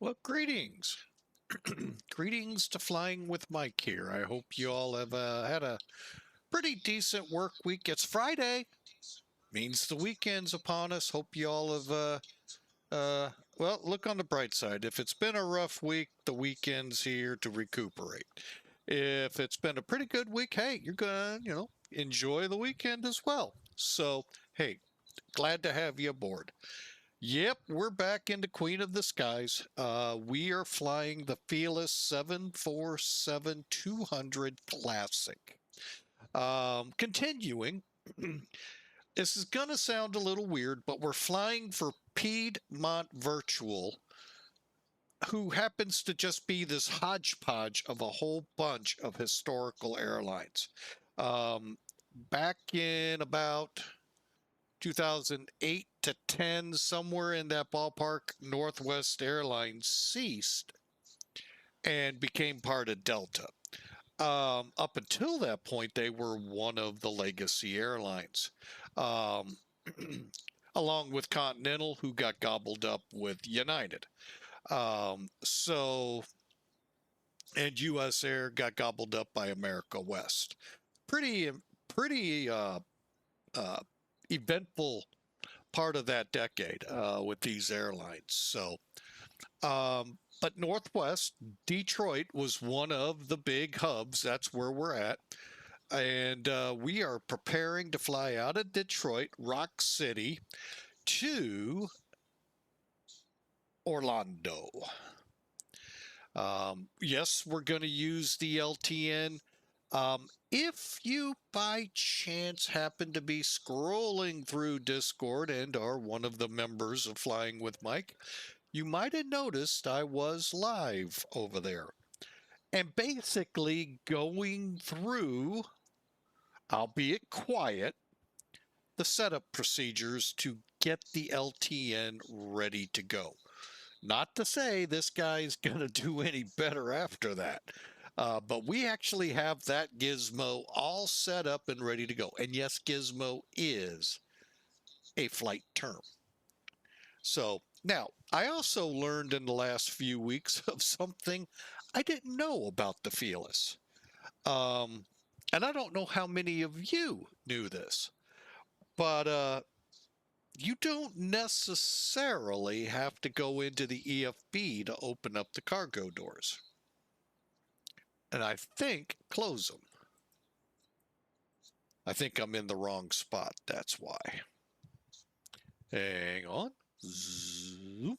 Well, greetings. Greetings to Flying with Mike here. I hope you all have had a pretty decent work week. It's Friday, means the weekend's upon us. Hope you all have, well, look on the bright side. If it's been a rough week, the weekend's here to recuperate. If it's been a pretty good week, hey, you're gonna, enjoy the weekend as well. So, hey, glad to have you aboard. Yep, we're back into Queen of the Skies. We are flying the Felis 747-200 Classic. Continuing, this is going to sound a little weird, but we're flying for Piedmont Virtual, who happens to just be this hodgepodge of a whole bunch of historical airlines. Back in about 2008 to 10, somewhere in that ballpark, Northwest Airlines ceased and became part of Delta. Up until that point, they were one of the legacy airlines, along with Continental, who got gobbled up with United. And US Air got gobbled up by America West. Pretty eventful part of that decade with these airlines. So, but Northwest, Detroit was one of the big hubs. That's where we're at. And we are preparing to fly out of Detroit, Rock City, to Orlando. Yes, we're going to use the LTN. If you by chance happen to be scrolling through Discord and are one of the members of Flying with Mike, you might have noticed I was live over there and basically going through, albeit quiet, the setup procedures to get the LTN ready to go. Not to say this guy's going to do any better after that. But we actually have that gizmo all set up and ready to go. And yes, gizmo is a flight term. So now, I also learned in the last few weeks of something I didn't know about the Felis. And I don't know how many of you knew this, but you don't necessarily have to go into the EFB to open up the cargo doors. And I think close them. I think I'm in the wrong spot. That's why. Hang on. Zoop.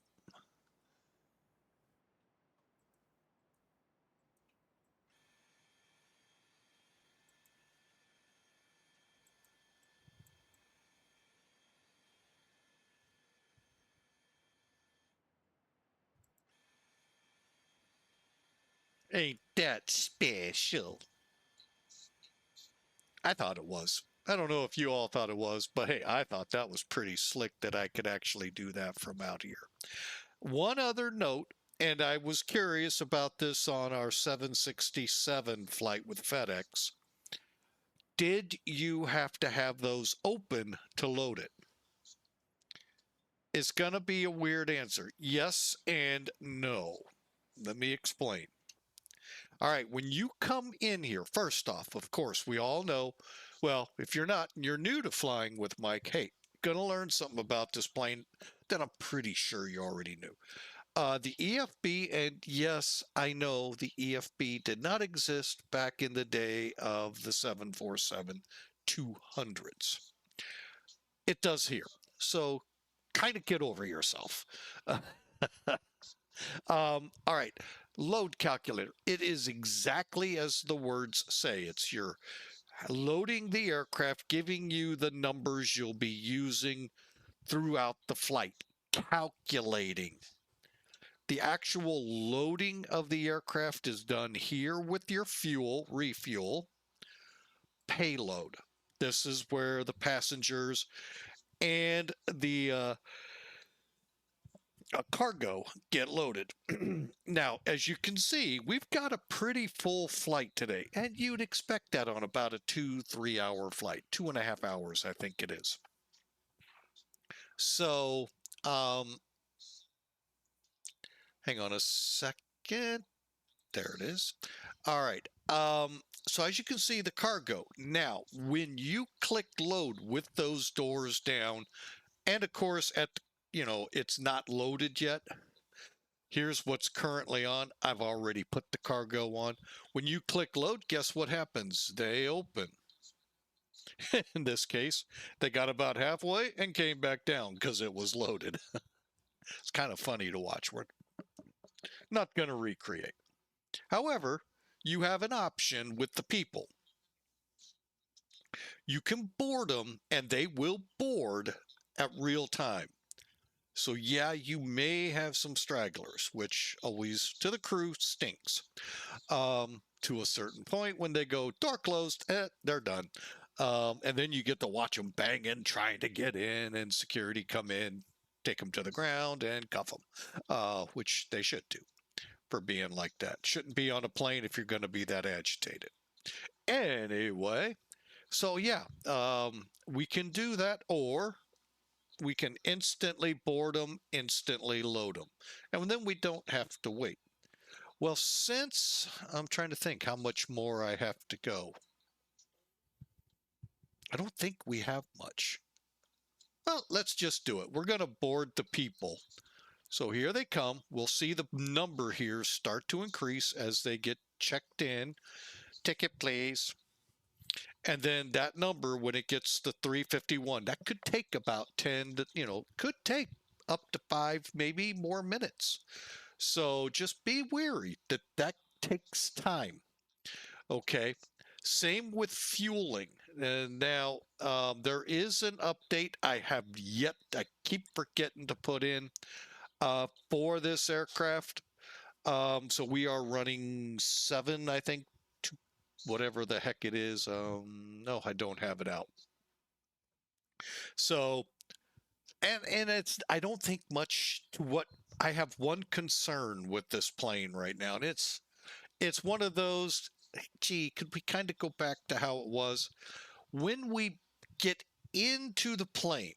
Ain't that special? I thought it was. I don't know if you all thought it was, but hey, I thought that was pretty slick that I could actually do that from out here. One other note, and I was curious about this on our 767 flight with FedEx. Did you have to have those open to load it? It's going to be a weird answer. Yes and no. Let me explain. All right, when you come in here, first off, of course, we all know, well, if you're not, and you're new to Flying with Mike, hey, going to learn something about this plane that I'm pretty sure you already knew. The EFB, and yes, I know the EFB did not exist back in the day of the 747-200s. It does here. So kind of get over yourself. All right, load calculator. It is exactly as the words say. It's your loading the aircraft, giving you the numbers you'll be using throughout the flight, calculating. The actual loading of the aircraft is done here with your fuel, refuel, payload. This is where the passengers and the cargo get loaded. Now, as you can see, we've got a pretty full flight today, and you'd expect that on about a 2-3 hour flight, 2.5 hours, I think it is. So, Hang on a second. There it is. All right. So as you can see, the cargo. Now, when you click load with those doors down, and of course, it's not loaded yet. Here's what's currently on. I've already put the cargo on. When you click load, guess what happens? They open. In this case, they got about halfway and came back down because it was loaded. It's kind of funny to watch. We're not going to recreate. However, you have an option with the people. You can board them and they will board at real time. So yeah, you may have some stragglers, which always to the crew stinks. To a certain point, when they go door closed, they're done. And then you get to watch them banging, trying to get in, and security come in, take them to the ground, and cuff them, which they should do for being like that. Shouldn't be on a plane if you're going to be that agitated. Anyway, so yeah, we can do that, or we can instantly board them, instantly load them, and then we don't have to wait. Well, since I'm trying to think how much more I have to go, I don't think we have much. Well, let's just do it. We're going to board the people. So here they come. We'll see the number here start to increase as they get checked in. Ticket, please. And then that number, when it gets to 351, that could take about 10 to, could take up to 5, maybe more minutes. So just be wary that that takes time. Okay. Same with fueling. And now there is an update I keep forgetting to put in for this aircraft. So we are running 7, I think, whatever the heck it is. No, I don't have it out. So, and I don't think much to what I have one concern with this plane right now. And it's one of those, gee, could we kind of go back to how it was when we get into the plane?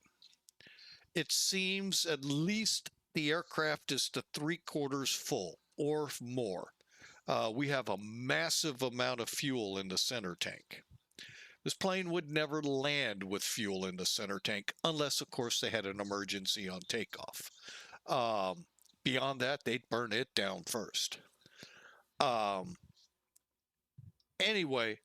It seems at least the aircraft is to 3/4 full or more. We have a massive amount of fuel in the center tank. This plane would never land with fuel in the center tank unless, of course, they had an emergency on takeoff. Beyond that, they'd burn it down first. Anyway,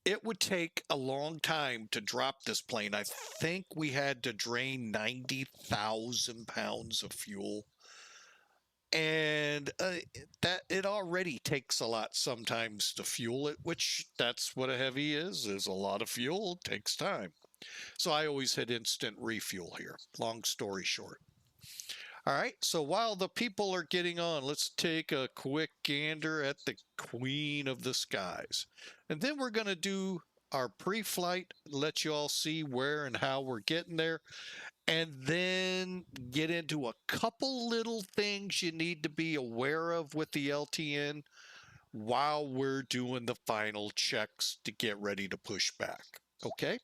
it would take a long time to drop this plane. I think we had to drain 90,000 pounds of fuel. And that it already takes a lot sometimes to fuel it, which that's what a heavy is a lot of fuel. It takes time. So I always hit instant refuel here. Long story short. All right, so while the people are getting on, let's take a quick gander at the Queen of the Skies. And then we're going to do our pre-flight, let you all see where and how we're getting there, and then get into a couple little things you need to be aware of with the LTN while we're doing the final checks to get ready to push back. Okay?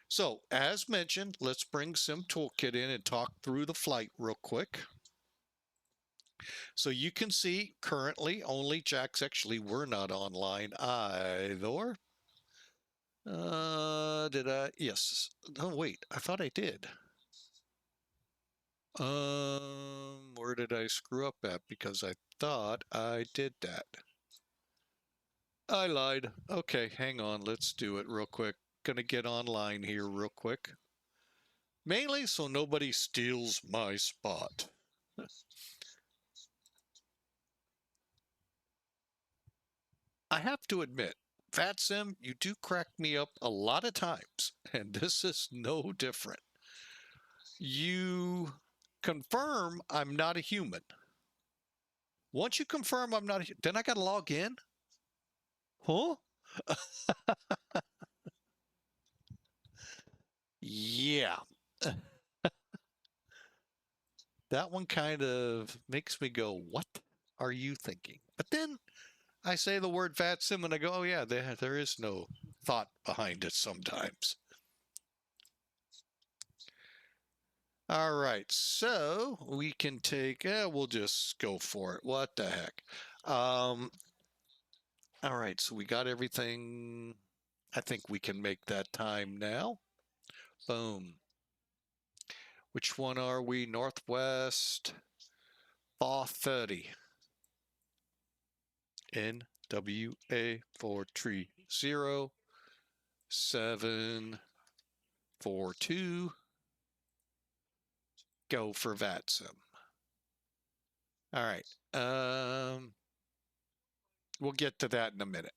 So, as mentioned, let's bring Sim Toolkit in and talk through the flight real quick. So you can see currently only jacks. Actually, we're not online either. Did I? Yes. No, wait. I thought I did. Where did I screw up at? Because I thought I did that. I lied. Okay, hang on. Let's do it real quick. Gonna get online here real quick. Mainly so nobody steals my spot. I have to admit, VATSIM, you do crack me up a lot of times, and this is no different. You confirm I'm not a human. Once you confirm I'm not a human, then I got to log in? Huh? Yeah. That one kind of makes me go, what are you thinking? But then I say the word VATSIM and I go, oh yeah, there is no thought behind it sometimes. All right, so we can take, we'll just go for it. What the heck? All right, so we got everything. I think we can make that time now. Boom. Which one are we? Northwest 430. NWA 430-742. Go for VATSIM. All right. We'll get to that in a minute.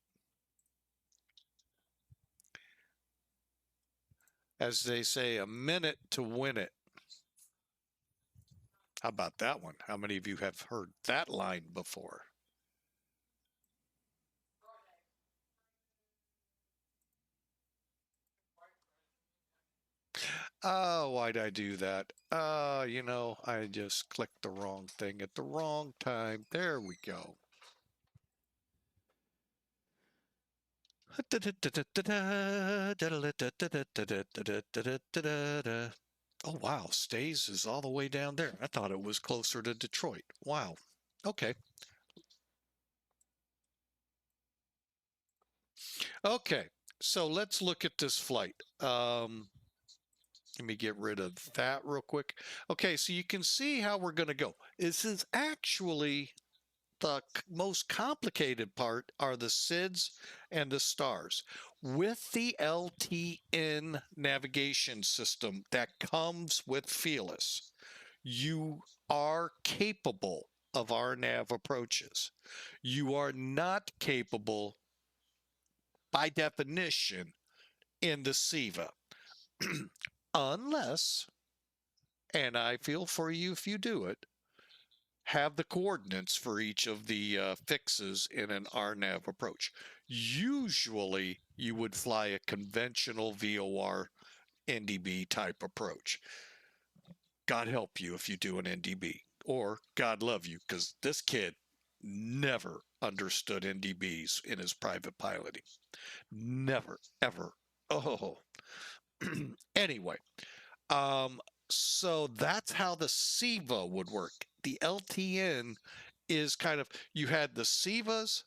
As they say, a minute to win it. How about that one? How many of you have heard that line before? Oh, why'd I do that? You know, I just clicked the wrong thing at the wrong time. There we go. Oh, wow. Stays is all the way down there. I thought it was closer to Detroit. Wow. Okay. Okay. So let's look at this flight. Let me get rid of that real quick. Okay. So you can see how we're going to go. This is actually the most complicated part are the SIDS and the stars. With the LTN navigation system that comes with Felis, you are capable of RNAV approaches. You are not capable, by definition, in the SIVA, unless, and I feel for you if you do it, have the coordinates for each of the fixes in an RNAV approach. Usually, you would fly a conventional VOR NDB type approach. God help you if you do an NDB, or God love you, because this kid never understood NDBs in his private piloting. Never, ever. Oh, anyway, so that's how the SIVA would work. The LTN is kind of, you had the SIVAs,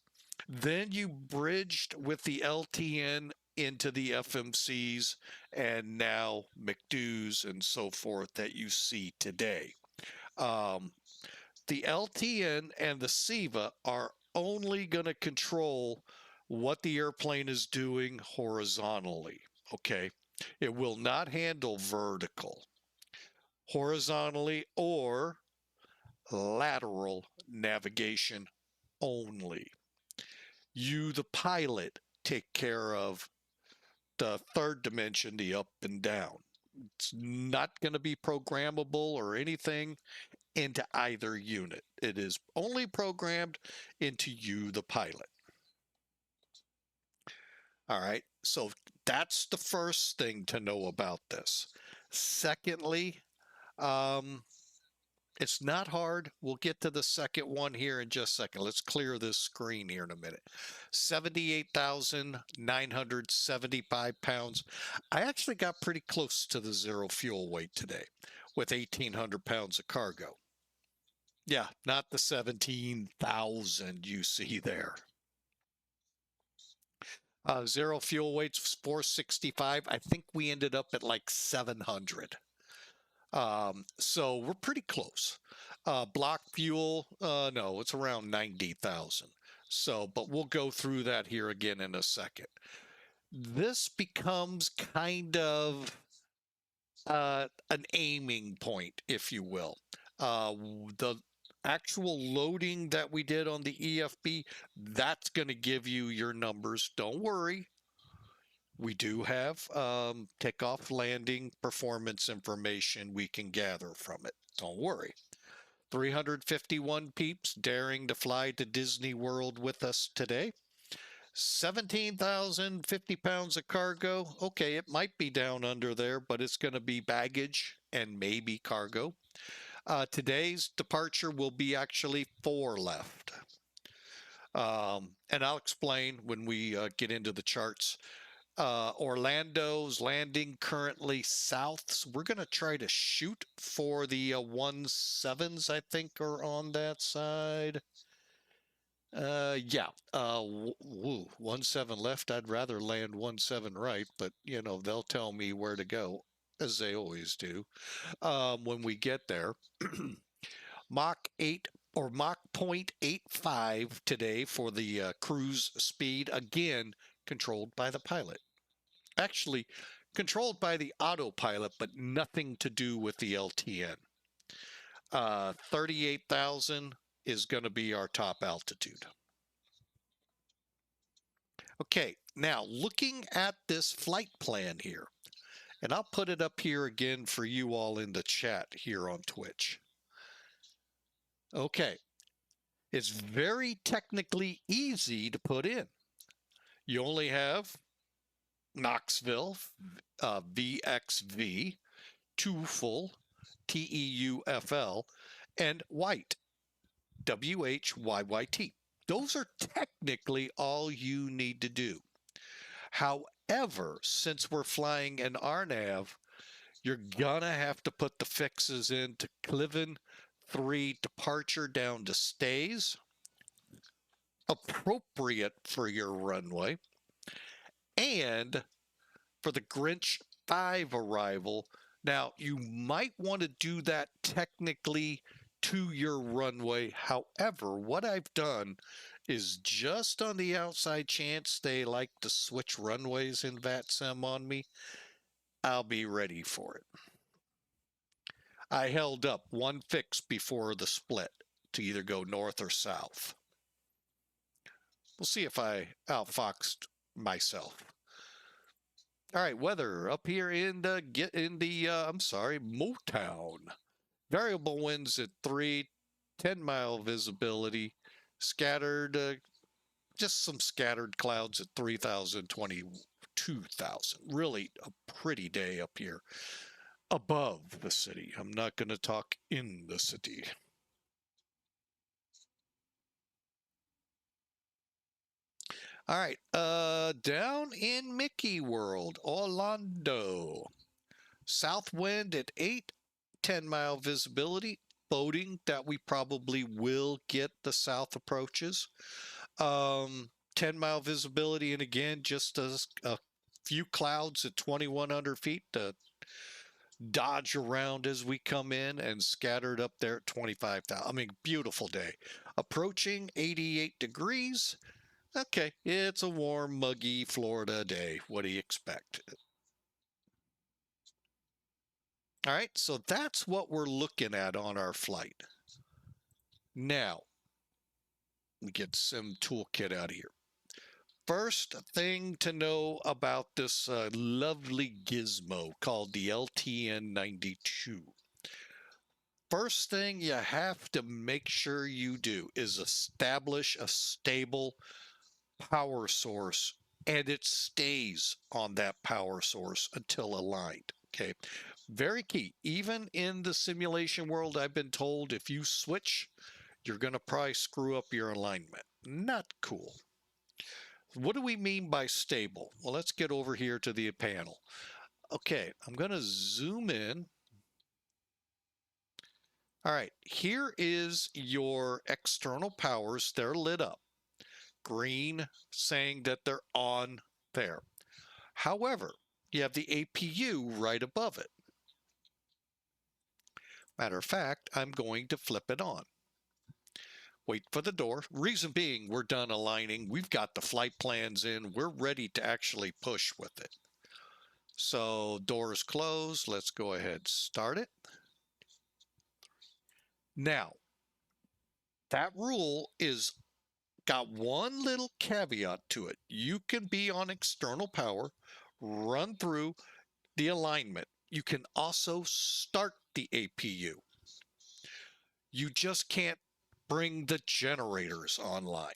then you bridged with the LTN into the FMCs, and now McDo's and so forth that you see today. The LTN and the SIVA are only going to control what the airplane is doing horizontally. Okay. It will not handle vertical, horizontally, or lateral navigation only. You, the pilot, take care of the third dimension, the up and down. It's not going to be programmable or anything into either unit. It is only programmed into you, the pilot. All right. So that's the first thing to know about this. Secondly, it's not hard. We'll get to the second one here in just a second. Let's clear this screen here in a minute. 78,975 pounds. I actually got pretty close to the zero fuel weight today with 1,800 pounds of cargo. Yeah, not the 17,000 you see there. Zero fuel weight's 465. I think we ended up at like 700. So we're pretty close. Block fuel, no, it's around 90,000. So, but we'll go through that here again in a second. This becomes kind of an aiming point, if you will. The actual loading that we did on the EFB, that's going to give you your numbers. Don't worry. We do have takeoff, landing, performance information we can gather from it. Don't worry. 351 peeps daring to fly to Disney World with us today. 17,050 pounds of cargo. Okay, it might be down under there, but it's going to be baggage and maybe cargo. Today's departure will be actually 4 left. And I'll explain when we get into the charts. Orlando's landing currently south. So we're going to try to shoot for the 17s, I think, are on that side. Yeah. 17 left. I'd rather land 17 right, but you know, they'll tell me where to go, as they always do, when we get there. Mach 8 or Mach 0.85 today for the cruise speed, again, controlled by the pilot. Actually, controlled by the autopilot, but nothing to do with the LTN. 38,000 is going to be our top altitude. Okay, now looking at this flight plan here, and I'll put it up here again for you all in the chat here on Twitch. Okay, it's very technically easy to put in. You only have Knoxville, VXV, TUFL, TEUFL, and White, WHYYT. Those are technically all you need to do. However, since we're flying an RNAV, you're gonna have to put the fixes into Cliven 3 departure down to stays, appropriate for your runway, and for the Grinch 5 arrival. Now, you might want to do that technically to your runway. However, what I've done is just on the outside chance they like to switch runways in VATSIM on me, I'll be ready for it. I held up one fix before the split to either go north or south. We'll see if I outfoxed myself. All right, weather up here in the Motown. Variable winds at 3, 10-mile visibility, scattered, just some scattered clouds at 3,000, 22,000. Really a pretty day up here above the city. I'm not going to talk in the city. All right, down in Mickey World, Orlando. South wind at 8, 10-mile visibility, boding that we probably will get the south approaches. 10-mile visibility, and again, just a few clouds at 2,100 feet to dodge around as we come in, and scattered up there at 25,000. I mean, beautiful day. Approaching 88 degrees. Okay, it's a warm, muggy Florida day. What do you expect? All right, so that's what we're looking at on our flight. Now, we get some toolkit out of here. First thing to know about this lovely gizmo called the LTN-92. First thing you have to make sure you do is establish a stable power source, and it stays on that power source until aligned. Okay, very key. Even in the simulation world, I've been told if you switch, you're going to probably screw up your alignment. Not cool. What do we mean by stable? Well, let's get over here to the panel. Okay, I'm going to zoom in. All right, here is your external powers. They're lit up. Green saying that they're on there. However, you have the APU right above it. Matter of fact, I'm going to flip it on. Wait for the door. Reason being, we're done aligning. We've got the flight plans in. We're ready to actually push with it. So doors closed. Let's go ahead, start it. Now, that rule is got one little caveat to it. You can be on external power, run through the alignment. You can also start the APU. You just can't bring the generators online,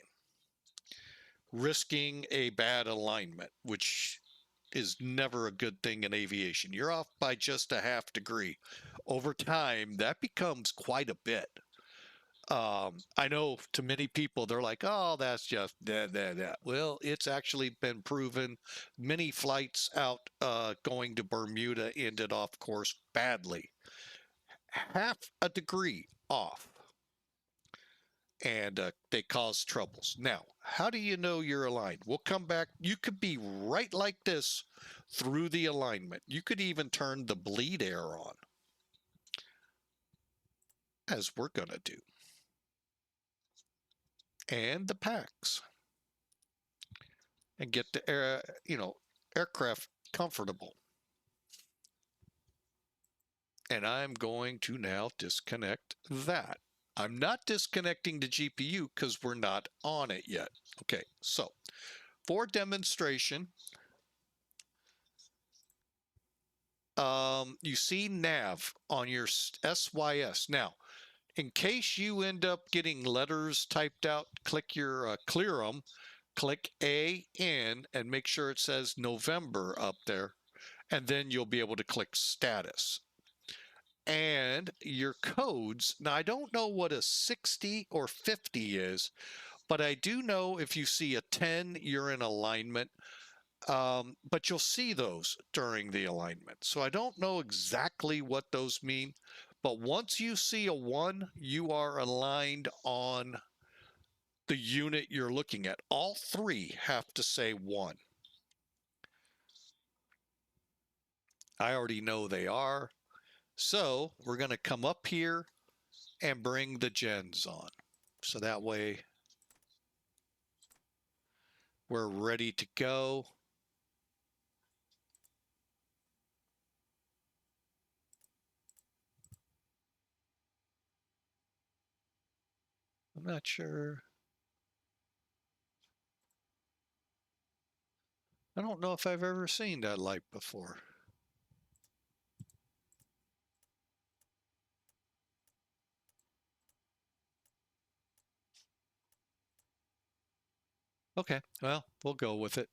risking a bad alignment, which is never a good thing in aviation. You're off by just a half degree. Over time, that becomes quite a bit. I know to many people, they're like, oh, that's just that. Well, it's actually been proven. Many flights out going to Bermuda ended off course badly, half a degree off, and they cause troubles. Now, how do you know you're aligned? We'll come back. You could be right like this through the alignment. You could even turn the bleed air on, as we're going to do, and the packs, and get the air, aircraft comfortable. And I'm going to now disconnect that. I'm not disconnecting the GPU because we're not on it yet. Okay, so for demonstration, you see nav on your SYS. Now, in case you end up getting letters typed out, click your clear them, click AN, and make sure it says November up there, and then you'll be able to click status. And your codes, now I don't know what a 60 or 50 is, but I do know if you see a 10, you're in alignment. But you'll see those during the alignment. So I don't know exactly what those mean, but once you see a 1, you are aligned on the unit you're looking at. All 3 have to say 1. I already know they are. So we're going to come up here and bring the gens on. So that way we're ready to go. I'm not sure. I don't know if I've ever seen that light before. Okay, well, we'll go with it.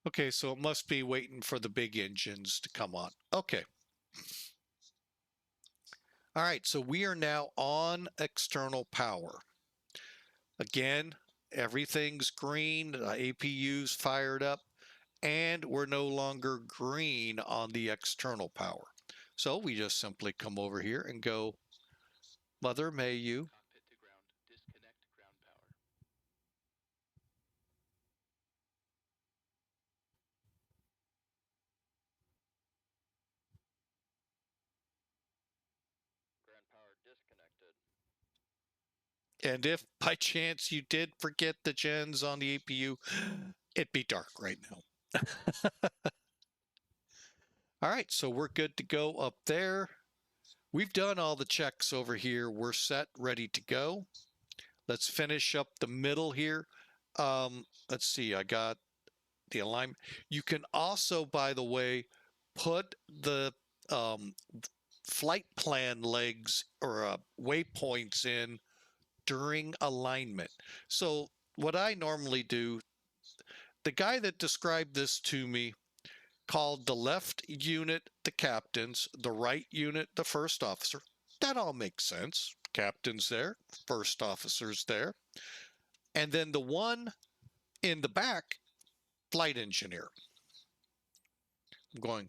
Okay, so it must be waiting for the big engines to come on. Okay. All right, so we are now on external power. Again, everything's green, APU's fired up, and we're no longer green on the external power. So we just simply come over here and go, Mother, may you. Cockpit to ground. Disconnect ground power. Ground power disconnected. And if by chance you did forget the gens on the APU, it'd be dark right now. All right, so we're good to go up there. We've done all the checks over here. We're set, ready to go. Let's finish up the middle here. Let's see, I got the alignment. You can also, by the way, put the flight plan legs or waypoints in during alignment. So what I normally do, the guy that described this to me called the left unit the captains, the right unit the first officer. That all makes sense. Captain's there, first officer's there. And then the one in the back, flight engineer. I'm going,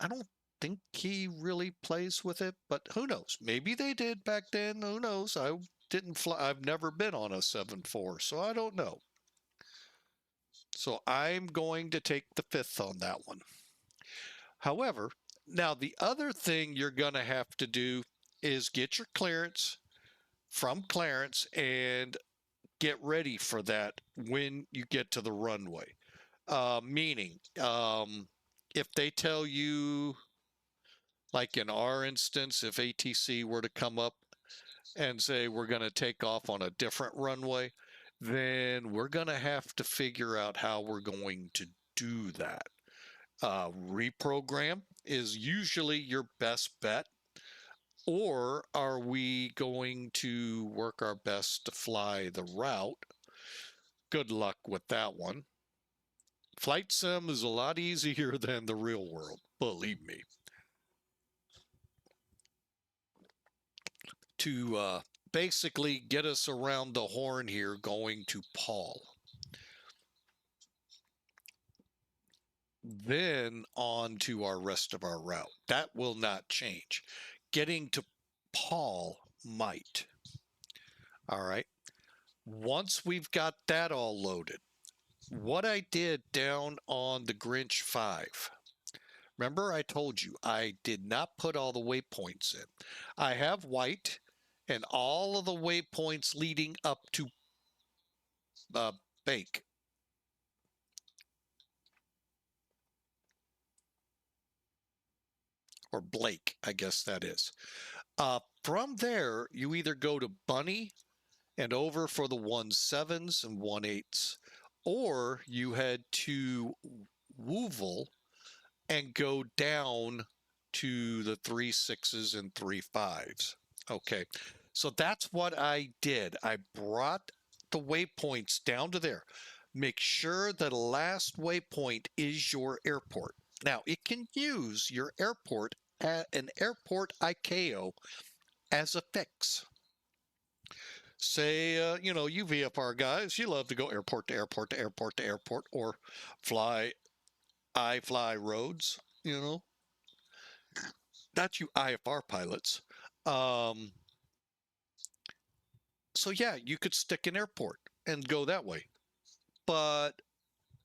I don't think he really plays with it, but who knows? Maybe they did back then. Who knows? I didn't fly. I've never been on a 7.4, so I don't know. So I'm going to take the 5th on that one. However, now the other thing you're going to have to do is get your clearance from Clarence and get ready for that when you get to the runway. Meaning, if they tell you, like in our instance, if ATC were to come up and say we're going to take off on a different runway, then we're going to have to figure out how we're going to do that. Reprogram is usually your best bet. Or are we going to work our best to fly the route? Good luck with that one. Flight sim is a lot easier than the real world, believe me. To basically get us around the horn here, going to Paul. Then on to our rest of our route. That will not change. Getting to Paul might. All right. Once we've got that all loaded, what I did down on the Grinch 5, remember I told you I did not put all the waypoints in. I have white and all of the waypoints leading up to Bake. Or Blake, I guess that is. From there, you either go to Bunny and over for the 17s and 18s, or you head to Wooville and go down to the 36s and 35s. Okay, so that's what I did. I brought the waypoints down to there. Make sure the last waypoint is your airport. Now, it can use your airport at an airport ICAO as a fix. Say, you VFR guys, you love to go airport to airport to airport to airport, or fly roads, That's you IFR pilots. So yeah, you could stick an airport and go that way. But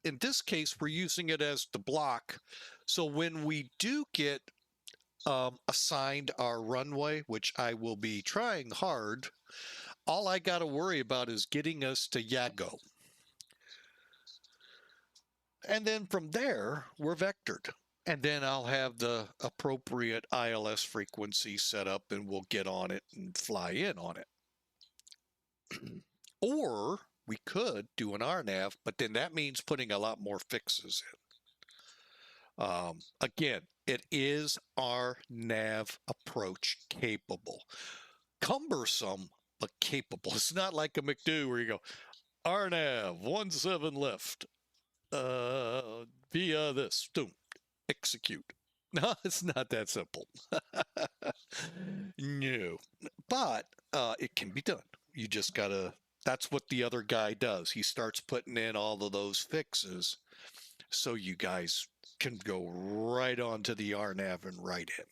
in this case, we're using it as the block. So when we do get assigned our runway, which I will be trying hard, all I got to worry about is getting us to Yago. And then from there, we're vectored. And then I'll have the appropriate ILS frequency set up and we'll get on it and fly in on it. Or we could do an RNAV, but then that means putting a lot more fixes in. Again, it is our nav approach capable. Cumbersome, but capable. It's not like a McDo where you go, RNAV, 17 left, via this, boom, execute. No, it's not that simple. No, but it can be done. You just gotta, that's what the other guy does. He starts putting in all of those fixes so you guys can go right on to the RNAV and right in.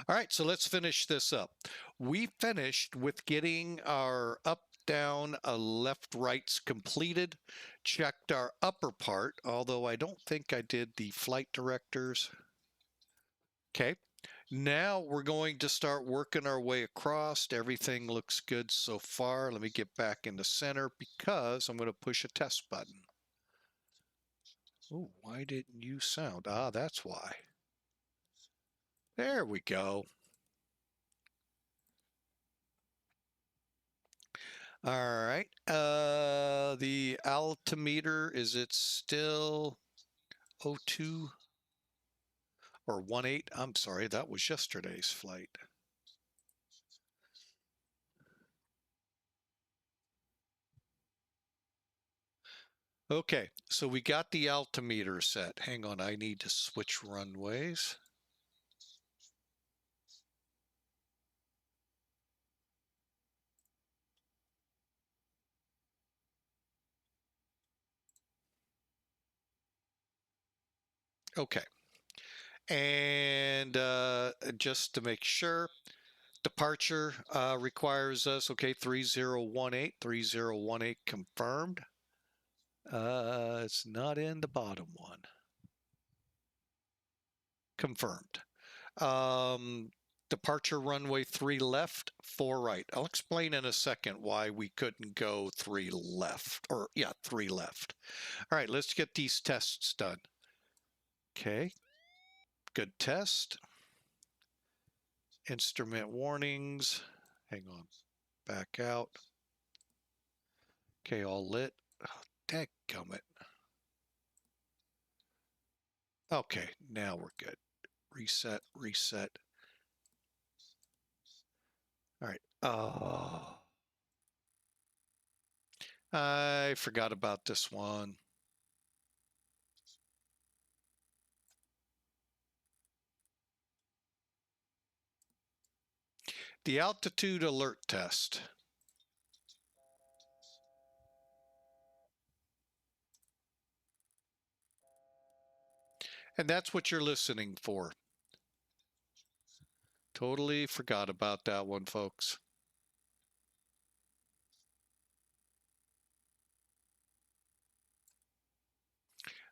All right, so let's finish this up. We finished with getting our up, down, left, rights completed, checked our upper part, although I don't think I did the flight directors. Okay, now we're going to start working our way across. Everything looks good so far. Let me get back in the center because I'm going to push a test button. Oh, why didn't you sound? Ah, that's why. There we go. All right. The altimeter, is it still 02 or 18? I'm sorry, that was yesterday's flight. Okay, so we got the altimeter set. Hang on, I need to switch runways. Okay. And just to make sure, departure requires us, okay, 3018 confirmed. It's not in the bottom one. Confirmed. Departure runway 3 left, 4 right. I'll explain in a second why we couldn't go 3 left, or yeah, 3 left. All right, let's get these tests done. Okay, good test. Instrument warnings. Hang on, back out. Okay, all lit. Oh, dadgummit. Okay, now we're good. Reset, reset. All right. Oh, I forgot about this one. The altitude alert test. And that's what you're listening for. Totally forgot about that one, folks.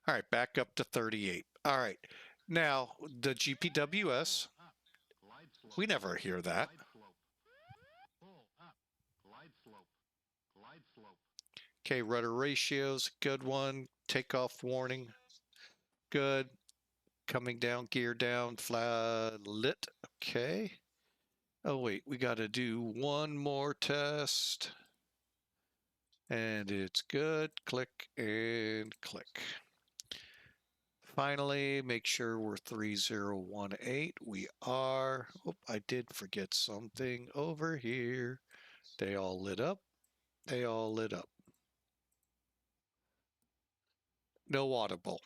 All right, back up to 38. All right. Now, the GPWS, we never hear that. Okay, rudder ratios, good one. Takeoff warning, good. Coming down, gear down, flat lit. Okay. Oh, wait, we got to do one more test. And it's good. Click and click. Finally, make sure we're 3018. We are. Oh, I did forget something over here. They all lit up. They all lit up. No audible.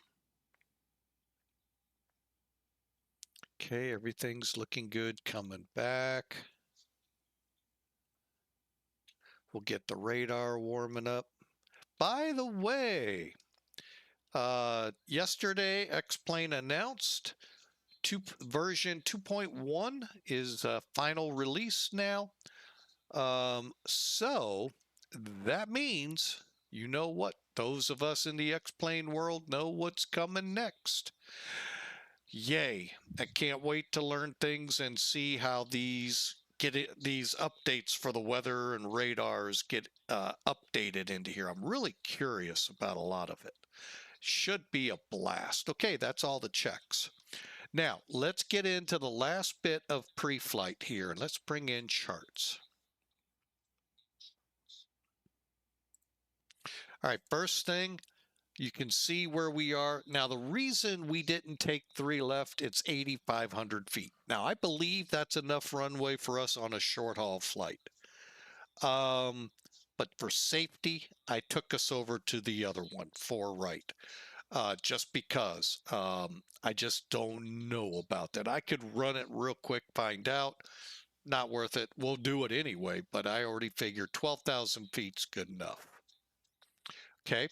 Okay, everything's looking good coming back. We'll get the radar warming up. By the way, yesterday X-Plane announced version 2.1 is final release now. So that means, you know what, those of us in the X-Plane world know what's coming next. Yay. I can't wait to learn things and see how these updates for the weather and radars get updated into here. I'm really curious about a lot of it. Should be a blast. Okay, that's all the checks. Now, let's get into the last bit of pre-flight here, and let's bring in charts. All right, first thing, you can see where we are. Now, the reason we didn't take 3 left, it's 8,500 feet. Now, I believe that's enough runway for us on a short-haul flight. But for safety, I took us over to the other one, 4 right. Just because I just don't know about that. I could run it real quick, find out. Not worth it. We'll do it anyway, but I already figured 12,000 feet's good enough. Okay.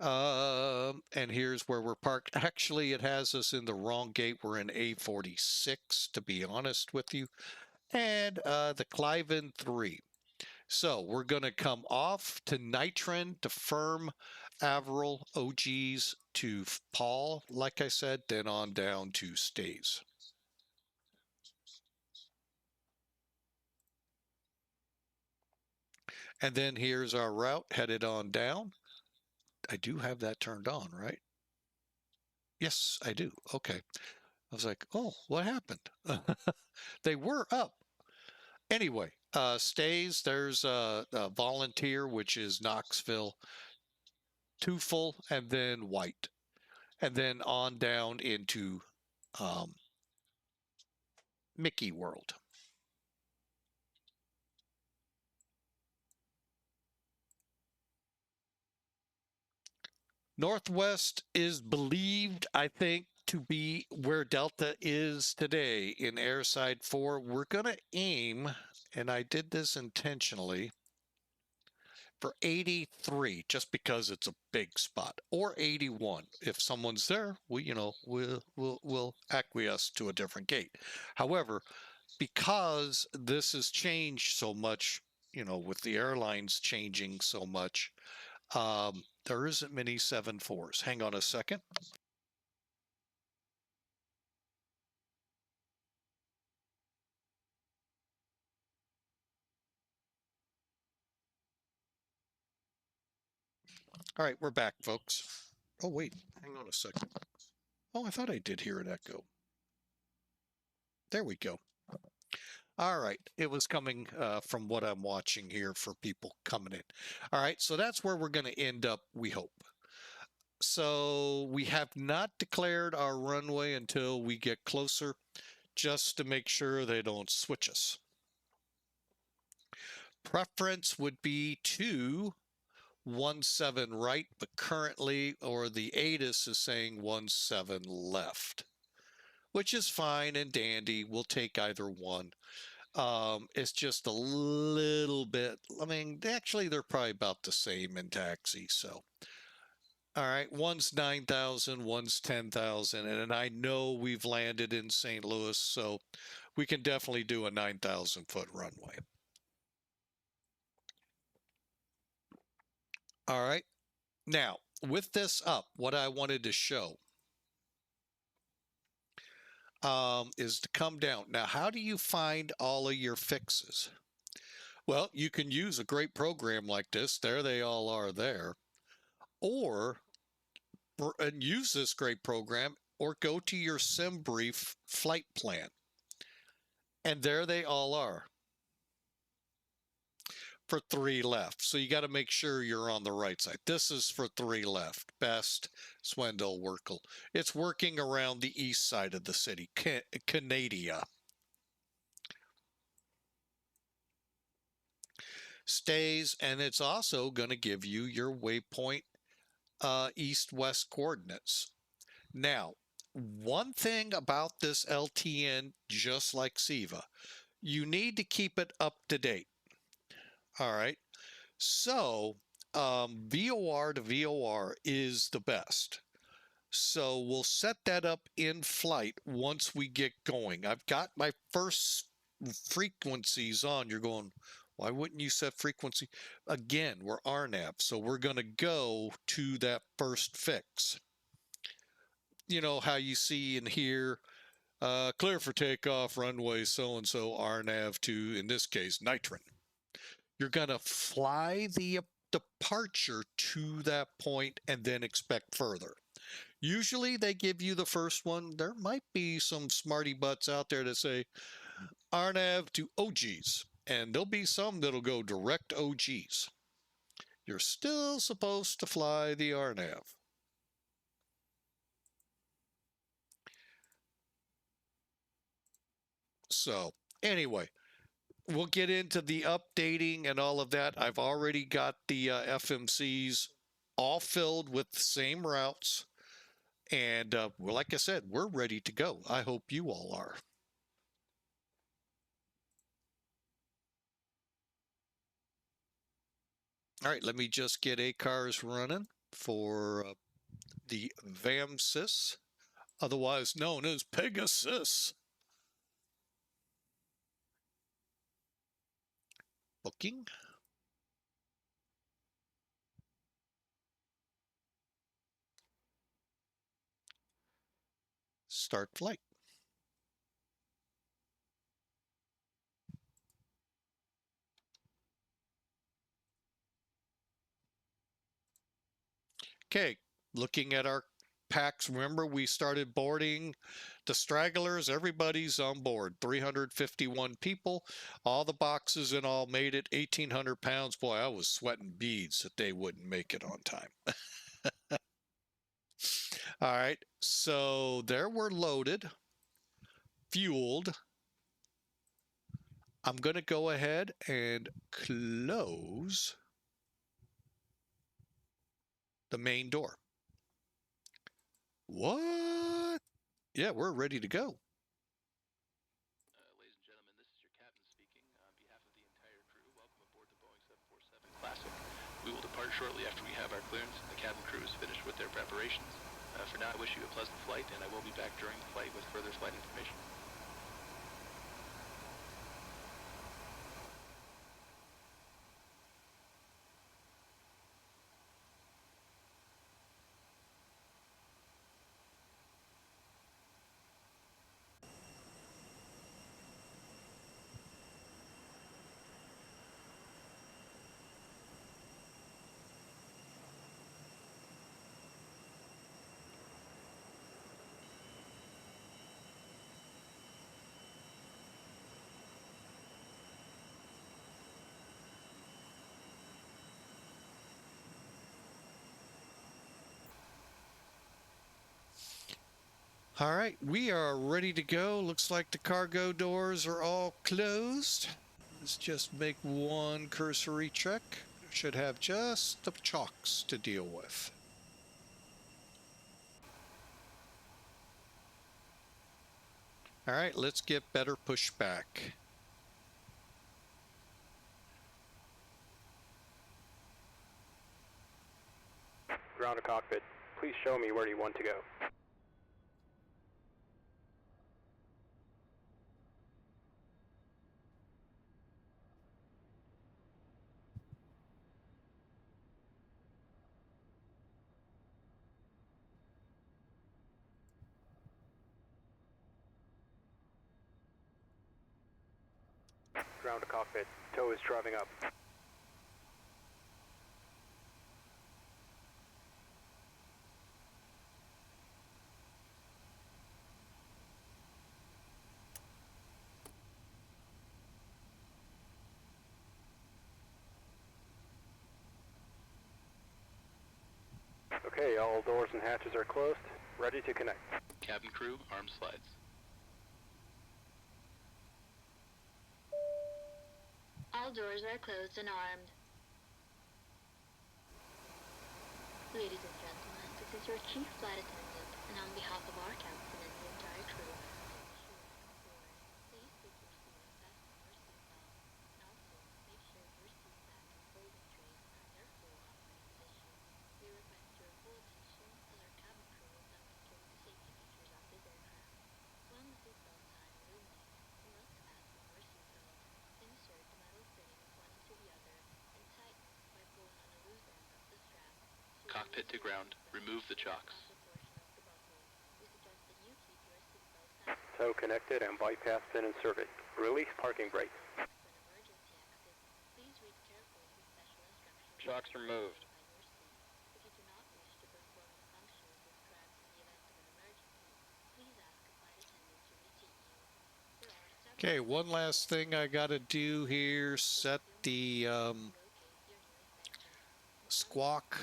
And here's where we're parked. Actually, it has us in the wrong gate. We're in A46, to be honest with you. And the Cliven 3. So we're going to come off to Nitron to firm Averill, OGs to Paul, like I said, then on down to Stays. And then here's our route headed on down. I do have that turned on, right? Yes, I do. Okay. I was like, oh, what happened? They were up. Anyway, Stays, there's a Volunteer, which is Knoxville, Twofull, and then White. And then on down into Mickey World. Northwest is believed, I think, to be where Delta is today in Airside 4. We're going to aim, and I did this intentionally, for 83, just because it's a big spot, or 81. If someone's there, we'll acquiesce to a different gate. However, because this has changed so much, with the airlines changing so much, there isn't many 7.4s. Hang on a second. All right, we're back, folks. Oh, wait, hang on a second. Oh, I thought I did hear an echo. There we go. All right, it was coming from what I'm watching here for people coming in. All right, so that's where we're going to end up, we hope. So we have not declared our runway until we get closer, just to make sure they don't switch us. Preference would be to 17 right, but currently, or the ATIS is saying 17 left, which is fine and dandy. We'll take either one. It's just a little bit, I mean, actually, they're probably about the same in taxi. So, all right, one's 9,000, one's 10,000. And I know we've landed in St. Louis, so we can definitely do a 9,000-foot runway. All right. Now, with this up, what I wanted to show is to come down. Now, how do you find all of your fixes? Well, you can use a great program like this. There they all are there. Or and use this great program, or go to your SimBrief flight plan. And there they all are for 3 left. So you got to make sure you're on the right side. This is for 3 left. Best, Swindle, Workle. It's working around the east side of the city, Canada. Stays, and it's also going to give you your waypoint east-west coordinates. Now, one thing about this LTN, just like SEVA, you need to keep it up to date. All right. So VOR to VOR is the best. So we'll set that up in flight once we get going. I've got my first frequencies on. You're going, why wouldn't you set frequency? Again, we're RNAV, so we're going to go to that first fix. You know how you see and hear, clear for takeoff, runway so-and-so, RNAV to, in this case, Nitron. You're going to fly the departure to that point and then expect further. Usually they give you the first one. There might be some smarty butts out there that say RNAV to OGs, and there'll be some that'll go direct OGs. You're still supposed to fly the RNAV. So anyway, we'll get into the updating and all of that. I've already got the FMCs all filled with the same routes. And well, like I said, we're ready to go. I hope you all are. All right, let me just get ACARS running for the VAMSIS, otherwise known as Pegasus. Booking. Start flight. Okay, looking at our packs. Remember, we started boarding the stragglers. Everybody's on board. 351 people. All the boxes and all made it. 1,800 pounds. Boy, I was sweating beads that they wouldn't make it on time. All right, so there we're loaded, fueled. I'm going to go ahead and close the main door. What? Yeah, we're ready to go. Ladies and gentlemen, this is your captain speaking. On behalf of the entire crew, welcome aboard the Boeing 747 Classic. We will depart shortly after we have our clearance and the cabin crew is finished with their preparations. For now, I wish you a pleasant flight, and I will be back during the flight with further flight information. All right, we are ready to go. Looks like the cargo doors are all closed. Let's just make one cursory check. Should have just the chocks to deal with. All right, let's get better pushback. Ground to cockpit. Please show me where you want to go. Ground to cockpit. Tow is driving up. Okay, all doors and hatches are closed. Ready to connect. Cabin crew, arm slides. All doors are closed and armed. Ladies and gentlemen, this is your chief flight attendant, and on behalf of our captain and the entire crew, please take your seat and fasten your seatbelt, and also make sure your seat back and folding trays are in their full upright position. We request your full attention as our cabin crew will demonstrate the safety features of this aircraft. When the seatbelt sign illuminates, you must fasten your seatbelt, insert the metal fittings one into the other, and tighten by pulling on a loose end of the strap. Cockpit to ground. Remove the chocks. Tow connected and bypass pin inserted. Release parking brake. Chocks removed. Okay, one last thing I gotta do here, set the squawk.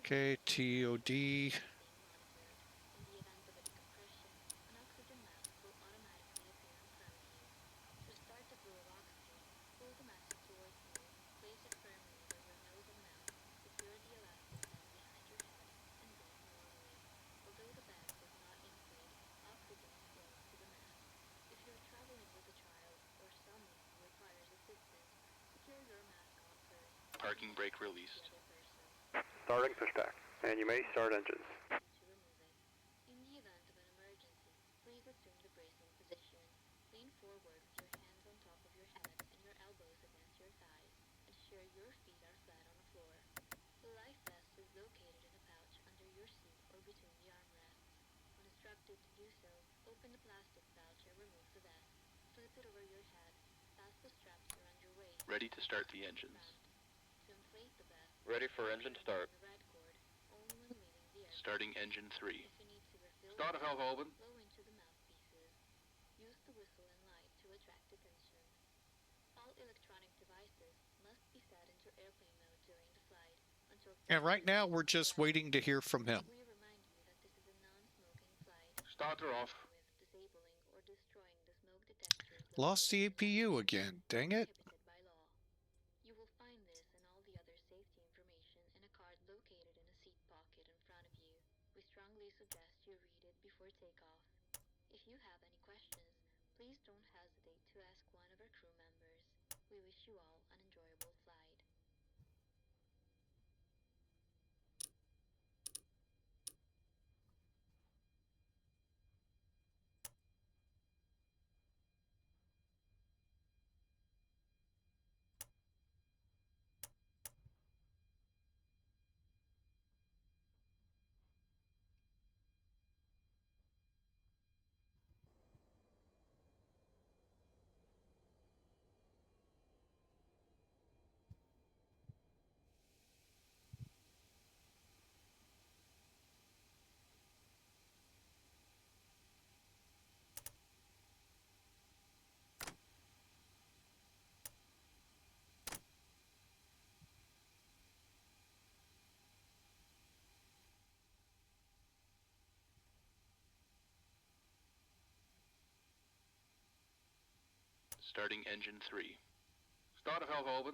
Okay, TOD. Parking brake released. Starting pushback. And you may start engines. In the event of an emergency, please assume the bracing position. Lean forward with your hands on top of your head and your elbows against your thighs. Ensure your feet are flat on the floor. The life vest is located in a pouch under your seat or between the armrests. When instructed to do so, open the plastic pouch and remove the vest. Flip it over your head. Pass the straps around your waist. Ready to start the engines. To inflate the vest, Ready for engine start. the red cord only when leaving the aircraft. Starting engine 3. If you need to refill Start the of Helm Open. blow into the mouthpieces. Use the whistle and light to attract attention. All electronic devices must be set into airplane mode during the flight until. And right now we're just waiting to hear from him. We remind you that this is a non-smoking flight. Starter off. With disabling or destroying the smoke detectors. Lost the APU again, dang it. Prohibited by law. You will find this and all the other safety information in a card located in a seat pocket in front of you. We strongly suggest you read it before takeoff. If you have any questions, please don't hesitate to ask one of our crew members. We wish you all an enjoyable flight. Starting engine 3. Start of Helm Open.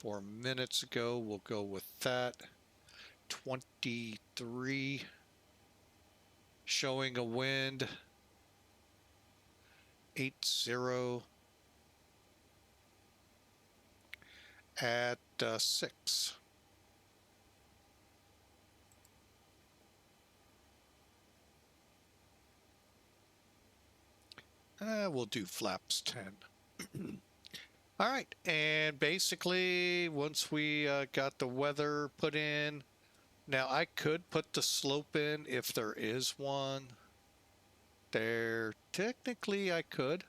4 minutes ago. We'll go with that. 23, showing a wind 80 at 6. We'll do flaps 10. All right, and basically once we got the weather put in, now I could put the slope in if there is one. There, technically I could.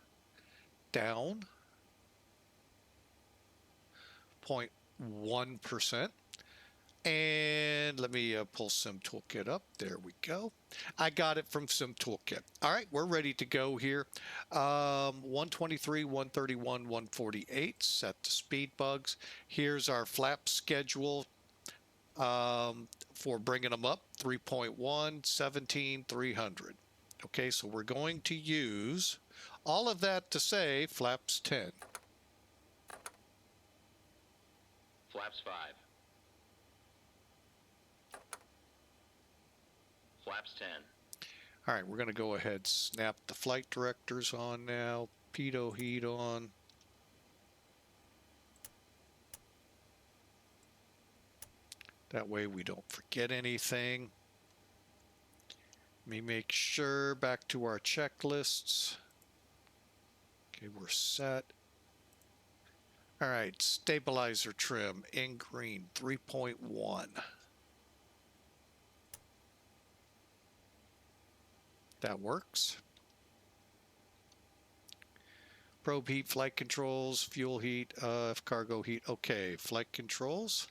Down 0.1%. And let me pull Sim Toolkit up. There we go. I got it from Sim Toolkit. All right, we're ready to go here. 123, 131, 148. Set the speed bugs. Here's our flap schedule for bringing them up. 3.1, 17, 300. Okay, so we're going to use all of that to say flaps 10. Flaps 5. Flaps 10. All right, we're going to go ahead, snap the flight directors on now, pitot heat on. That way we don't forget anything. Let me make sure, back to our checklists. Okay, we're set. All right, stabilizer trim in green, 3.1. That works. Probe heat, flight controls, fuel heat, cargo heat. Okay, flight controls.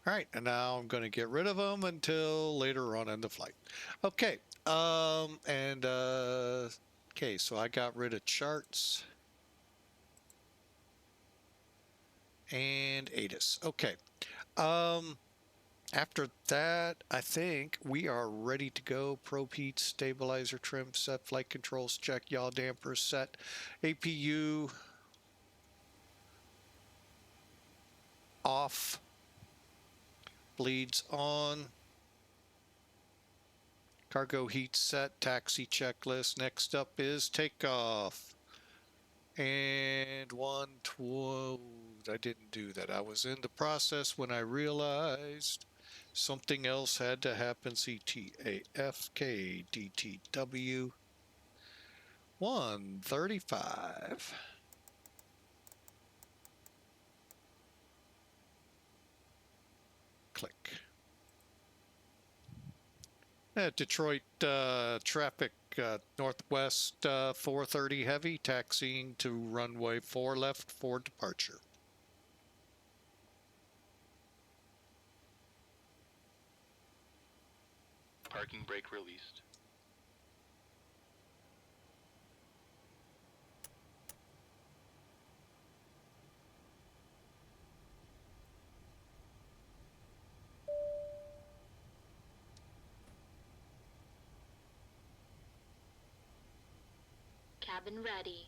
All right, and now I'm going to get rid of them until later on in the flight. Okay, okay, so I got rid of charts and ATIS. Okay, after that, I think we are ready to go. Probe heat, stabilizer trim set, flight controls check, yaw dampers set, APU off. Bleeds on. Cargo heat set, taxi checklist. Next up is takeoff. And 112. I didn't do that. I was in the process when I realized something else had to happen. CTAF KDTW 135. Click. Detroit traffic northwest 430 heavy, taxiing to runway 4 left for departure. Parking brake released. Cabin ready.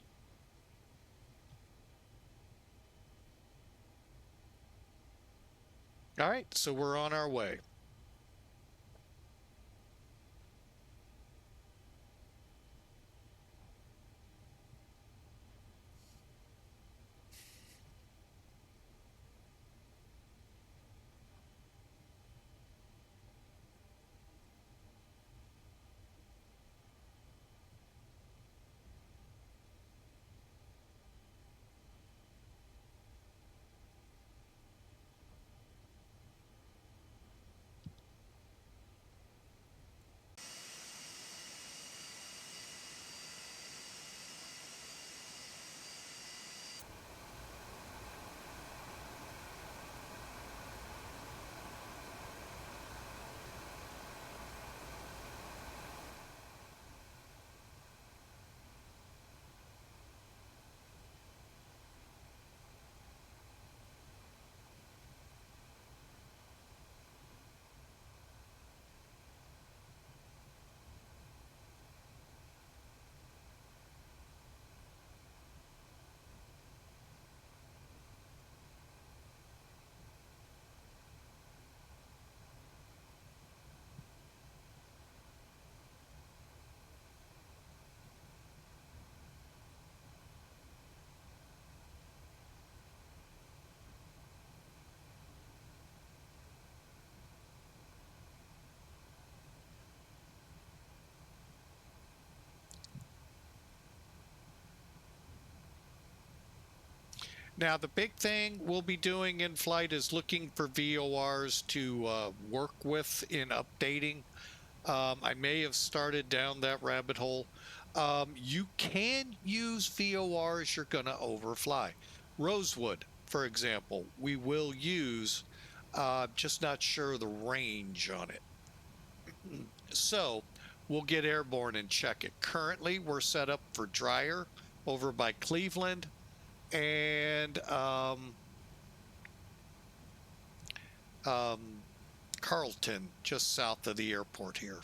All right, so we're on our way. Now, the big thing we'll be doing in flight is looking for VORs to work with in updating. I may have started down that rabbit hole. You can use VORs you're going to overfly. Rosewood, for example, we will use, just not sure the range on it. So we'll get airborne and check it. Currently, we're set up for Dryer over by Cleveland and Carlton, just south of the airport here.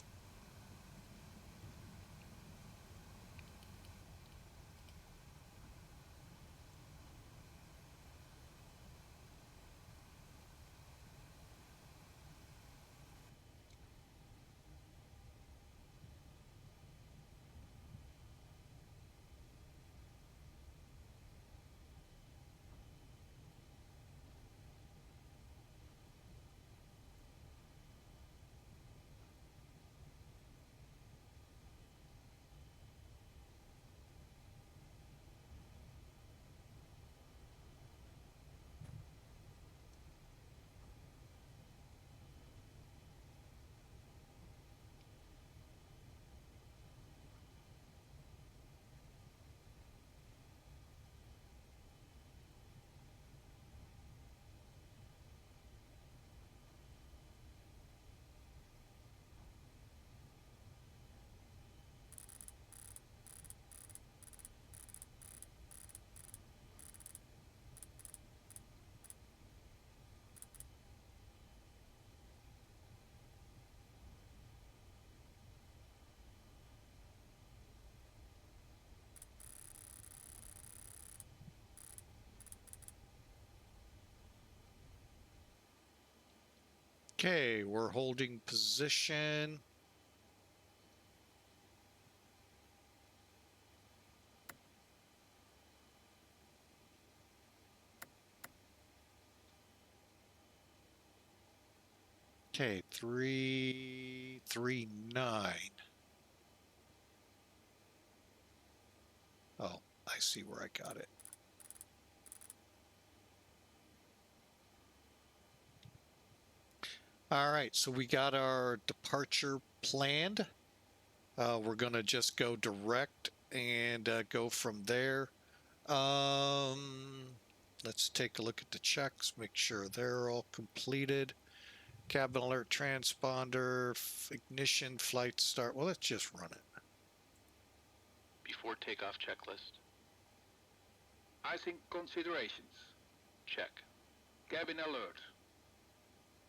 Okay, we're holding position. Okay, 339. Oh, I see where I got it. All right, so we got our departure planned. We're going to just go direct and go from there. Let's take a look at the checks, make sure they're all completed. Cabin alert transponder, ignition, flight start. Well, let's just run it. Before takeoff checklist. Icing considerations. Check. Cabin alert.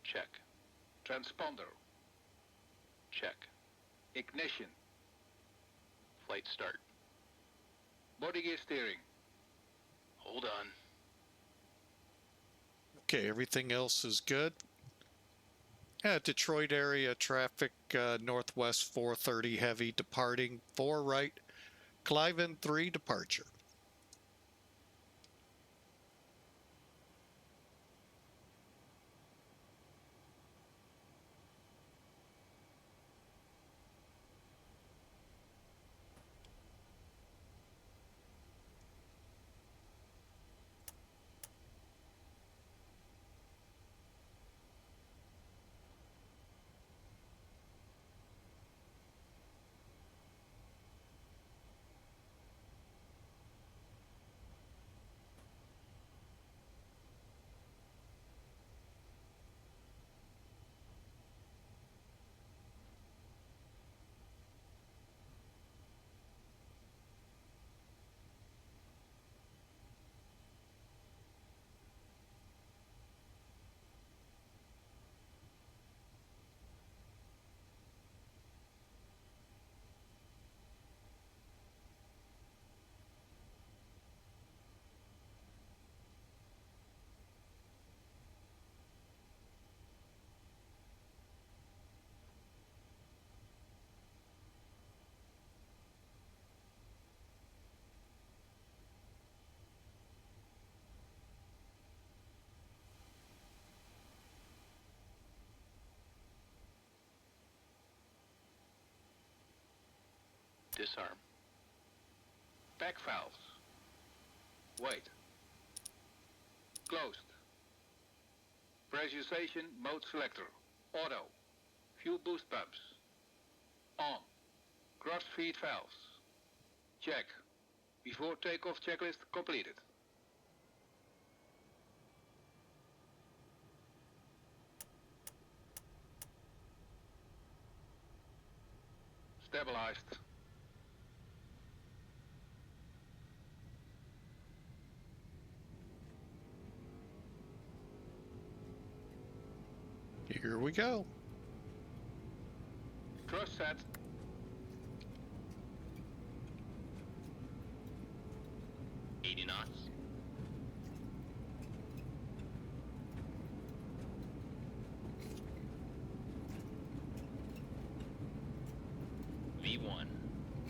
Check. Transponder. Check. Ignition. Flight start. Body gear steering. Hold on. Okay, everything else is good. Detroit area traffic, Northwest 430 heavy departing 4 right, Cliven 3 departure. Disarm. Back valves. Wait. Closed. Pressurization mode selector. Auto. Fuel boost pumps. On. Cross feed valves. Check. Before takeoff checklist completed. Stabilized. Here we go. Thrust set. $80 knots. V1.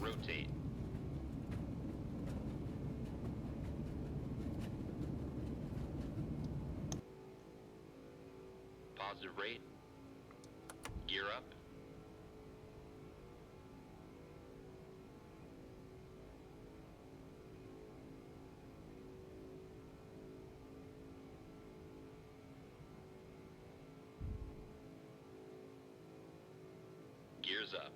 Rotate. Positive rate. Gear up. Gears up.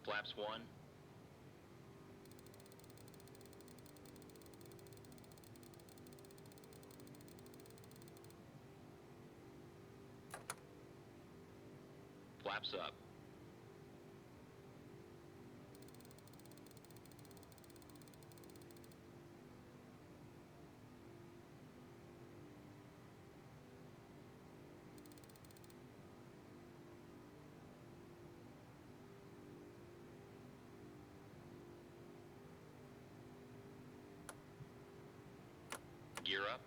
Flaps 1. Flaps up. Gear up.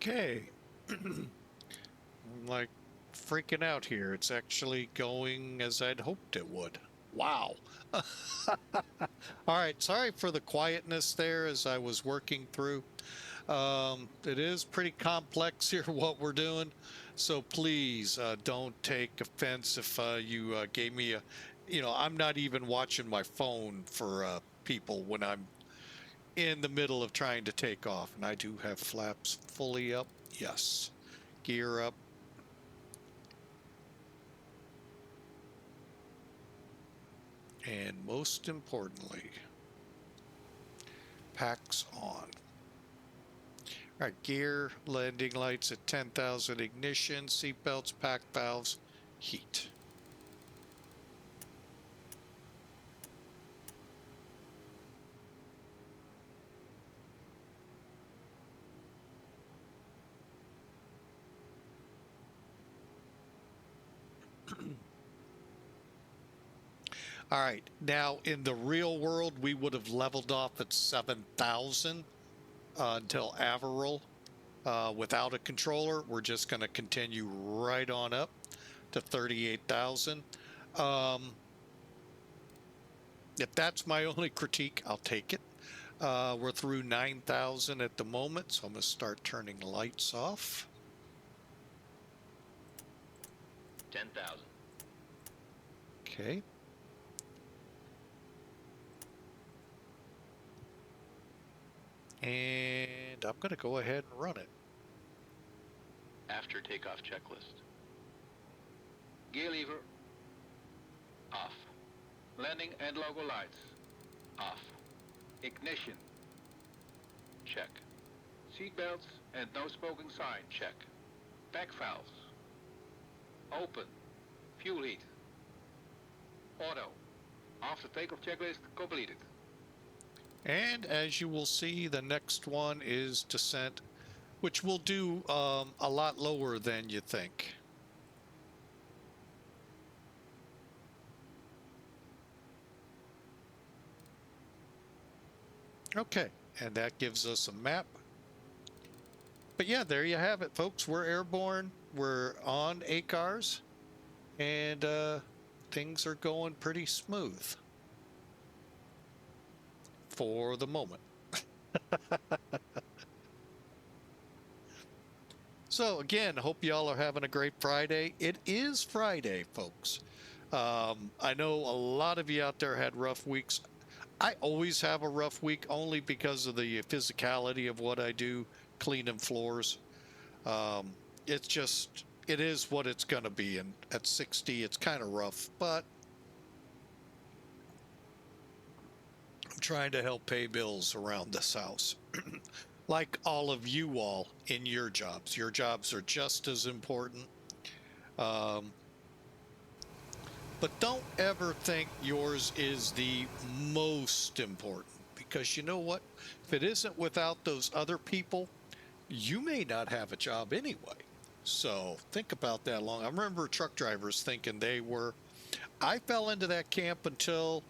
Okay. I'm like freaking out here. It's actually going as I'd hoped it would. Wow. All right. Sorry for the quietness there as I was working through. It is pretty complex here what we're doing. So please don't take offense if you gave me a, I'm not even watching my phone for people when I'm in the middle of trying to take off. And I do have flaps fully up. Yes. Gear up. And most importantly, packs on. All right, gear, landing lights at 10,000, ignition, seatbelts, pack valves, heat. All right, now in the real world, we would have leveled off at 7,000 until Averill. Without a controller, we're just going to continue right on up to 38,000. If that's my only critique, I'll take it. We're through 9,000 at the moment, so I'm going to start turning lights off. 10,000. Okay. And I'm going to go ahead and run it. After takeoff checklist. Gear lever. Off. Landing and logo lights. Off. Ignition. Check. Seat belts and no smoking sign. Check. Back valves. Open. Fuel heat. Auto. After takeoff checklist completed. And as you will see, the next one is descent, which will do a lot lower than you think. Okay, and that gives us a map. But yeah, there you have it, folks. We're airborne. We're on ACARS, and things are going pretty smooth for the moment. So again, hope y'all are having a great Friday. It is Friday, folks. I know a lot of you out there had rough weeks. I always have a rough week only because of the physicality of what I do, cleaning floors. It's just, it is what it's going to be. And at 60, it's kind of rough, but I'm trying to help pay bills around this house. Like all of you all in your jobs. Your jobs are just as important. But don't ever think yours is the most important, because you know what? If it isn't without those other people, you may not have a job anyway. So think about that long. I remember truck drivers thinking they were. I fell into that camp until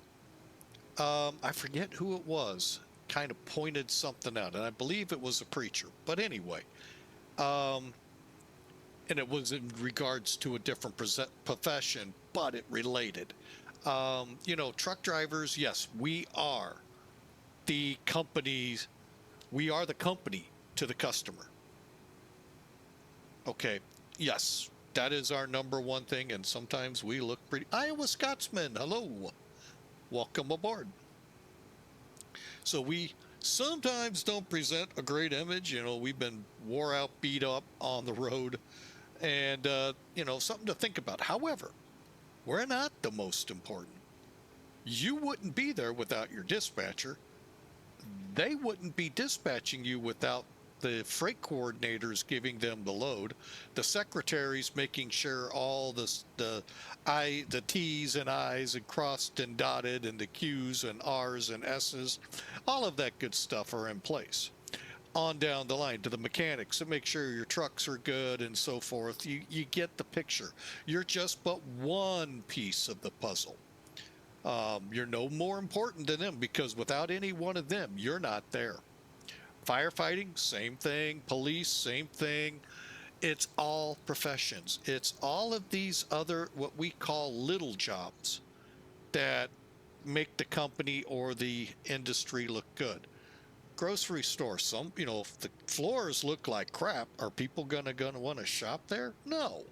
I forget who it was, kind of pointed something out, and I believe it was a preacher. But anyway, and it was in regards to a different profession, but it related. You know, truck drivers, yes, we are the companies, we are the company to the customer. Okay, yes, that is our number one thing, and sometimes we look pretty. Iowa Scotsman, hello, welcome aboard. So we sometimes don't present a great image. You know, we've been wore out, beat up on the road, and you know, something to think about. However, we're not the most important. You wouldn't be there without your dispatcher. They wouldn't be dispatching you without the freight coordinators giving them the load, the secretaries making sure all the T's and I's and crossed and dotted, and the Q's and R's and S's, all of that good stuff are in place. On down the line to the mechanics to make sure your trucks are good and so forth. You get the picture. You're just but one piece of the puzzle. You're no more important than them, because without any one of them, you're not there. Firefighting, same thing. Police, same thing. It's all professions. It's all of these other, what we call little jobs, that make the company or the industry look good. Grocery store, some, you know, if the floors look like crap, are people gonna want to shop there? No.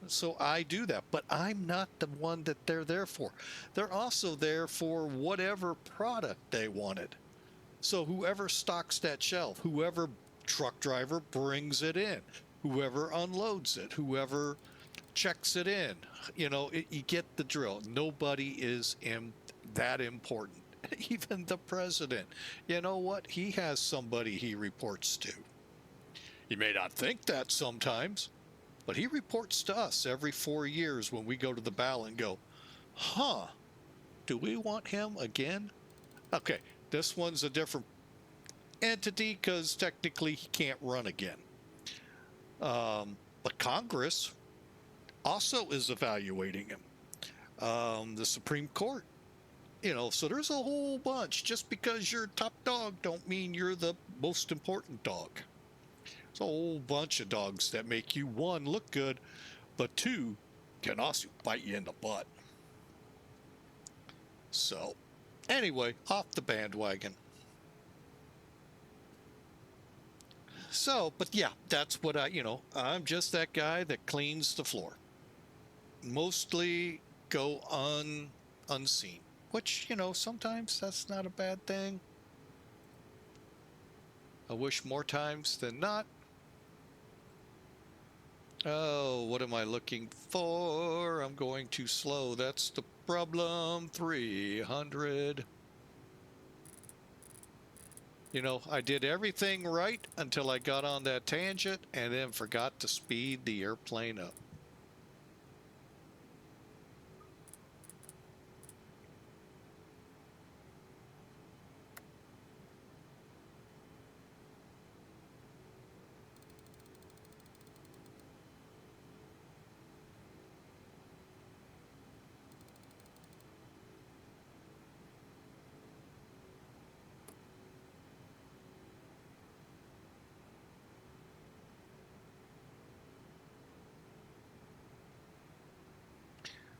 So I do that, but I'm not the one that they're there for. They're also there for whatever product they wanted. So whoever stocks that shelf, whoever truck driver brings it in, whoever unloads it, whoever checks it in, you know, you get the drill. Nobody is that important. Even the president, you know what? He has somebody he reports to. You may not think that sometimes, but he reports to us every 4 years when we go to the ballot and go, huh, do we want him again? Okay, this one's a different entity because technically he can't run again. But Congress also is evaluating him. The Supreme Court. You know, so there's a whole bunch. Just because you're top dog don't mean you're the most important dog. It's a whole bunch of dogs that make you, one, look good, but two, can also bite you in the butt. So, anyway, off the bandwagon. So, but yeah, that's what I'm just that guy that cleans the floor. Mostly go unseen, which, sometimes that's not a bad thing. I wish more times than not. Oh, what am I looking for? I'm going too slow. That's the problem. 300. I did everything right until I got on that tangent and then forgot to speed the airplane up.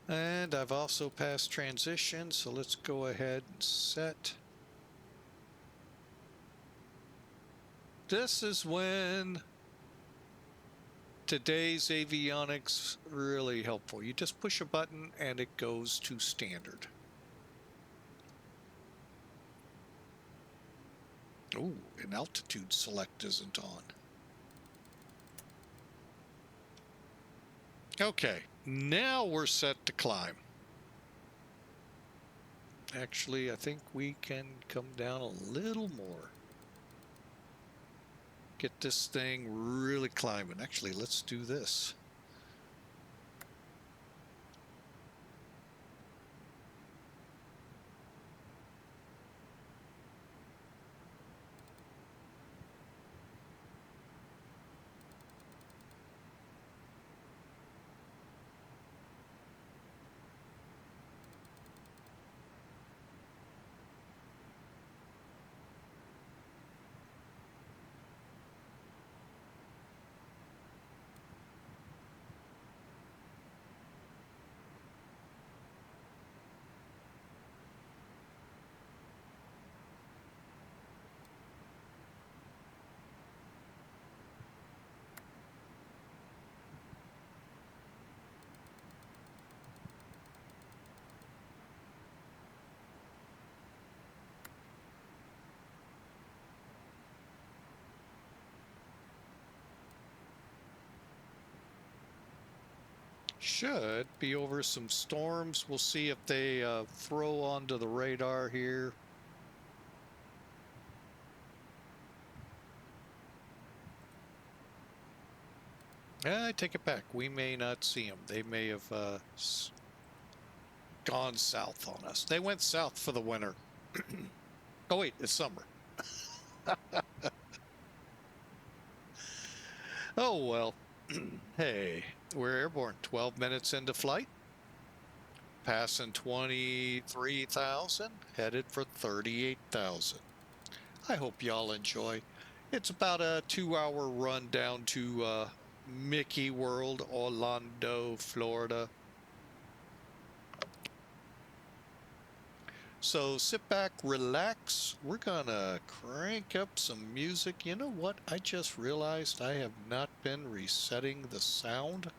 And I've also passed transition, so let's go ahead and set. This is when today's avionics really helpful. You just push a button and it goes to standard. Oh, an altitude select isn't on. Okay, now we're set to climb. Actually, I think we can come down a little more. Get this thing really climbing. Actually, let's do this. Should be over some storms. We'll see if they throw onto the radar here. I take it back. We may not see them. They may have gone south on us. They went south for the winter. Oh, wait, it's summer. Oh, well. Hey, we're airborne. 12 minutes into flight. Passing 23,000. Headed for 38,000. I hope y'all enjoy. It's about a 2-hour run down to Mickey World, Orlando, Florida. So sit back, relax. We're gonna crank up some music. You know what? I just realized I have not been resetting the sound.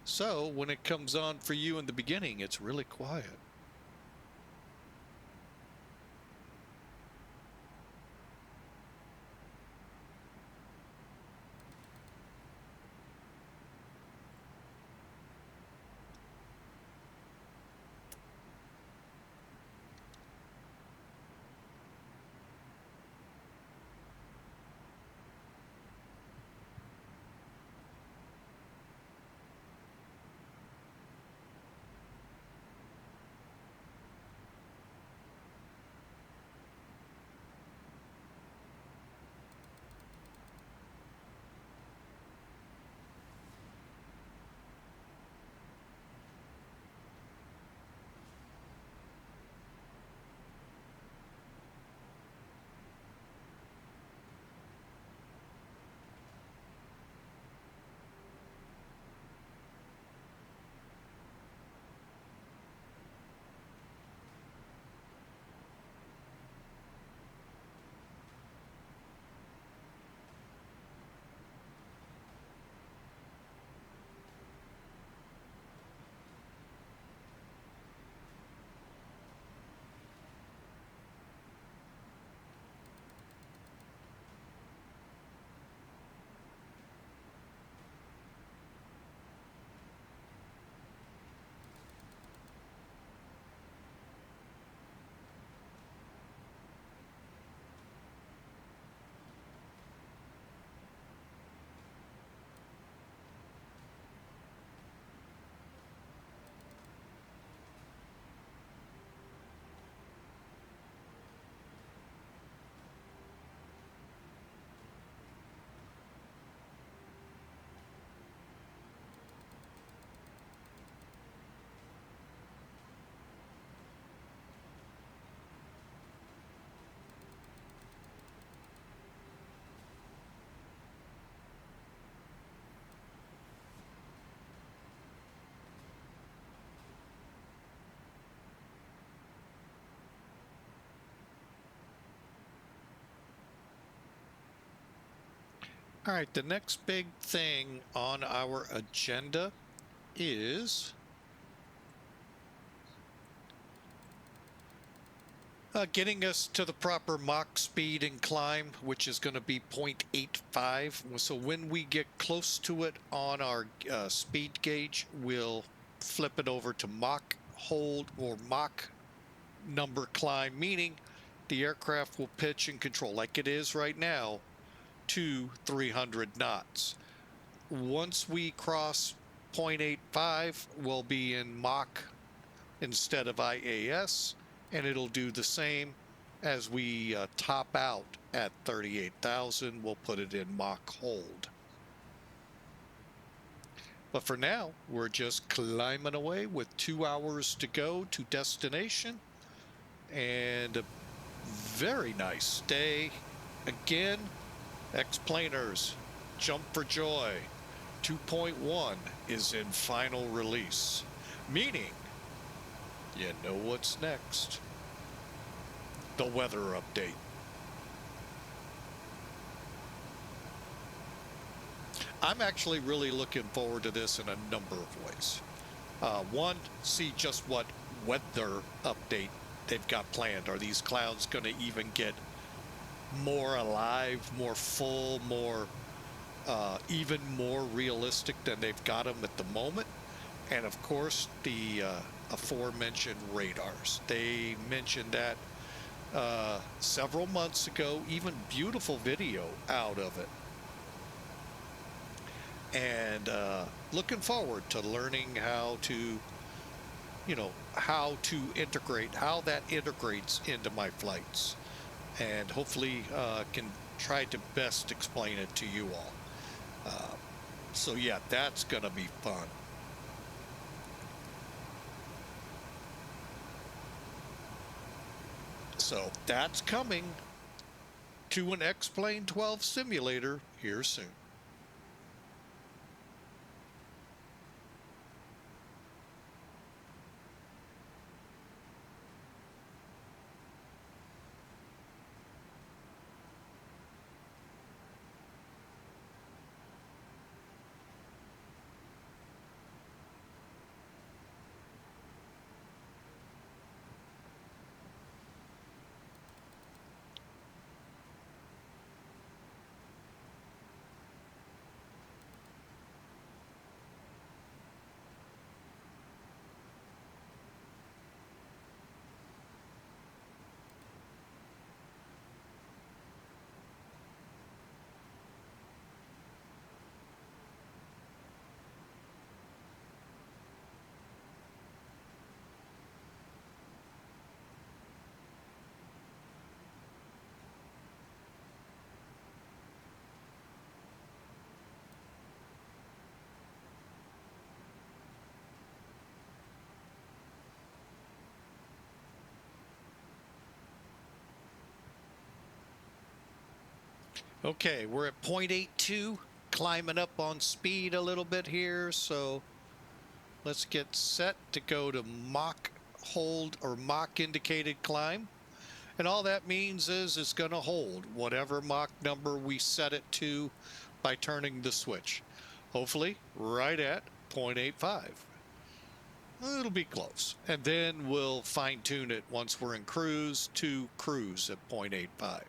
So when it comes on for you in the beginning, it's really quiet. All right, the next big thing on our agenda is getting us to the proper Mach speed and climb, which is going to be 0.85. So when we get close to it on our speed gauge, we'll flip it over to Mach hold or Mach number climb, meaning the aircraft will pitch and control like it is right now to 300 knots. Once we cross 0.85, we'll be in Mach instead of IAS, and it'll do the same as we top out at 38,000. We'll put it in Mach hold. But for now, we're just climbing away with 2 hours to go to destination, and a very nice day. Again, X-planers, jump for joy. 2.1 is in final release, meaning you know what's next. The weather update. I'm actually really looking forward to this in a number of ways. One, see just what weather update they've got planned. Are these clouds going to even get more alive, more full, more even more realistic than they've got them at the moment? And of course, the aforementioned radars. They mentioned that several months ago, even beautiful video out of it. And looking forward to learning how to, how to integrate, how that integrates into my flights. And hopefully can try to best explain it to you all. So yeah, that's going to be fun. So that's coming to an X-Plane 12 simulator here soon. Okay, we're at 0.82, climbing up on speed a little bit here, so let's get set to go to Mach hold or Mach indicated climb. And all that means is it's going to hold whatever Mach number we set it to by turning the switch. Hopefully right at 0.85. It'll be close. And then we'll fine tune it once we're in cruise to cruise at 0.85.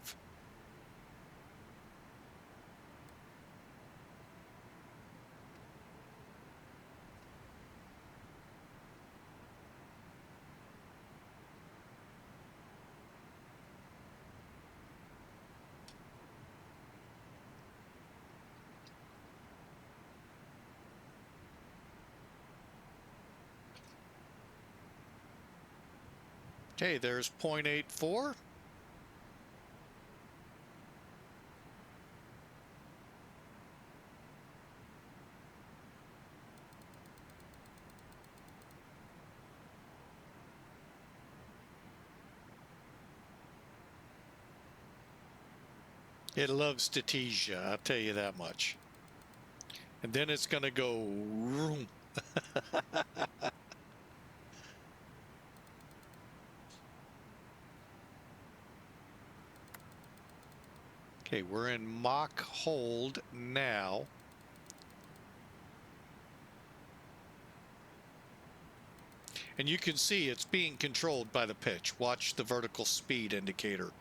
Okay, there's 0.84. It loves to tease you, I'll tell you that much. And then it's going to go room. Okay, we're in mock hold now. And you can see it's being controlled by the pitch. Watch the vertical speed indicator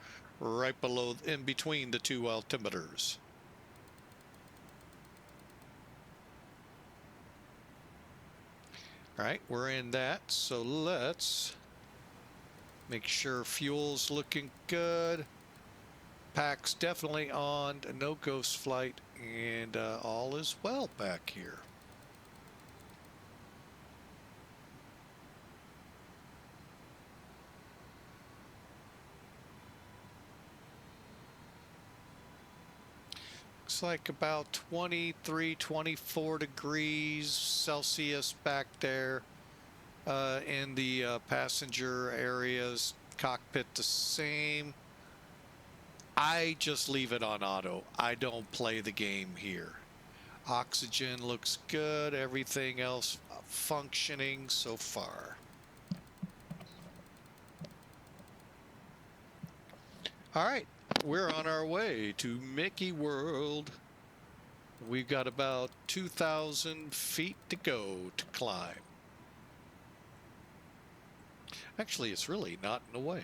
right below, in between the two altimeters. All right, we're in that. So let's make sure fuel's looking good. Pack's definitely on, no ghost flight, and all is well back here. Looks like about 23, 24 degrees Celsius back there in the passenger areas. Cockpit the same. I just leave it on auto. I don't play the game here. Oxygen looks good. Everything else functioning so far. All right, we're on our way to Mickey World. We've got about 2,000 feet to go to climb. Actually, it's really not in the way.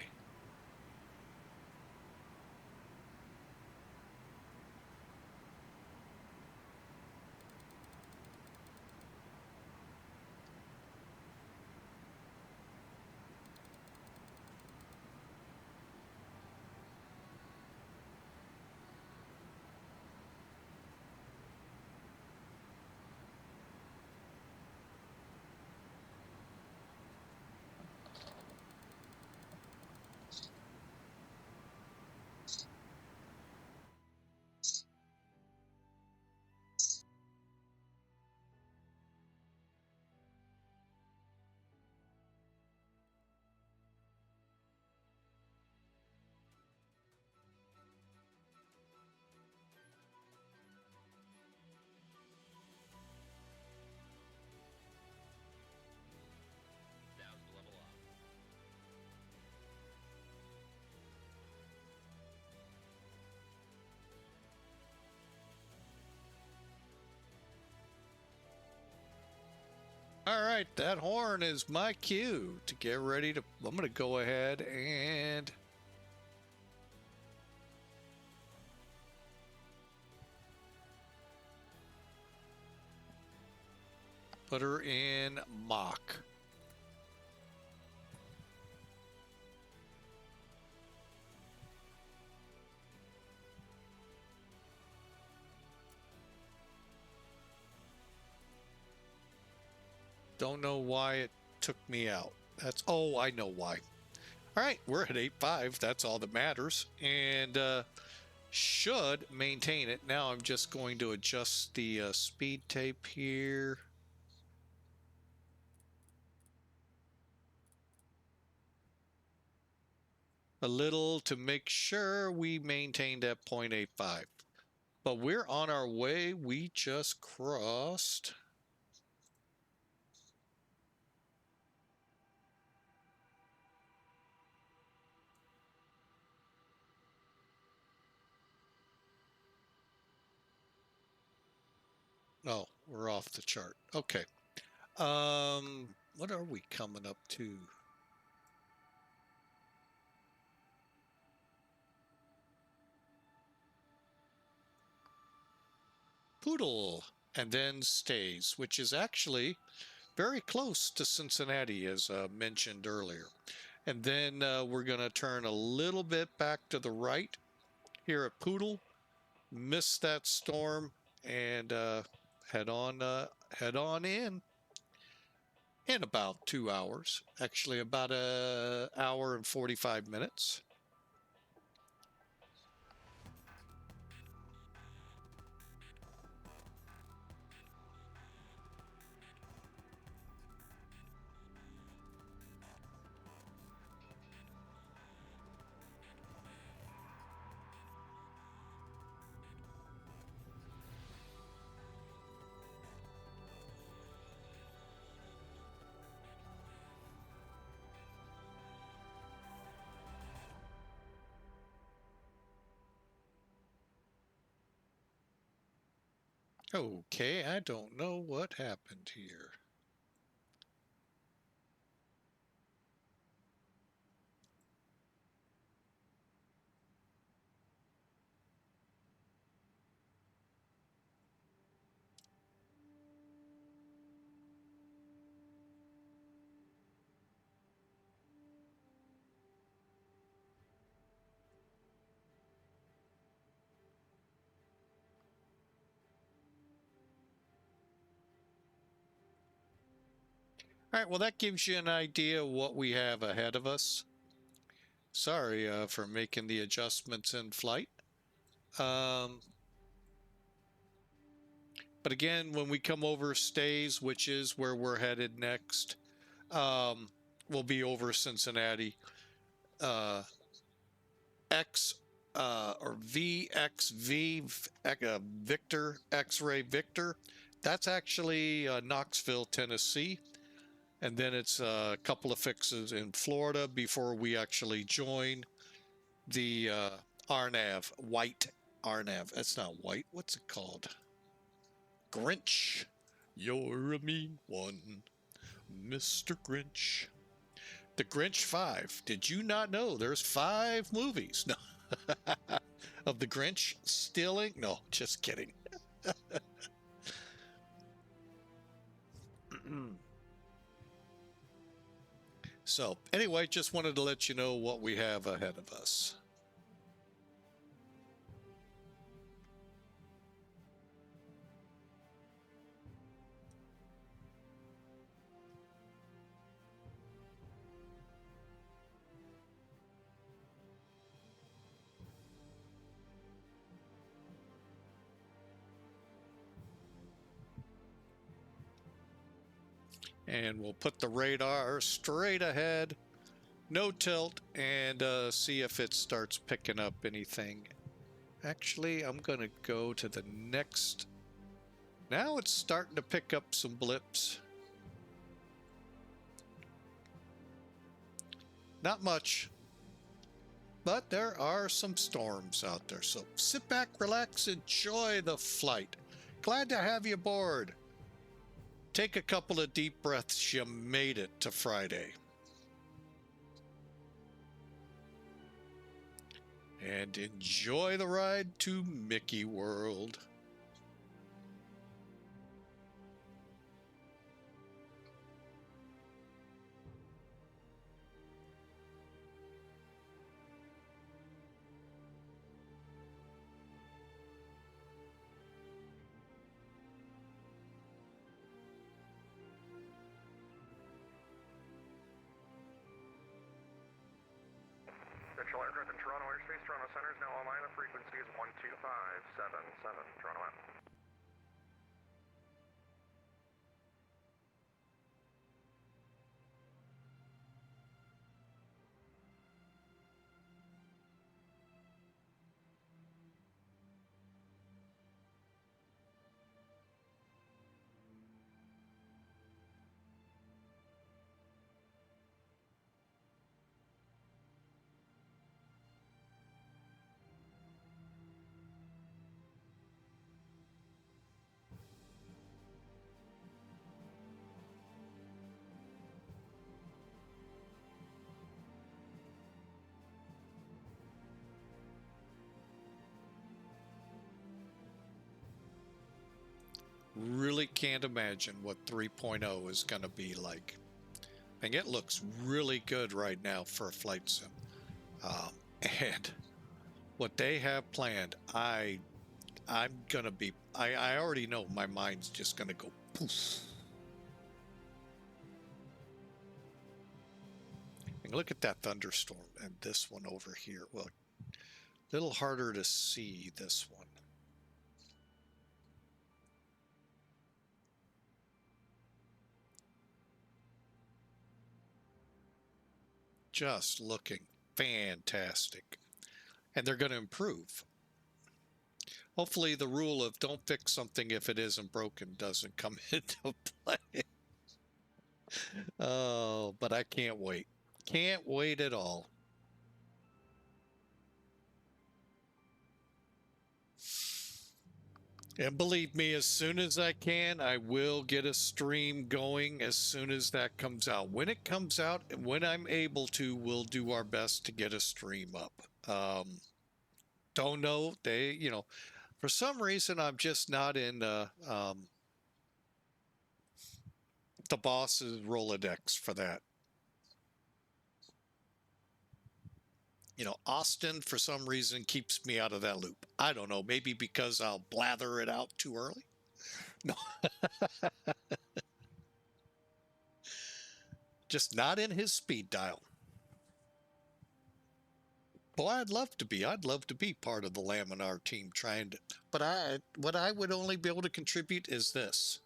Sounds to level off. All right, that horn is my cue to get ready to. I'm going to go ahead and put her in mock. Don't know why it took me out. Oh, I know why. All right, we're at 8.5. That's all that matters. And should maintain it. Now I'm just going to adjust the speed tape here. A little to make sure we maintain that 0.85. But we're on our way. We just crossed. Oh, we're off the chart. Okay. What are we coming up to? Poodle, and then stays, which is actually very close to Cincinnati, as mentioned earlier. And then we're going to turn a little bit back to the right here at Poodle, miss that storm, and head on in about 2 hours. Actually, about an hour and 45 minutes. Okay, I don't know what happened here. All right, well, that gives you an idea of what we have ahead of us. Sorry for making the adjustments in flight. But again, when we come over stays, which is where we're headed next, we'll be over Cincinnati. X or VXV Victor X-ray Victor. That's actually Knoxville, Tennessee. And then it's a couple of fixes in Florida before we actually join the RNAV, white RNAV. That's not white. What's it called? Grinch. You're a mean one, Mr. Grinch. The Grinch 5. Did you not know there's 5 movies? No. Of the Grinch stealing? No, just kidding. So, anyway, just wanted to let you know what we have ahead of us. And we'll put the radar straight ahead, no tilt, and see if it starts picking up anything. Actually, I'm going to go to the next. Now it's starting to pick up some blips. Not much, but there are some storms out there. So sit back, relax, enjoy the flight. Glad to have you aboard. Take a couple of deep breaths. You made it to Friday. And enjoy the ride to Mickey World. Central aircraft in Toronto airspace. Toronto Center is now online. The frequency is 12577. Toronto out. Really can't imagine what 3.0 is going to be like. And it looks really good right now for a flight sim. And what they have planned, I'm gonna be. I already know my mind's just gonna go poof. And look at that thunderstorm and this one over here. Well, a little harder to see this one. Just looking fantastic. And they're going to improve. Hopefully the rule of don't fix something if it isn't broken doesn't come into play. Oh, but I can't wait. Can't wait at all. And believe me, as soon as I can, I will get a stream going as soon as that comes out. When it comes out and when I'm able to, we'll do our best to get a stream up. Don't know. For some reason, I'm just not in the boss's Rolodex for that. Austin, for some reason, keeps me out of that loop. I don't know. Maybe because I'll blather it out too early. No, just not in his speed dial. Boy, I'd love to be. I'd love to be part of the Laminar team trying to. But what I would only be able to contribute is this.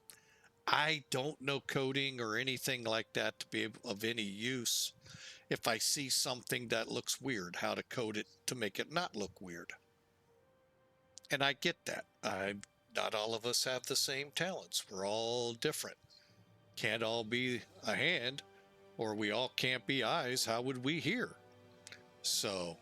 I don't know coding or anything like that to be of any use. If I see something that looks weird, how to code it to make it not look weird. And I get that. Not all of us have the same talents. We're all different. Can't all be a hand, or we all can't be eyes. How would we hear? So,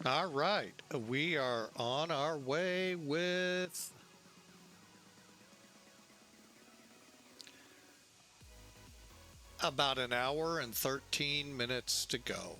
all right. We are on our way with about an hour and 13 minutes to go.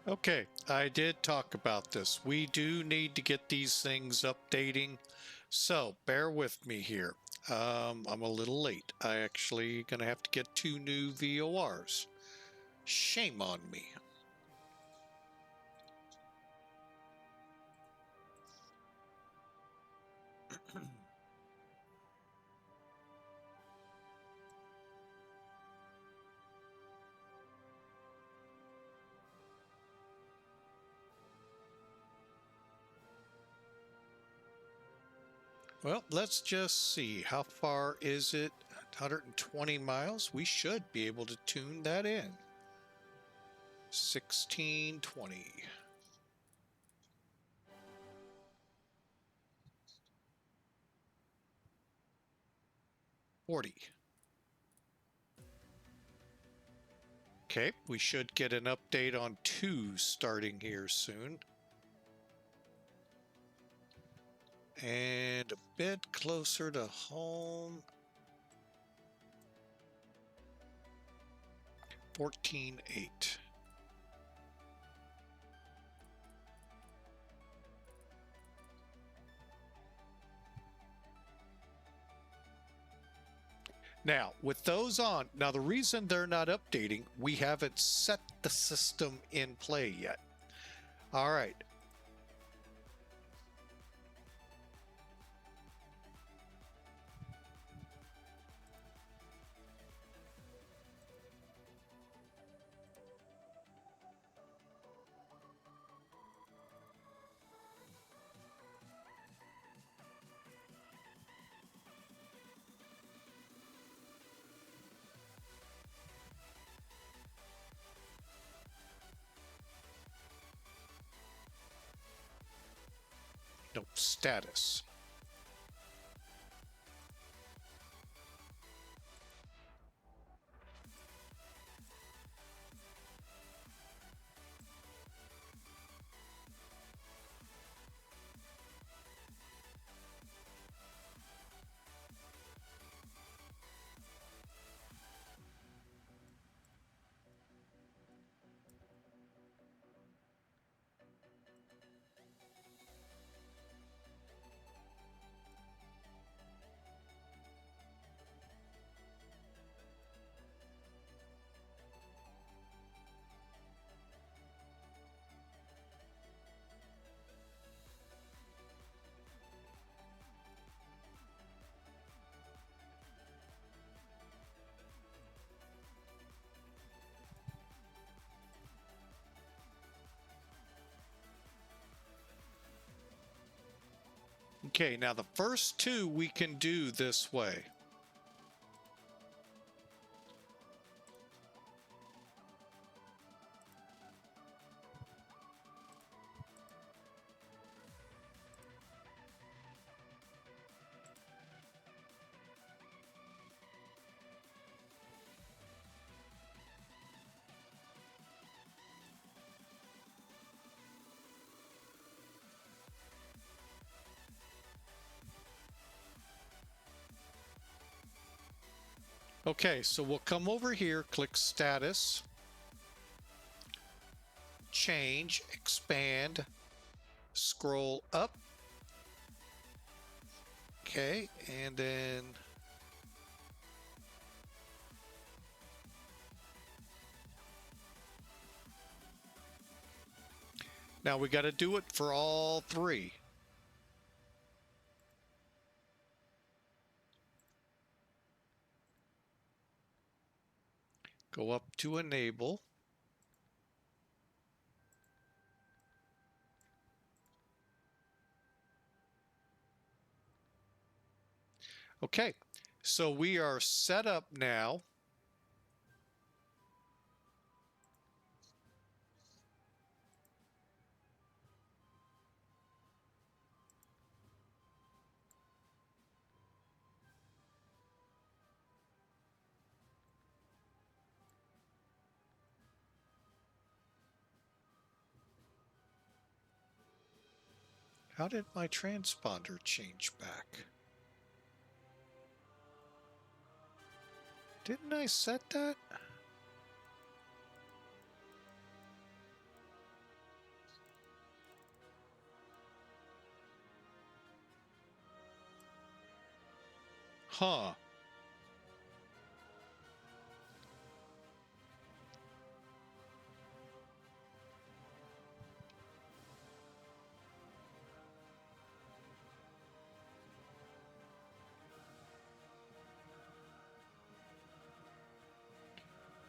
Okay, I did talk about this. We do need to get these things updating, so bear with me here. I'm a little late. I actually gonna have to get 2 new VORs. Shame on me. Well, let's just see. How far is it? 120 miles? We should be able to tune that in. 1620. 40. Okay, we should get an update on 2 starting here soon. And a bit closer to home. 14.8. Now, with those on, now the reason they're not updating, we haven't set the system in play yet. All right. No, status. Okay, now the first 2 we can do this way. Okay, so we'll come over here, click status, change, expand, scroll up. Okay, and then now we got to do it for all 3. Go up to enable. Okay, so we are set up now. How did my transponder change back? Didn't I set that? Huh.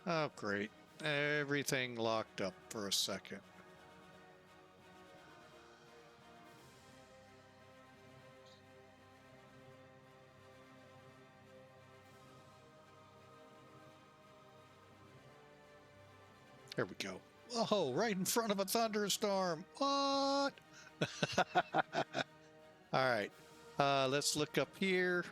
Oh, great. Everything locked up for a second. There we go. Oh, right in front of a thunderstorm. What? All right. Let's look up here.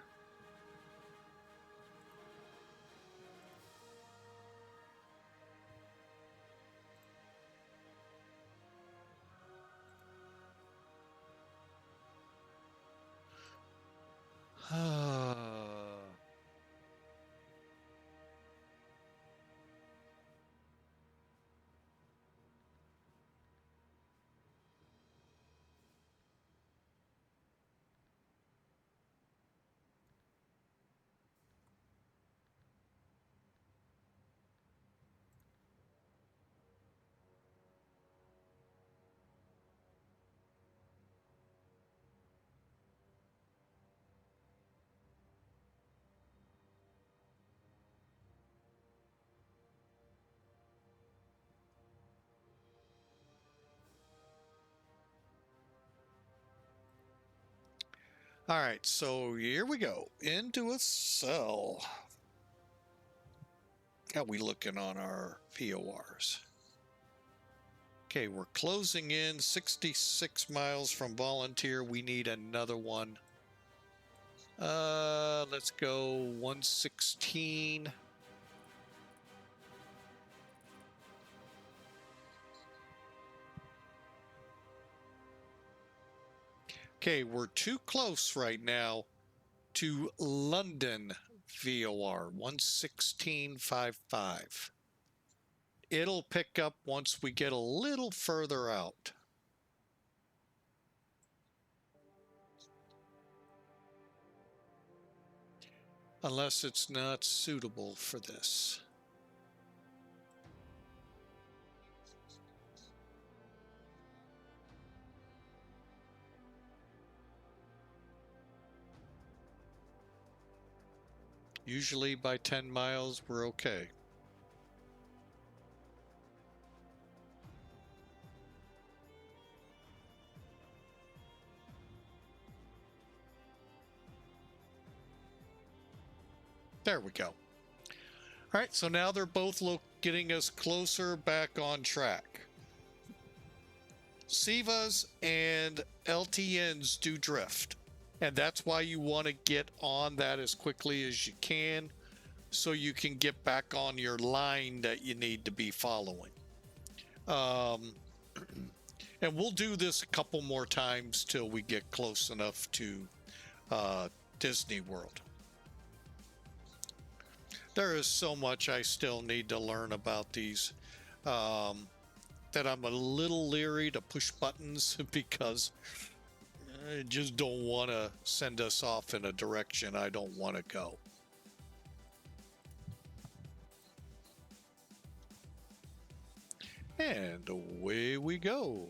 All right, so here we go. Into a cell. How we looking on our PORs? Okay, we're closing in 66 miles from Volunteer. We need another one. Let's go 116. Okay, we're too close right now to London VOR 116.55. It'll pick up once we get a little further out. Unless it's not suitable for this. Usually by 10 miles, we're okay. There we go. All right, so now they're both getting us closer back on track. SIVAs and LTNs do drift, and that's why you want to get on that as quickly as you can so you can get back on your line that you need to be following. And we'll do this a couple more times till we get close enough to Disney World. There is so much I still need to learn about these that I'm a little leery to push buttons because I just don't want to send us off in a direction I don't want to go. And away we go.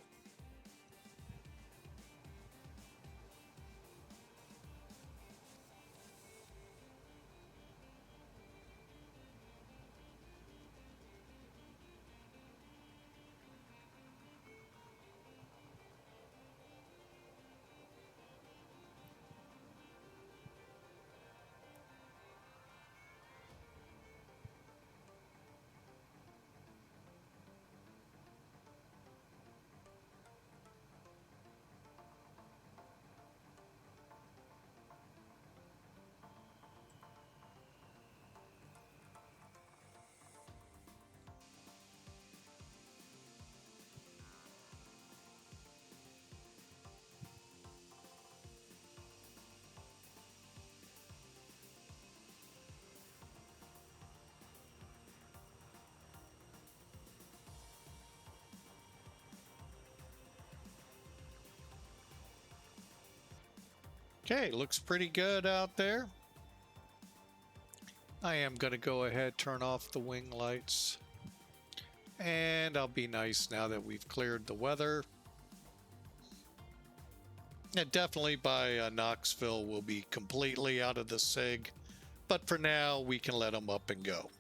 Okay, looks pretty good out there. I am going to go ahead, turn off the wing lights. And I'll be nice now that we've cleared the weather. And definitely by Knoxville, we'll be completely out of the SIG. But for now, we can let them up and go.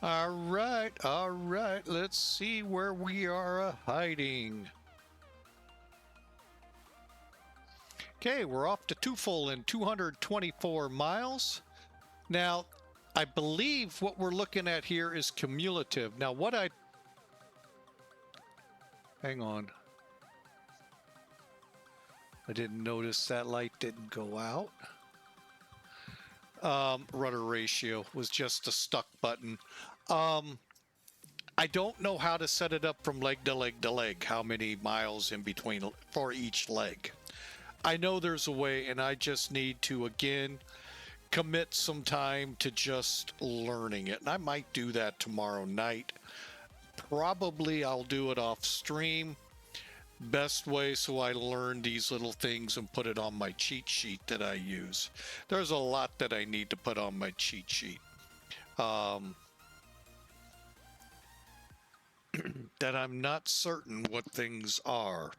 All right, all right. Let's see where we are hiding. Okay, we're off to Tufel in 224 miles. Now, I believe what we're looking at here is cumulative. Now, hang on. I didn't notice that light didn't go out. Rudder ratio was just a stuck button. I don't know how to set it up from leg to leg to leg, how many miles in between for each leg. I know there's a way, and I just need to, again, commit some time to just learning it. And I might do that tomorrow night. Probably I'll do it off stream. Best way so I learn these little things and put it on my cheat sheet that I use. There's a lot that I need to put on my cheat sheet that I'm not certain what things are.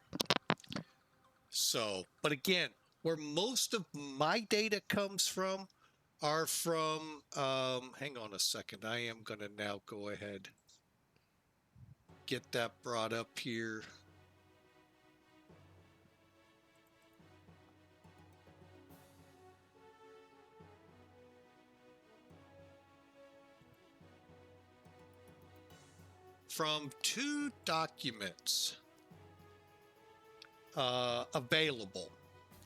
So, but again, where most of my data comes from are from, hang on a second. I am going to now go ahead, get that brought up here. From 2 documents available,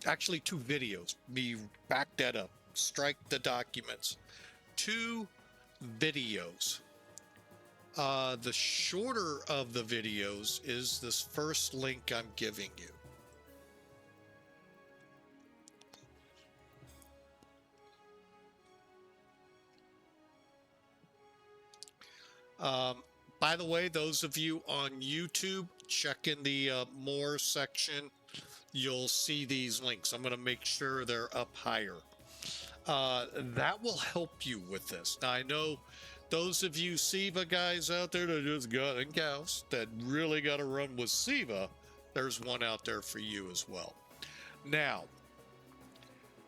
actually 2 videos. Me back that up, strike the documents. 2 videos. The shorter of the videos is this first link I'm giving you. By the way, those of you on YouTube, check in the more section. You'll see these links. I'm going to make sure they're up higher. That will help you with this. Now, I know those of you SIVA guys out there that just got, and gals that really got to run with SIVA, there's one out there for you as well. Now,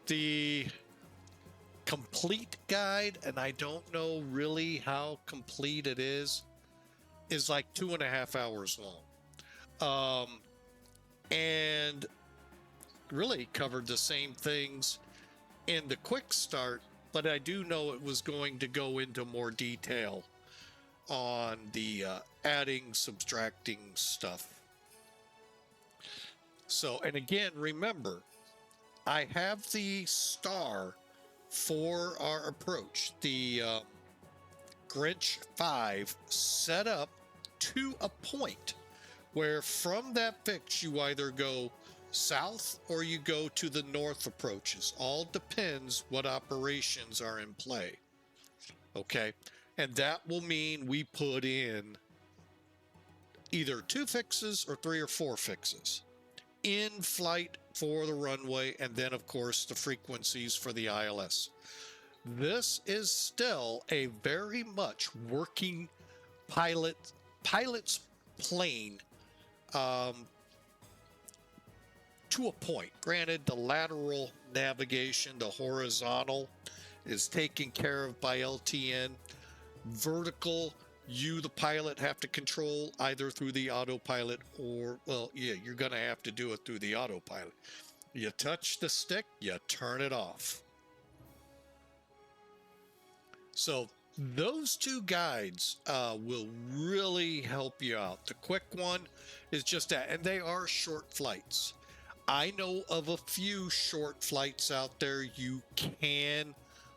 the complete guide, and I don't know really how complete it is like 2.5 hours long. And really covered the same things in the quick start, but I do know it was going to go into more detail on the adding, subtracting stuff. So, and again, remember, I have the star for our approach, the Grinch 5, set up to a point where from that fix you either go south or you go to the north approaches. All depends what operations are in play. Okay, and that will mean we put in either 2 fixes or 3 or 4 fixes in flight for the runway, and then of course the frequencies for the ILS. This is still a very much working pilot's plane to a point. Granted, the lateral navigation, the horizontal, is taken care of by LTN. Vertical, you, the pilot, have to control either through the autopilot or, well, yeah, you're going to have to do it through the autopilot. You touch the stick, you turn it off. So those 2 guides will really help you out. The quick one is just that, and they are short flights. I know of a few short flights out there you can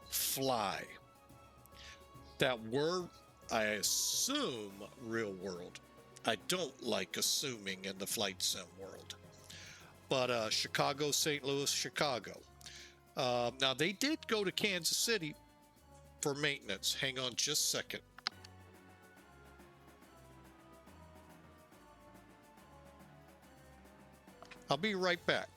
fly that were, I assume, real world. I don't like assuming in the flight sim world. But Chicago, St. Louis, Chicago. Now, they did go to Kansas City for maintenance. Hang on just a second. I'll be right back.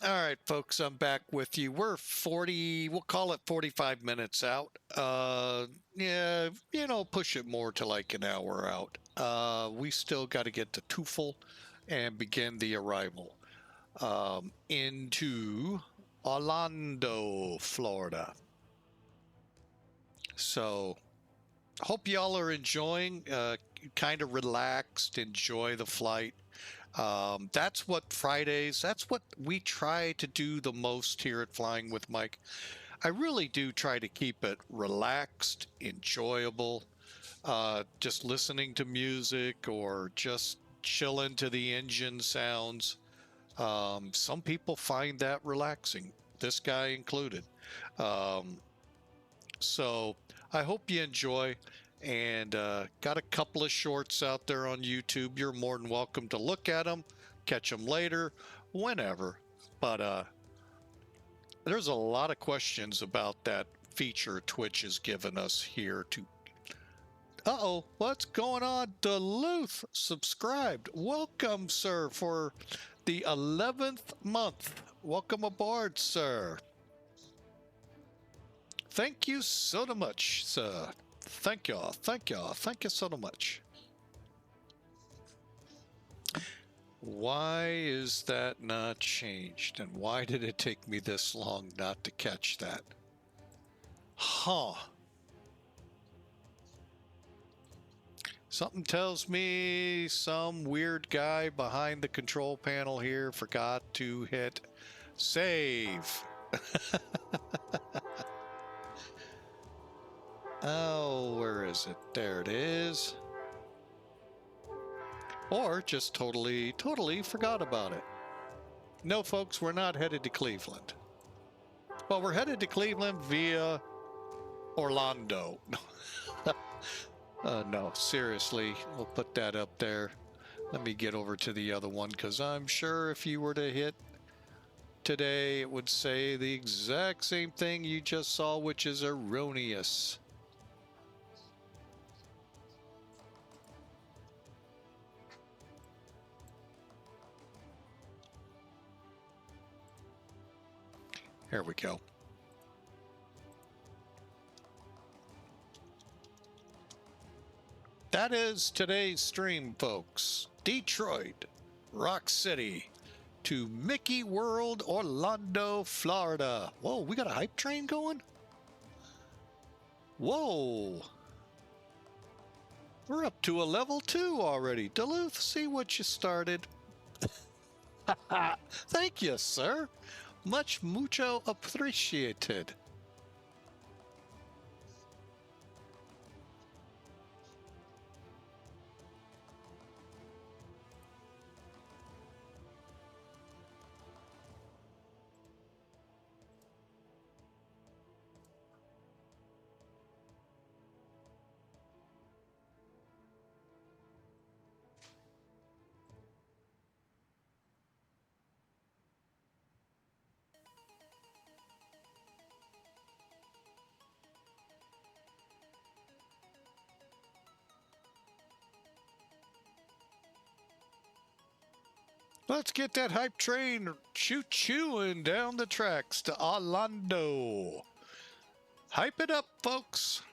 All right, folks, I'm back with you. We're 40, we'll call it 45 minutes out. Yeah, you know, push it more to like an hour out. We still got to get to TOEFL and begin the arrival into Orlando, Florida. So, hope y'all are enjoying, kind of relaxed, enjoy the flight. That's what Fridays, that's what we try to do the most here at Flying with Mike. I really do try to keep it relaxed, enjoyable, just listening to music or just chilling to the engine sounds. Some people find that relaxing, this guy included. So I hope you enjoy, and got a couple of shorts out there on YouTube. You're more than welcome to look at them, catch them later, whenever. But there's a lot of questions about that feature Twitch has given us here to. Uh-oh, what's going on? Duluth subscribed. Welcome, sir, for the 11th month. Welcome aboard, sir. Thank you so much, sir. Thank y'all. Thank y'all. Thank you so much. Why is that not changed? And why did it take me this long not to catch that? Huh. Something tells me some weird guy behind the control panel here forgot to hit save. Oh, where is it? There it is. Or just totally forgot about it. No, folks, we're not headed to Cleveland. Well, we're headed to Cleveland via Orlando. No, seriously, we'll put that up there. Let me get over to the other one, because I'm sure if you were to hit today, it would say the exact same thing you just saw, which is erroneous. Here we go. That is today's stream, folks. Detroit, Rock City, to Mickey World, Orlando, Florida. Whoa, we got a hype train going? Whoa. We're up to a level 2 already. Duluth, see what you started. Thank you, sir. Mucho appreciated. Let's get that hype train choo-chooing down the tracks to Orlando. Hype it up, folks.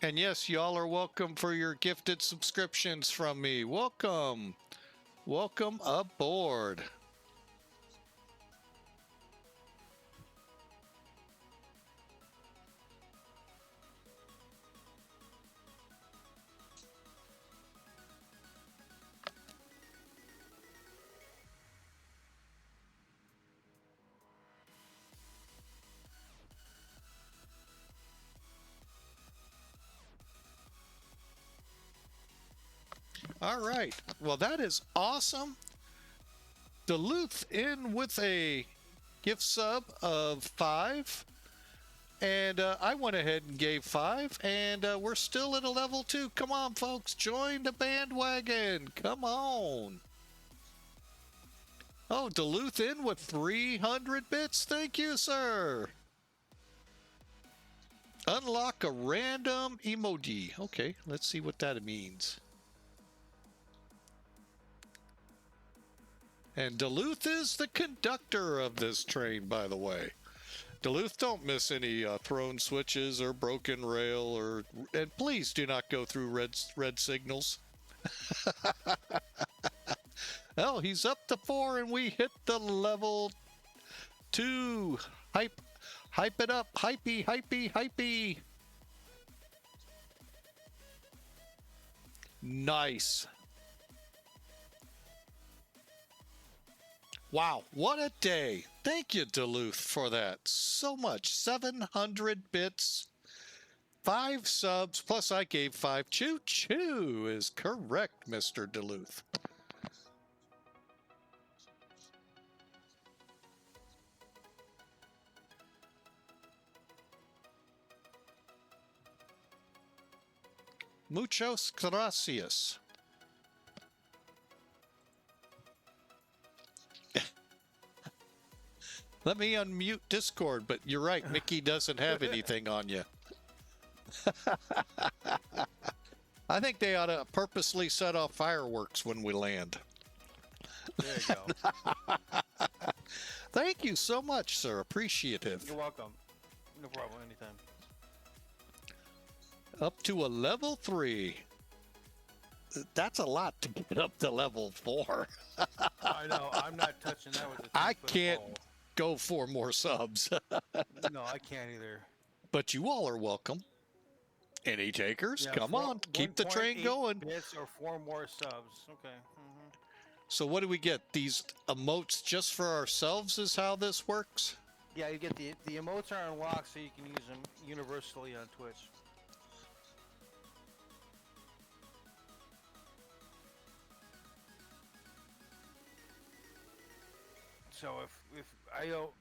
And yes, y'all are welcome for your gifted subscriptions from me. Welcome. Welcome aboard. All right. Well, that is awesome. Duluth in with a gift sub of 5. And I went ahead and gave 5. And we're still at a level 2. Come on, folks. Join the bandwagon. Come on. Oh, Duluth in with 300 bits. Thank you, sir. Unlock a random emoji. Okay, let's see what that means. And Duluth is the conductor of this train, by the way. Duluth, don't miss any thrown switches or broken rail, and please do not go through red signals. Oh, he's up to 4, and we hit the level 2. Hype it up, hypey, hypey, hypey. Nice. Wow, what a day. Thank you, Duluth, for that. So much. 700 bits, 5 subs, plus I gave 5. Choo-choo is correct, Mr. Duluth. Muchos gracias. Let me unmute Discord, but you're right, Mickey doesn't have anything on you. I think they ought to purposely set off fireworks when we land. There you go. Thank you so much, sir. Appreciative. You're welcome. No problem, anytime. Up to a level 3. That's a lot to get up to level 4. I know. I'm not touching that with a 10-foot I can't pole. go for more subs. No, I can't either. But you all are welcome. Any takers? Yeah, Come on. Keep the train 1.8 going. bits or 4 more subs. Okay. So what do we get? These emotes just for ourselves is how this works? Yeah, you get the emotes are unlocked so you can use them universally on Twitch. So if I don't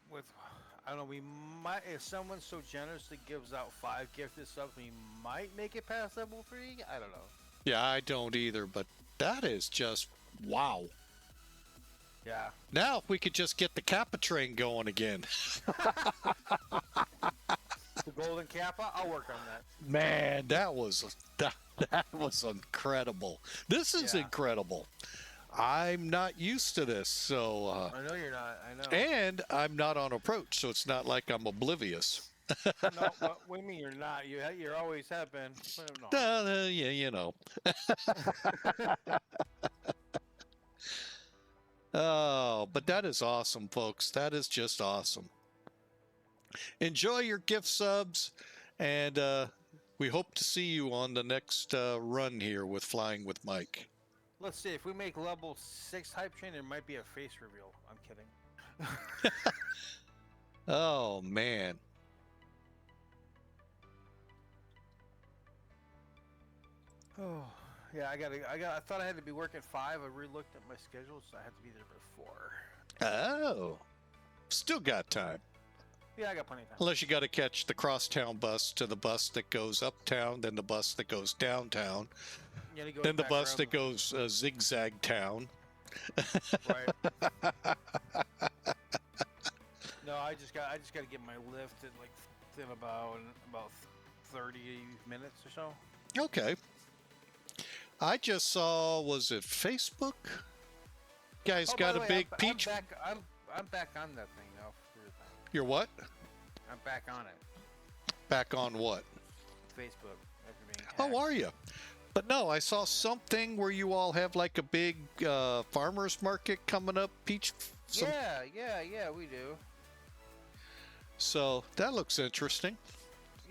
know, we might, if someone's so generous that gives out 5 gifted subs, we might make it past level 3. I don't know. Yeah, I don't either, but that is just wow. Yeah. Now if we could just get the Kappa train going again. The Golden Kappa, I'll work on that. Man, that was incredible. This is Yeah. incredible. I'm not used to this, so I know you're not. I know. and I'm not on approach, so it's not like I'm oblivious. No, what do you mean you're not? You always have been. No. Yeah, you know. Oh, but that is awesome, folks. That is just awesome. Enjoy your gift subs, and we hope to see you on the next run here with Flying with Mike. Let's see. If we make level 6 hype train, there might be a face reveal. I'm kidding. Oh, man. Oh, yeah. I thought I had to be working 5. I re-looked at my schedule, so I had to be there by 4. Oh. Still got time. Yeah, I got plenty of time. Unless you got to catch the crosstown bus to the bus that goes uptown, then the bus that goes downtown, Yeah, it goes then the back bus around that goes zigzag town. Right. No, I just got to get my lift in about 30 minutes or so. Okay. I just saw, was it Facebook? Guys Oh, by got the a way, big I'm peach. I'm back on that thing now. You're what? I'm back on it. Back on what? Facebook. After being hacked. Oh, are you? But no, I saw something where you all have like a big farmer's market coming up. Peach. Yeah, we do. So that looks interesting.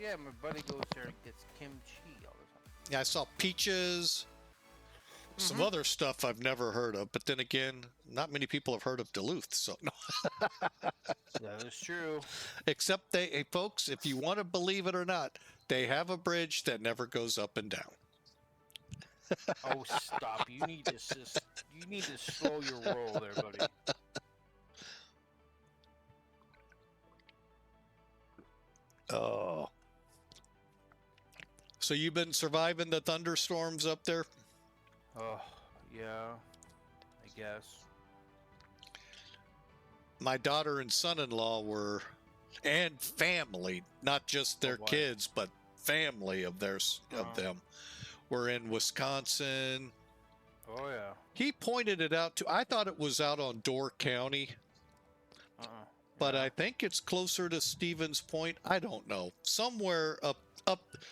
Yeah, my buddy goes there and gets kimchi all the time. Yeah, I saw peaches, some other stuff I've never heard of. But then again, not many people have heard of Duluth. So no. That is true. Except hey, folks, if you want to believe it or not, they have a bridge that never goes up and down. Oh, stop! You need to slow your roll there, buddy. Oh. So you've been surviving the thunderstorms up there? Oh, yeah. I guess. My daughter and son-in-law were, and family, not just their boy. kids, but family of theirs of Oh. them, were in Wisconsin, Oh yeah. He pointed it out to. I thought it was out on Door County, but Yeah. I think it's closer to Stevens Point. I don't know. Somewhere up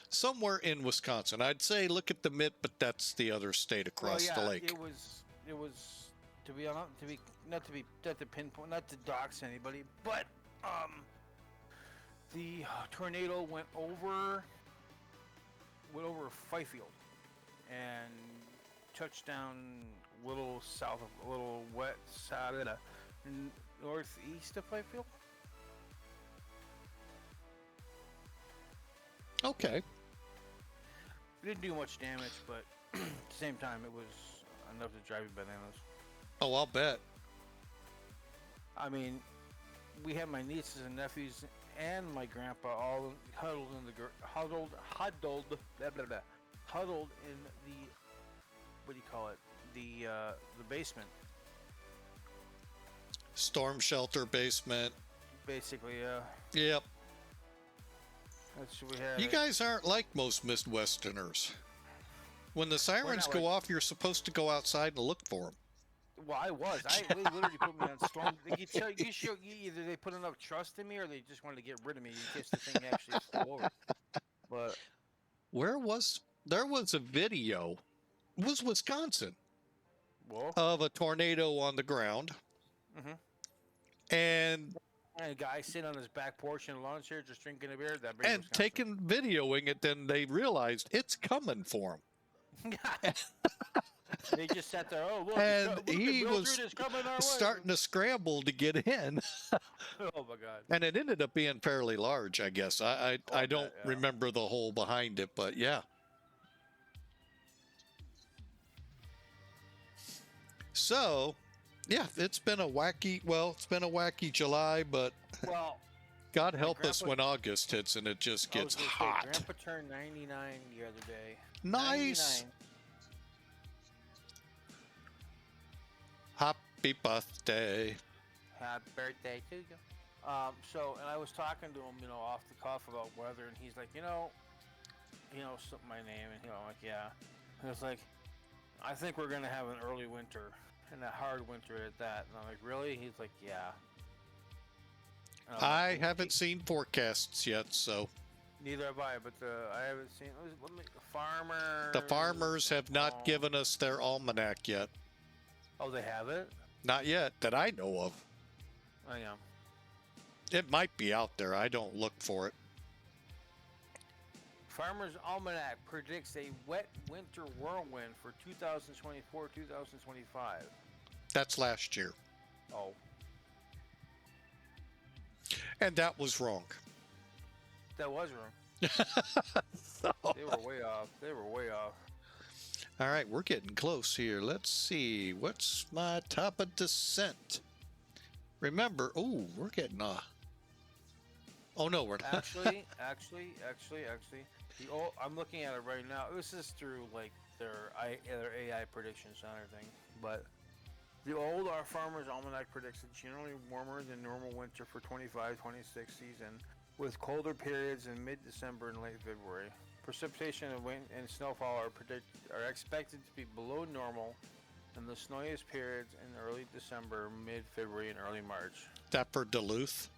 somewhere in Wisconsin. I'd say look at the MIT, but that's the other state across the lake. It was to be honest, not to pinpoint, not to dox anybody, but the tornado went over Fifield and touched down a little west side of the northeast of Fifield. Okay. It didn't do much damage, but at the same time, it was enough to drive you bananas. Oh, I'll bet. I mean, we had my nieces and nephews and my grandpa all huddled in the what do you call it? The basement. Storm shelter basement. Basically, Yep. that's what we had. You guys aren't like most Midwesterners. When the sirens not go like- off, you're supposed to go outside and look for them. Well, I was. They literally put me on storm. Either they put enough trust in me, or they just wanted to get rid of me in case the thing actually flew over. But There was a video. It was Wisconsin well, of a tornado on the ground, Mhm. and a guy sitting on his back porch in a lawn chair just drinking a beer. taking videoing it. Then they realized it's coming for him. They just sat there. Oh, look! And look, he Mildred was is coming our way." starting to scramble to get in, Oh my God! and it ended up being fairly large. I guess I don't yeah. remember the whole behind it, but yeah. So, yeah, it's been a wacky July, but Well, God help us grandpa- when August hits and it just I was gets gonna say, hot. Grandpa turned 99 the other day. Nice. 99. Happy birthday. Happy birthday to you. And I was talking to him, off the cuff about weather, and he's like, my name, and like, yeah. And it's like, I think we're gonna have an early winter, and a hard winter at that. And I'm like, really? He's like, yeah. And I'm I like, haven't seen forecasts yet, so Neither have I, but I haven't seen. Farmer. the farmers have not given us their almanac yet. Oh, they have it. Not yet, that I know of. Oh yeah. It might be out there. I don't look for it. Farmer's Almanac predicts a wet winter whirlwind for 2024-2025. That's last year. Oh. And that was wrong. That was wrong. So, They were way off. They were way off. all right, we're getting close here. Let's see. What's my top of descent? Remember, oh, we're getting oh no, we're not. Actually. I'm looking at it right now. This is through like their AI predictions and everything. But the old Our Farmer's Almanac predicts a generally warmer than normal winter for 25-26 season, with colder periods in mid-December and late February. Precipitation and wind and snowfall are expected to be below normal in the snowiest periods in early December, mid-February, and early March. That for Duluth?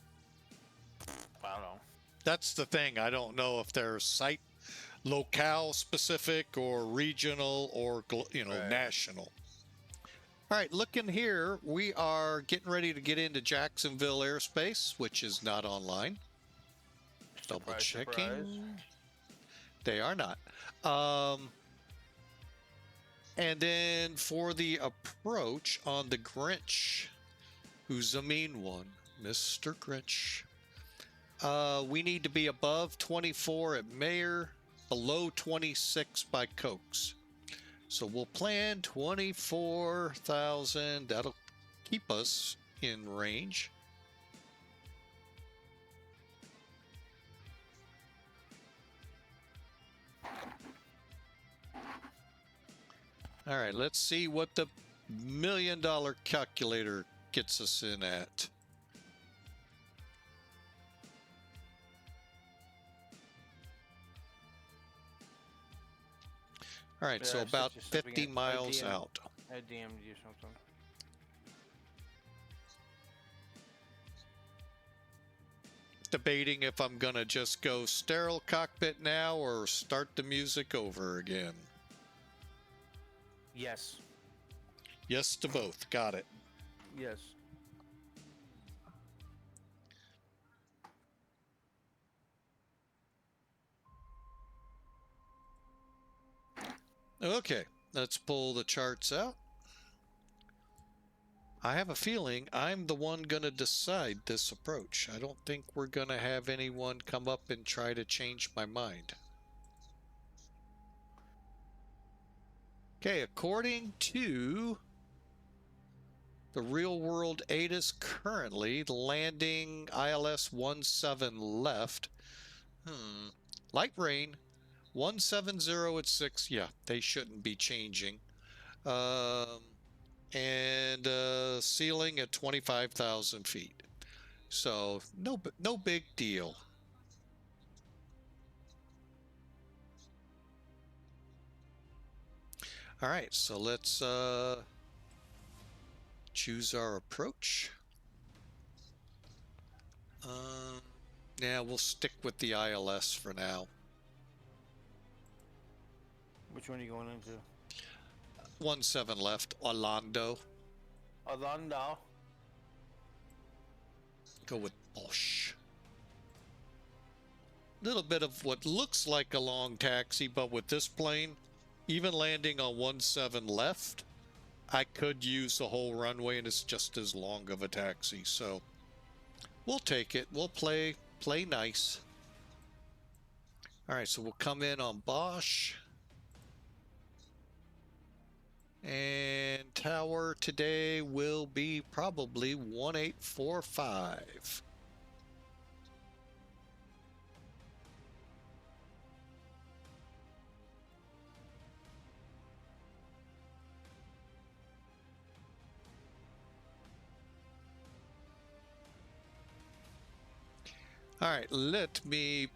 I don't know. That's the thing. I don't know if they're site locale specific or regional or Right. national. All right, looking here, we are getting ready to get into Jacksonville airspace, which is not online. Double Surprise, checking. surprise. They are not. And then for the approach on the Grinch, who's the mean one, Mr. Grinch. We need to be above 24 at Mayer, below 26 by Cokes. So we'll plan 24,000. That'll keep us in range. All right, let's see what the $1 million calculator gets us in at. All right, so I about sent you something 50 at miles IDM. out. I DM'd you something. Debating if I'm gonna just go sterile cockpit now or start the music over again. Yes. Yes to both. Got it. Yes. Okay, let's pull the charts out. I have a feeling I'm the one gonna decide this approach. I don't think we're gonna have anyone come up and try to change my mind. Okay, according to the real world ATIS currently, landing ILS 17 left. Light rain, 170 at 6. Yeah, they shouldn't be changing. And ceiling at 25,000 feet. So no big deal. All right, so let's choose our approach. Yeah, we'll stick with the ILS for now. Which one are you going into? 17 left, Orlando. Orlando. Go with Bosch. Little bit of what looks like a long taxi, but with this plane, even landing on 17 left, I could use the whole runway and it's just as long of a taxi. So we'll take it. We'll play nice. All right, so we'll come in on Bosch. And tower today will be probably 1845. All right, let me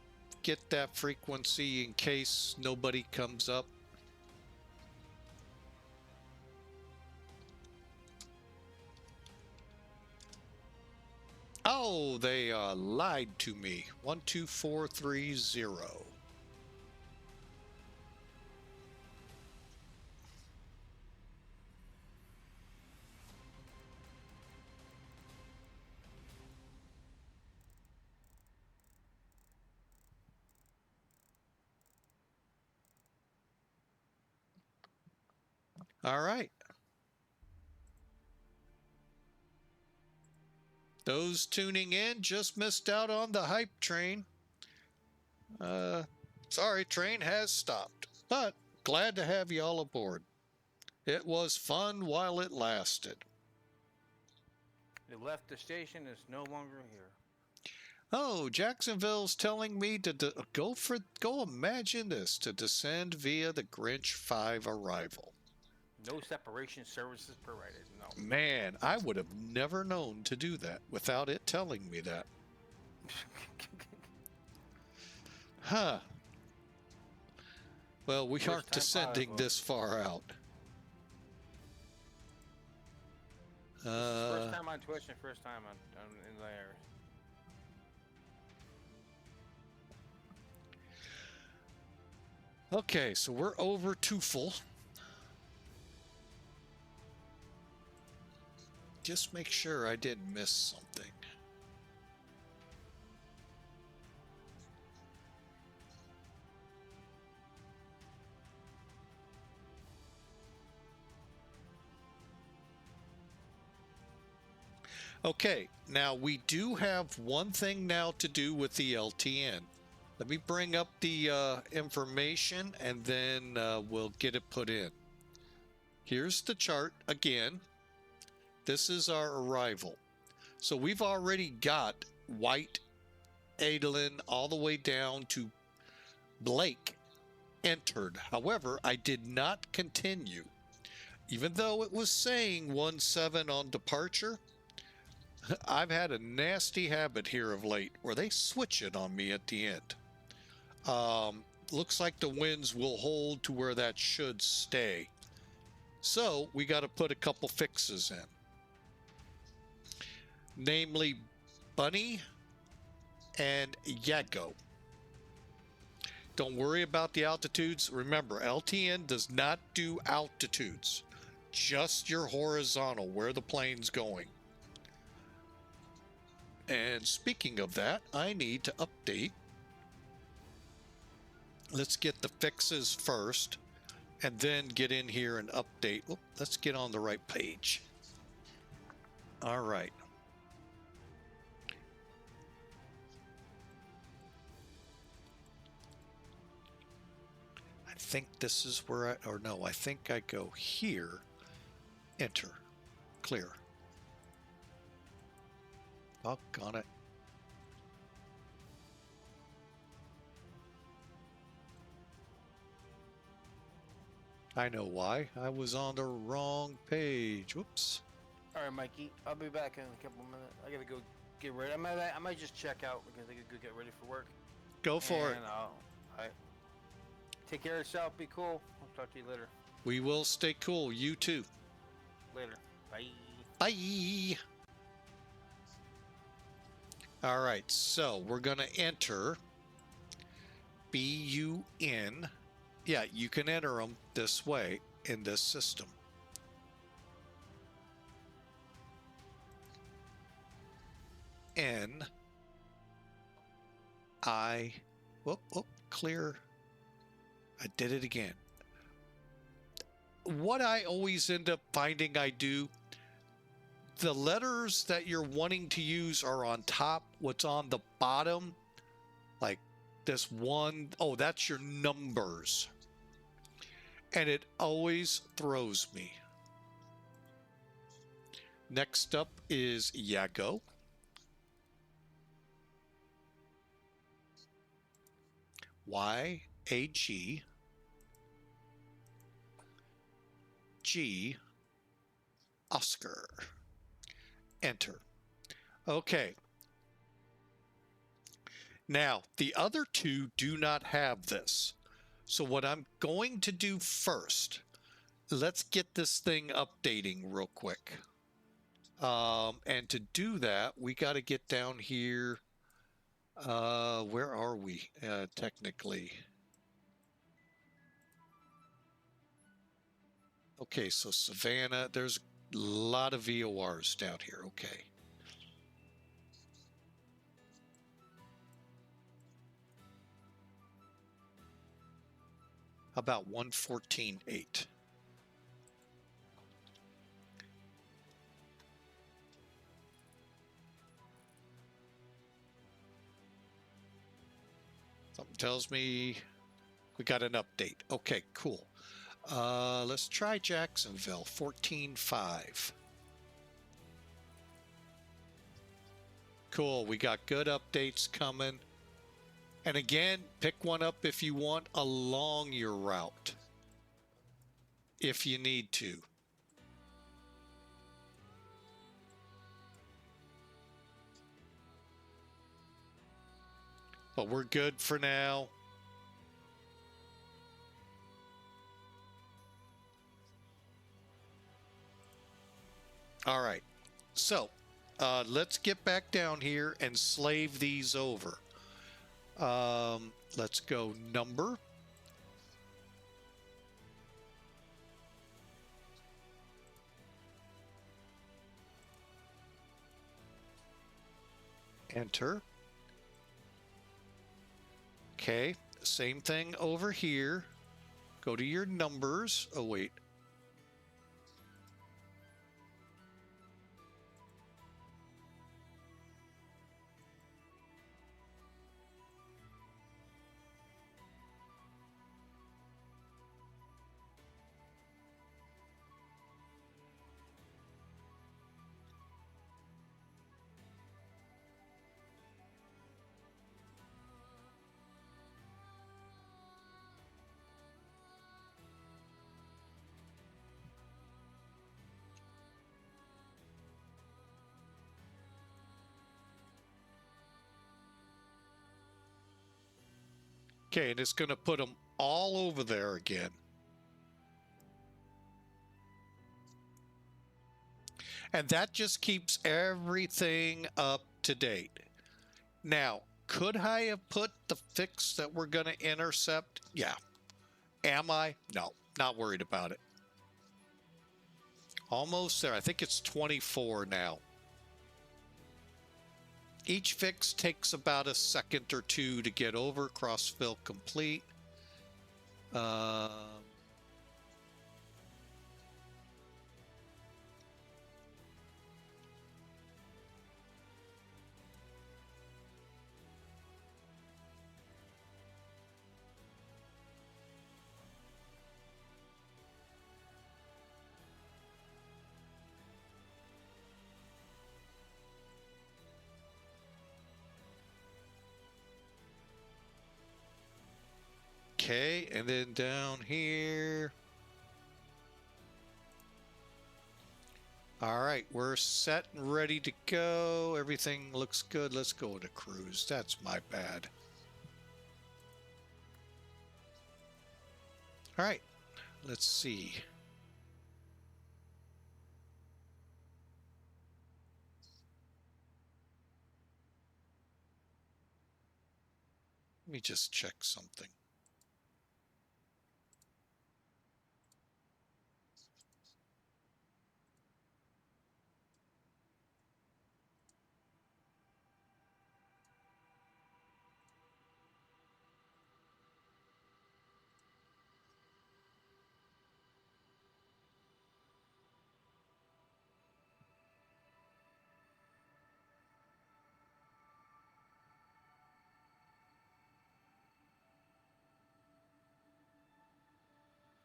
get that frequency in case nobody comes up. Oh, they lied to me. 12430. All right. Those tuning in just missed out on the hype train. Sorry, train has stopped, but glad to have you all aboard. It was fun while it lasted. It left the station. It's no longer here. Oh, Jacksonville's telling me to go imagine this, to descend via the Grinch 5 arrival. No separation services provided. No. Man, I would have never known to do that without it telling me that. Huh. Well, we aren't descending this far out. First time on Twitch and first time in the air. Okay, so we're over TOEFL. Just make sure I didn't miss something. Okay, now we do have one thing now to do with the LTN. Let me bring up the information and then we'll get it put in. Here's the chart again. This is our arrival. So we've already got White, Adlin, all the way down to Blake entered. However, I did not continue. Even though it was saying 17 on departure, I've had a nasty habit here of late where they switch it on me at the end. looks like the winds will hold to where that should stay. So we got to put a couple fixes in. Namely, Bunny and Yago. Don't worry about the altitudes. Remember, LTN does not do altitudes, just your horizontal, where the plane's going. And speaking of that, I need to update. Let's get the fixes first, and then get in here and update. Oop, let's get on the right page. All right. I think this is where I think I go here, enter, clear. Doggone it. I know why. I was on the wrong page. Whoops. All right, Mikey. I'll be back in a couple minutes. I gotta go get ready. I might just check out because I gotta go get ready for work. Go for it. All right. Take care of yourself. Be cool. I'll talk to you later. We will stay cool. You too. Later. Bye. Bye. All right. So we're going to enter BUN. Yeah, you can enter them this way in this system. N I whoop, clear. I did it again. What I always end up finding I do, the letters that you're wanting to use are on top. What's on the bottom, like this one, oh, that's your numbers. And it always throws me. Next up is Yago. Y-A-G G Oscar. Enter. Okay. Now, the other two do not have this. So what I'm going to do first, let's get this thing updating real quick. And to do that, we got to get down here. Where are we technically? Okay, so Savannah, there's a lot of VORs down here. Okay. How about 114.8? Something tells me we got an update. Okay, cool. Let's try Jacksonville, 14.5. Cool, we got good updates coming. And again, pick one up if you want along your route, if you need to. But we're good for now. All right, so let's get back down here and slave these over. Let's go number. Enter. Okay, same thing over here. Go to your numbers. Oh, wait. Okay, and it's going to put them all over there again. And that just keeps everything up to date. Now, could I have put the fix that we're going to intercept? Yeah. Am I? No, not worried about it. Almost there. I think it's 24 now. Each fix takes about a second or two to get over. Crossfill complete. Okay, and then down here. All right, we're set and ready to go. Everything looks good. Let's go to cruise. That's my bad. All right, let's see. Let me just check something.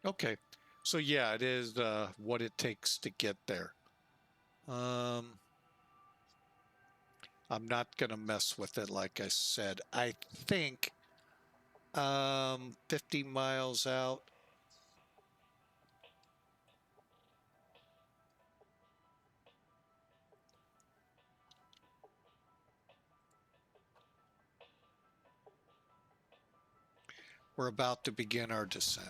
Okay, so yeah, it is what it takes to get there. I'm not going to mess with it, like I said. I think 50 miles out. We're about to begin our descent.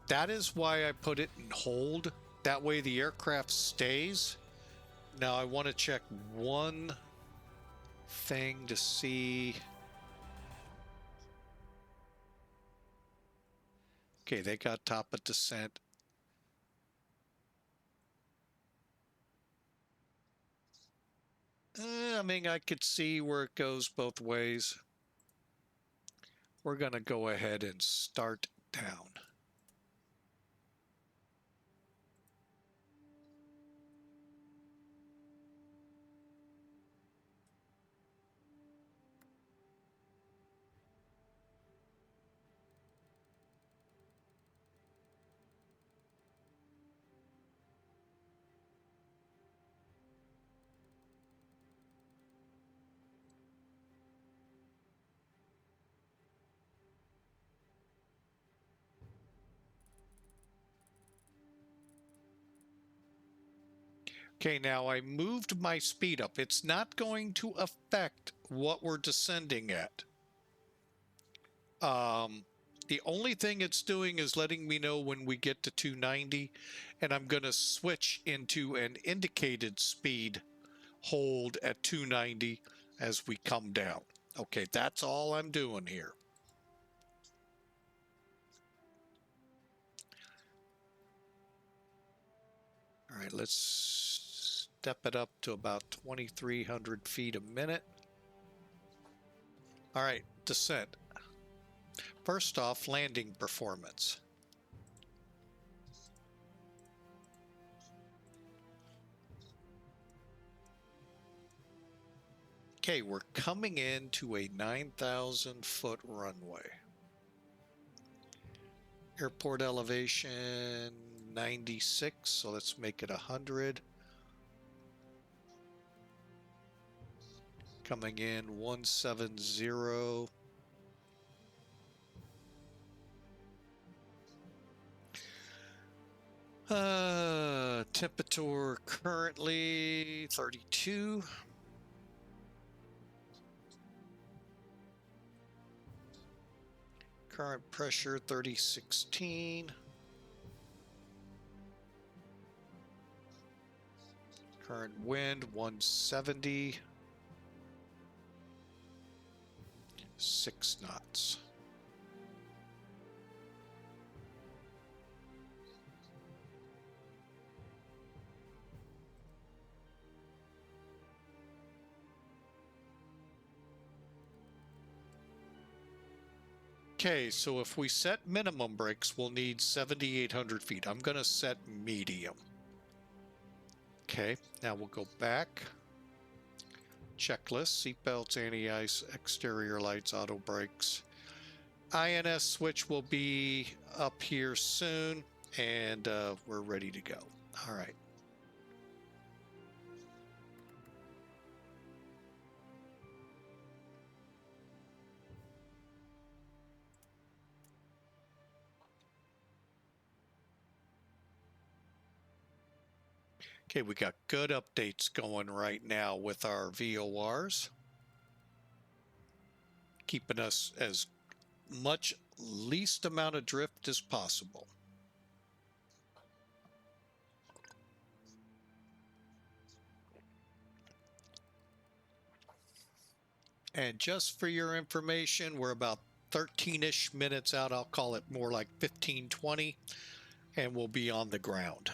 That is why I put it in hold. That way the aircraft stays. Now I want to check one thing to see. Okay, they got top of descent. I mean, I could see where it goes both ways. We're going to go ahead and start down. Okay, now I moved my speed up. It's not going to affect what we're descending at. The only thing it's doing is letting me know when we get to 290, and I'm going to switch into an indicated speed hold at 290 as we come down. Okay, that's all I'm doing here. All right, let's step it up to about 2,300 feet a minute. All right, descent. First off, landing performance. Okay, we're coming into a 9,000 foot runway. Airport elevation 96, so let's make it 100. Coming in 170. Temperature currently 32. Current pressure 3016. Current wind 170. 6 knots. Okay, so if we set minimum brakes, we'll need 7,800 feet. I'm going to set medium. Okay, now we'll go back. Checklist, seatbelts, anti-ice, exterior lights, auto brakes. INS switch will be up here soon, and we're ready to go. All right. Okay, we got good updates going right now with our VORs, keeping us as much least amount of drift as possible. And just for your information, we're about 13-ish minutes out. I'll call it more like 15, 20, and we'll be on the ground.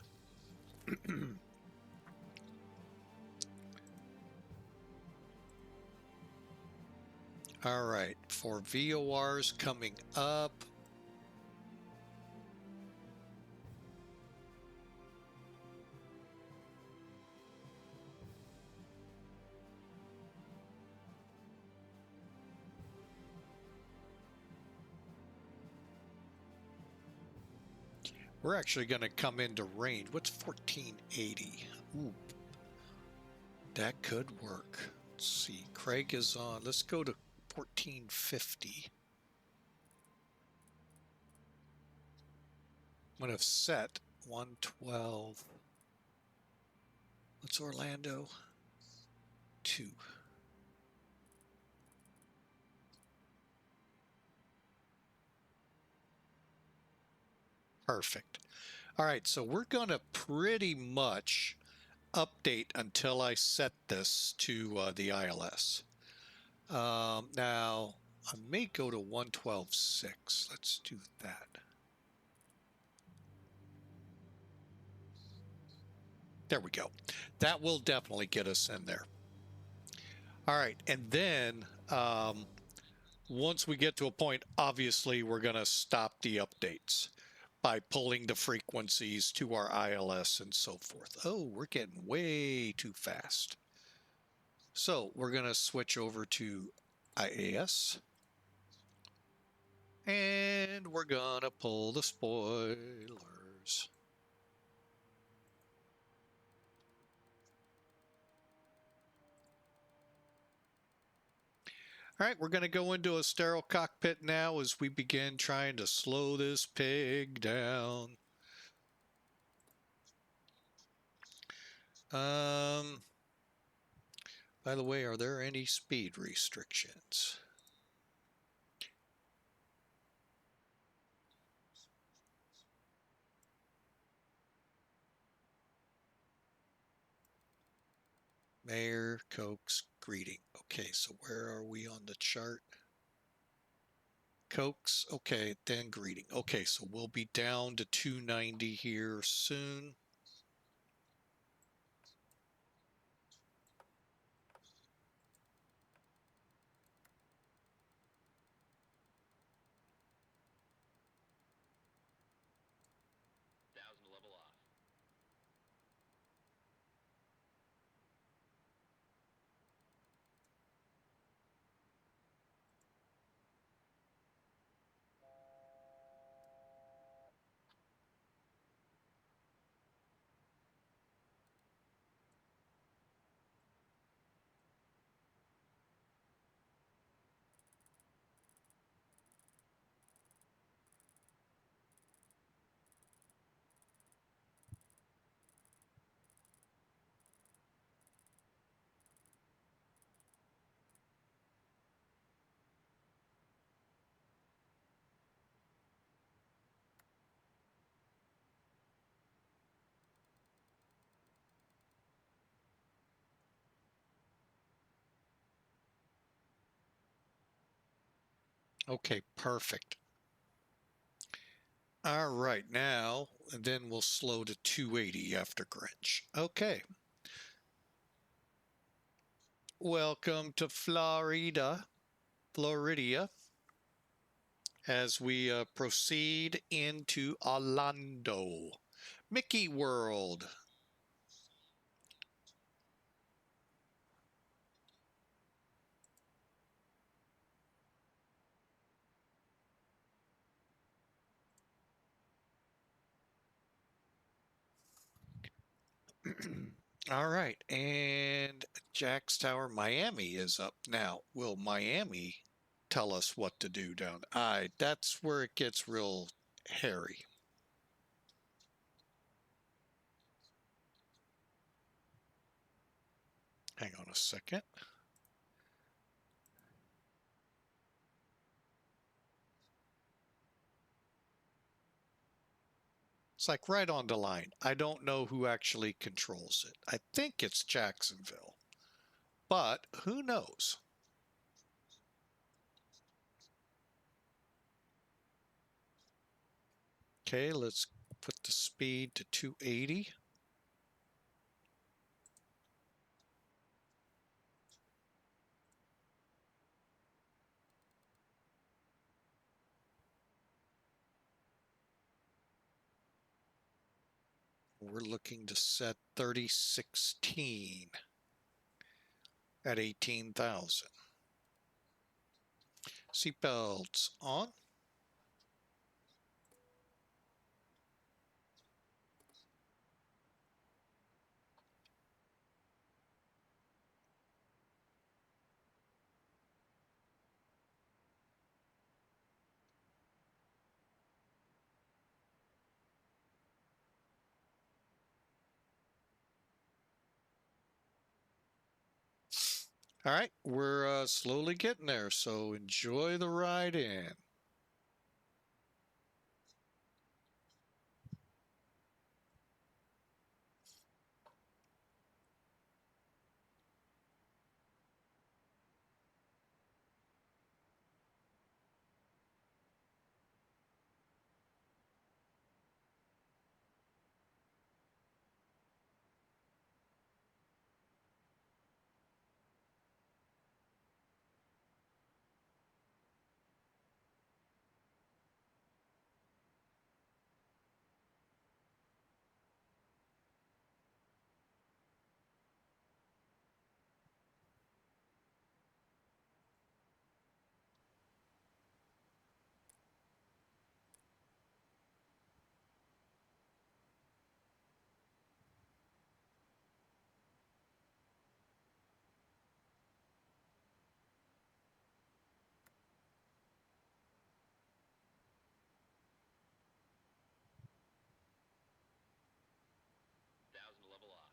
All right, for VORs coming up. We're actually going to come into range. What's 1480? Ooh, that could work. Let's see. Craig is on. Let's go to 1450. I'm going to set 112. What's Orlando? 2. Perfect. All right, so we're going to pretty much update until I set this to the ILS. Now, I may go to 112.6. Let's do that. There we go. That will definitely get us in there. All right, and then once we get to a point, obviously we're going to stop the updates by pulling the frequencies to our ILS and so forth. Oh, we're getting way too fast. So we're going to switch over to IAS. And we're going to pull the spoilers. All right, we're going to go into a sterile cockpit now as we begin trying to slow this pig down. By the way, are there any speed restrictions? Mayor, Cokes, greeting. Okay, so where are we on the chart? Cokes, okay, then greeting. Okay, so we'll be down to 290 here soon. Thousand level off. Okay, perfect. All right, now, and then we'll slow to 280 after Grinch. Okay. Welcome to Florida, as we proceed into Orlando. Mickey World. All right, and Jack's Tower, Miami is up now. Will Miami tell us what to do down? That's where it gets real hairy. Hang on a second. It's like right on the line. I don't know who actually controls it. I think it's Jacksonville, but who knows? Okay, let's put the speed to 280. We're looking to set 3016 at 18,000. Seatbelts on. All right, we're slowly getting there, so enjoy the ride in. Thousand to level off.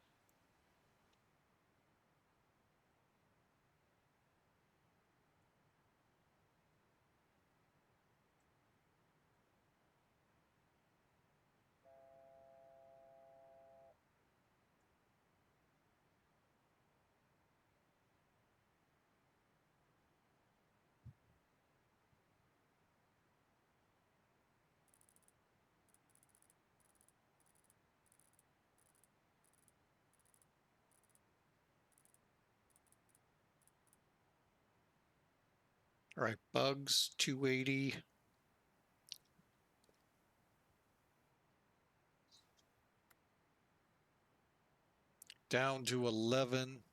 All right, bugs 280. Down to 11.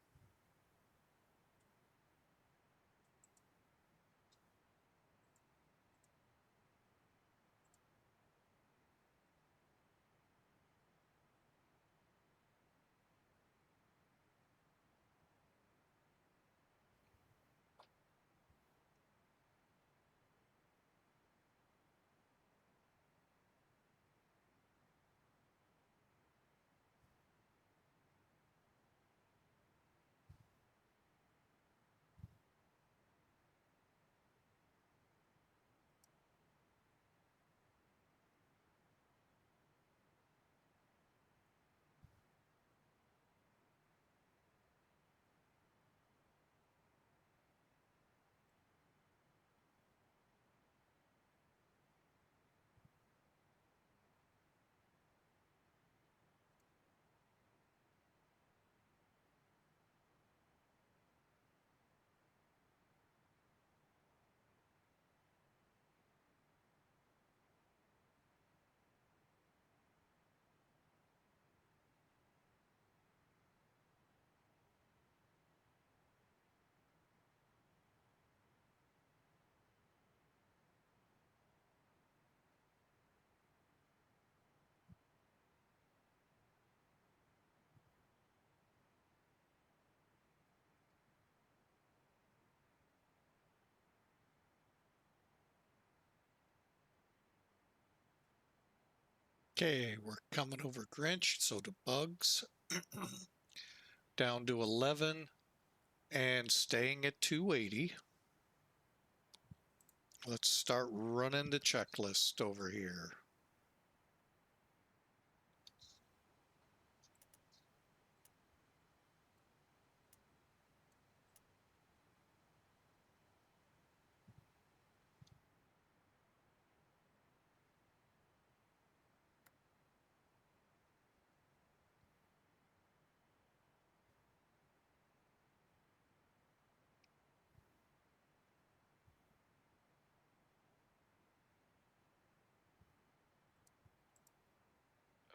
Okay, we're coming over Grinch, so to bugs. Down to 11 and staying at 280. Let's start running the checklist over here.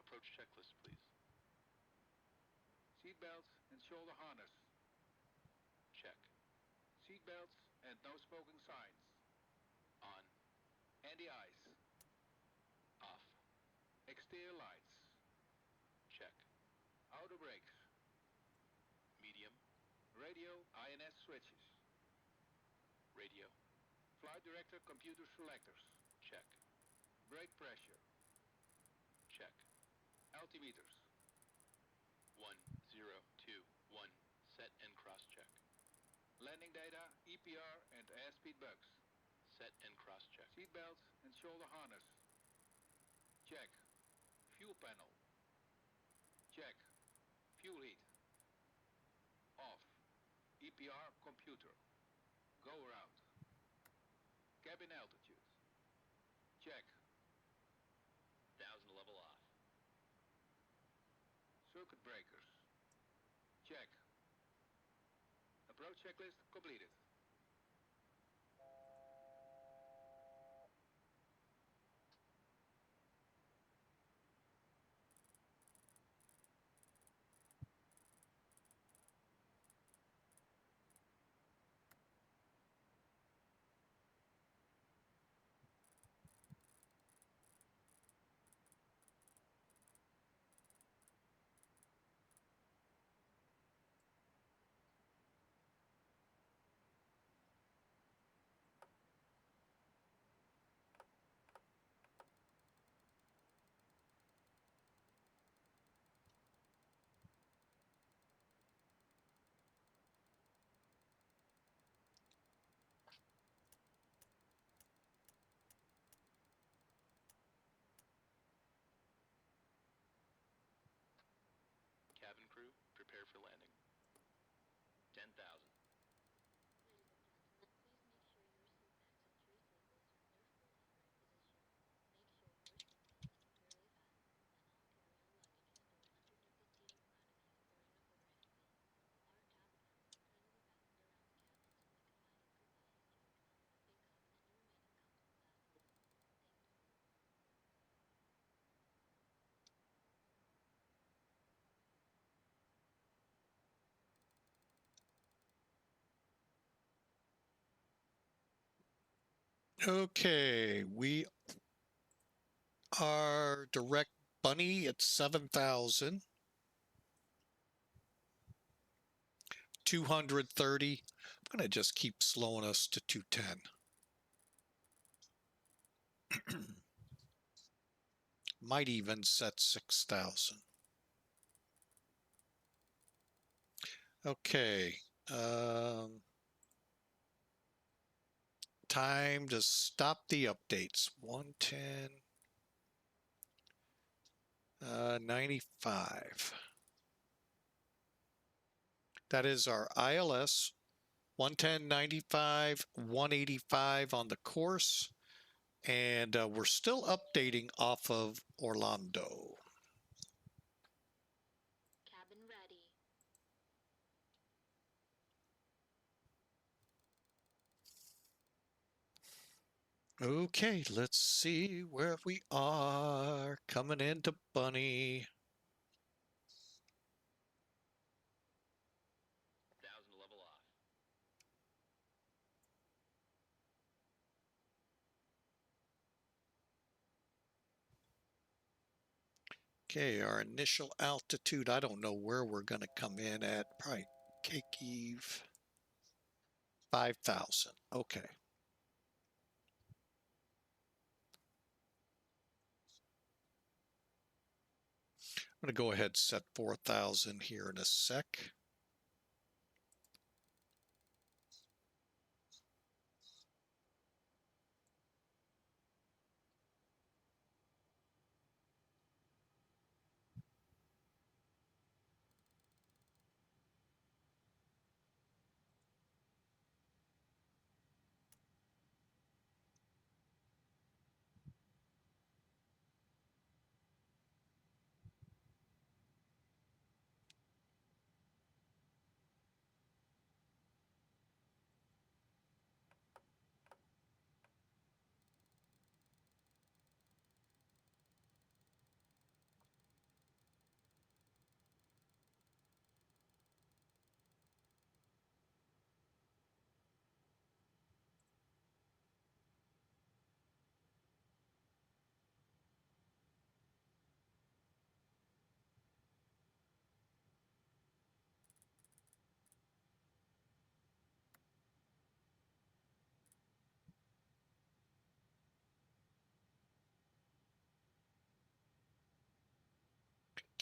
Approach checklist, please. Seatbelts and shoulder harness. Check. Seatbelts and no smoking signs. On. Anti-ice. Off. Exterior lights. Check. Outer brakes. Medium. Radio INS switches. Radio. Flight director computer selectors. Check. Brake pressure. Check. Altimeters. 1, 0, 2, 1. Set and cross-check. Landing data, EPR and airspeed bugs. Set and cross-check. Seatbelts and shoulder harness. Check. Fuel panel. Check. Fuel heat. Off. EPR computer. Go around. Cabin altitude. Check. 1000 level off. Circuit breakers. Check. Approach checklist completed. Cabin crew, prepare for landing. 10,000. Ladies and gentlemen, please make sure your seatbacks and tray tables are in their full upright position. Make sure your seatbelt is securely fastened and all carry-on luggage is stored underneath the seat in front of you or in an overhead bin. Our cabin crew will kindly fasten around the cabin to make a final compliance check. Pick up any remaining cups and glasses. Thank you. Okay, we are direct bunny at 7,000. 230. I'm going to just keep slowing us to 210. Might even set 6,000. Okay. Time to stop the updates. 110. 95. That is our ILS. 110.95, 185 on the course. And we're still updating off of Orlando. Cabin ready. Okay, let's see where we are. Coming into Bunny. 1000 level off. Okay, our initial altitude, I don't know where we're going to come in at. Probably Cake Eve. 5,000. Okay. I'm going to go ahead and set 4,000 here in a sec.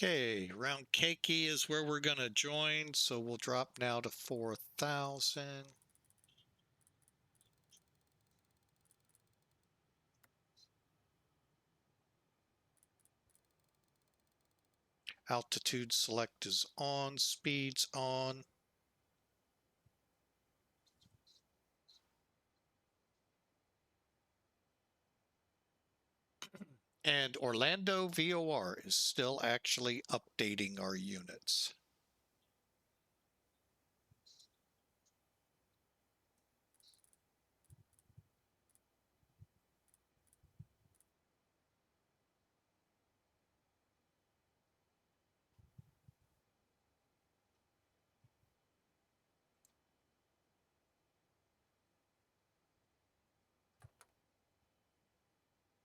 Okay, round keiki is where we're going to join, so we'll drop now to 4,000. Altitude select is on, speeds on. And Orlando VOR is still actually updating our units.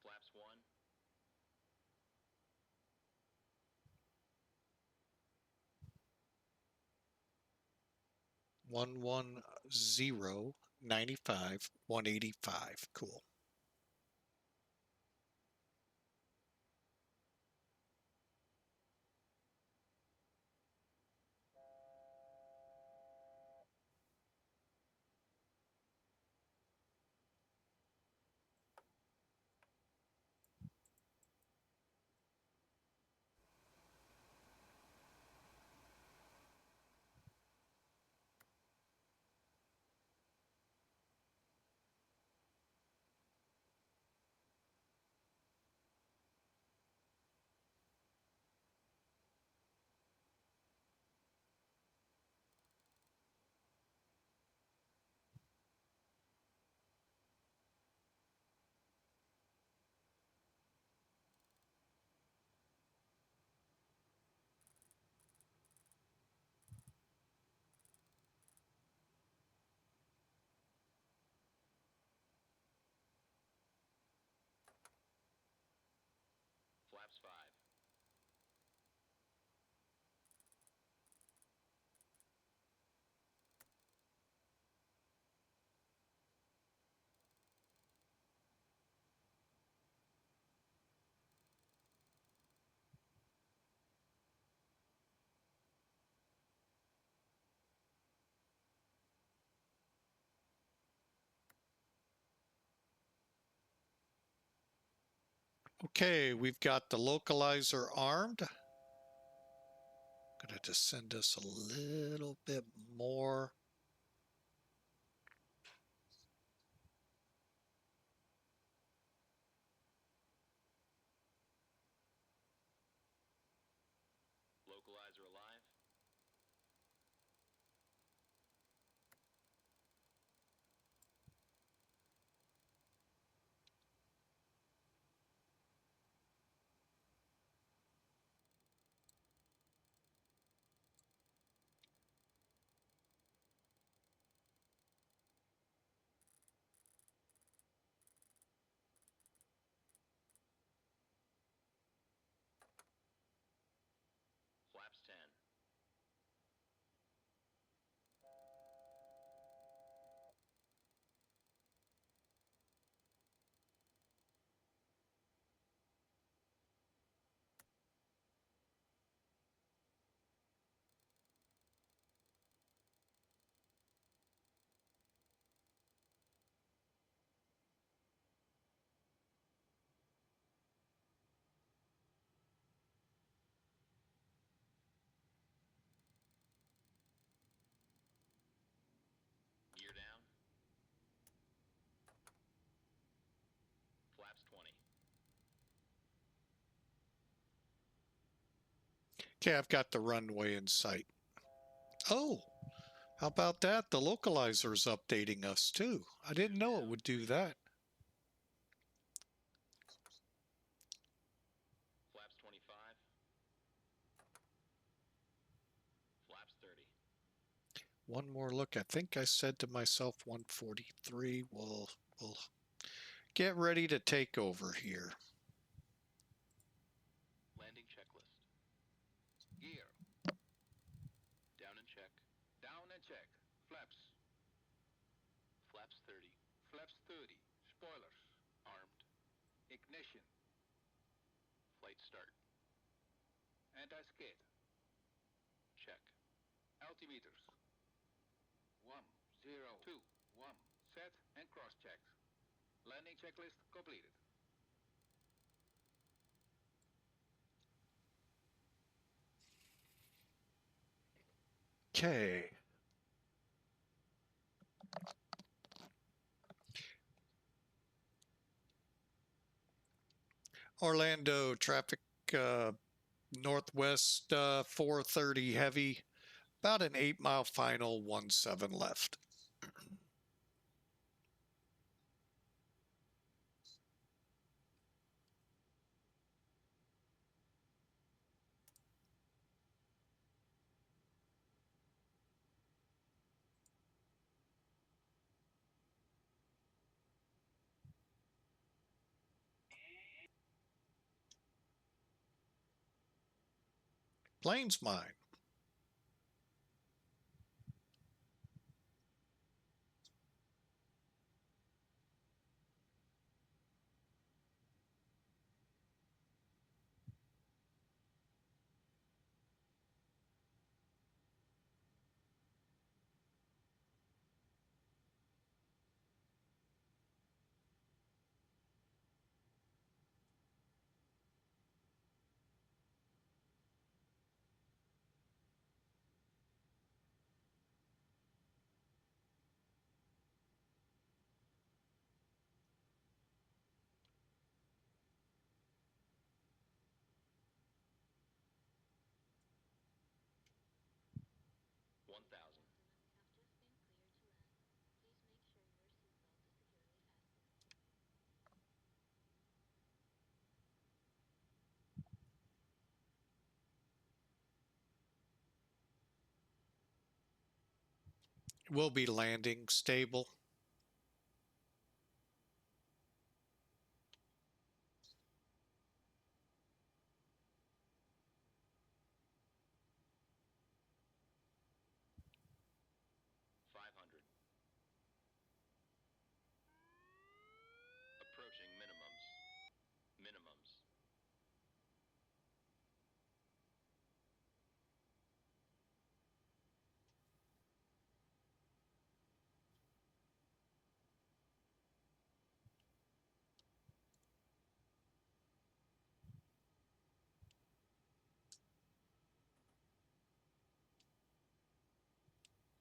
Flaps 1. 11095-185. Cool. Flaps 5. Okay, we've got the localizer armed. Gonna descend us a little bit more. Localizer alive. Flaps 10. Okay, I've got the runway in sight. Oh, how about that? The localizer's updating us too. I didn't know it would do that. Flaps 25. Flaps 30. One more look. I think I said to myself 143. We'll get ready to take over here. Landing checklist. Gear. Down and check. Down and check. Flaps. Flaps 30. Flaps 30. Spoilers. Armed. Ignition. Flight start. Anti-skid. Check. Altimeters. 1, 0, 2, 1. Set and cross-check. Landing checklist completed. Okay. Orlando traffic northwest 430 heavy, about an 8-mile final, 17 left. Plane's mine. We'll be landing stable. Approaching minimums. Minimums.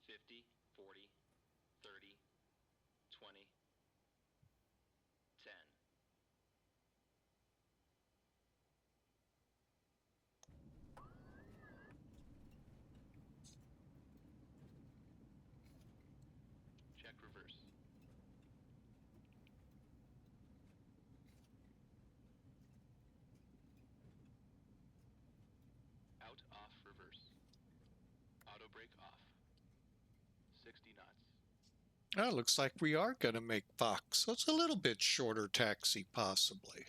Fifty, 40, 30, 20, 10. Check reverse. Out, off, reverse. Auto brake off. 60 knots. Oh, looks like we are going to make Fox. So it's a little bit shorter taxi, possibly.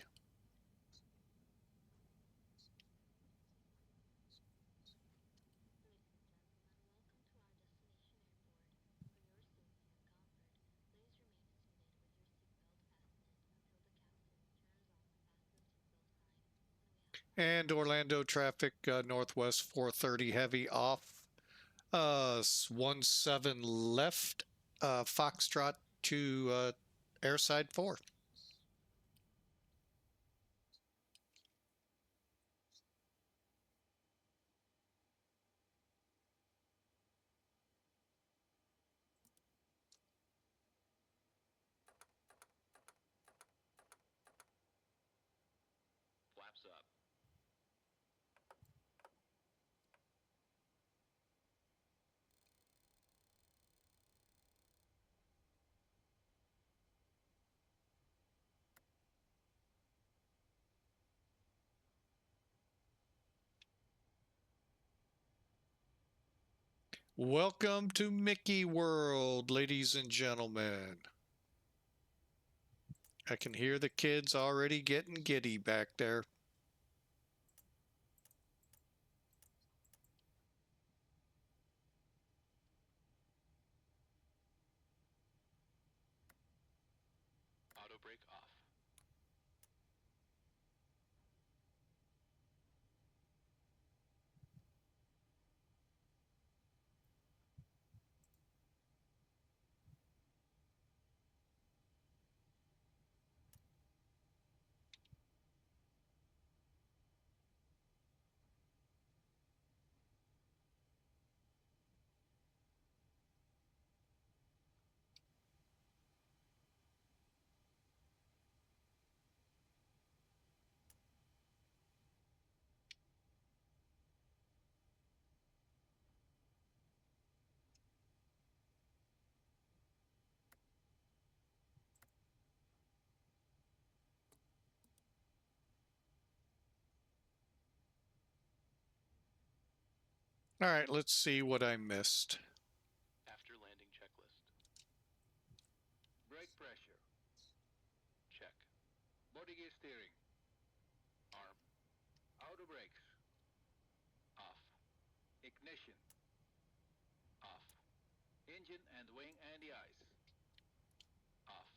And Orlando traffic northwest 430 heavy off 17 left Foxtrot to airside 4. Flaps up. Welcome to Mickey World, ladies and gentlemen. I can hear the kids already getting giddy back there. Auto brake off. All right, let's see what I missed. After landing checklist. Brake pressure. Check. Body gear steering. Arm. Auto brakes. Off. Ignition. Off. Engine and wing anti-ice. Off.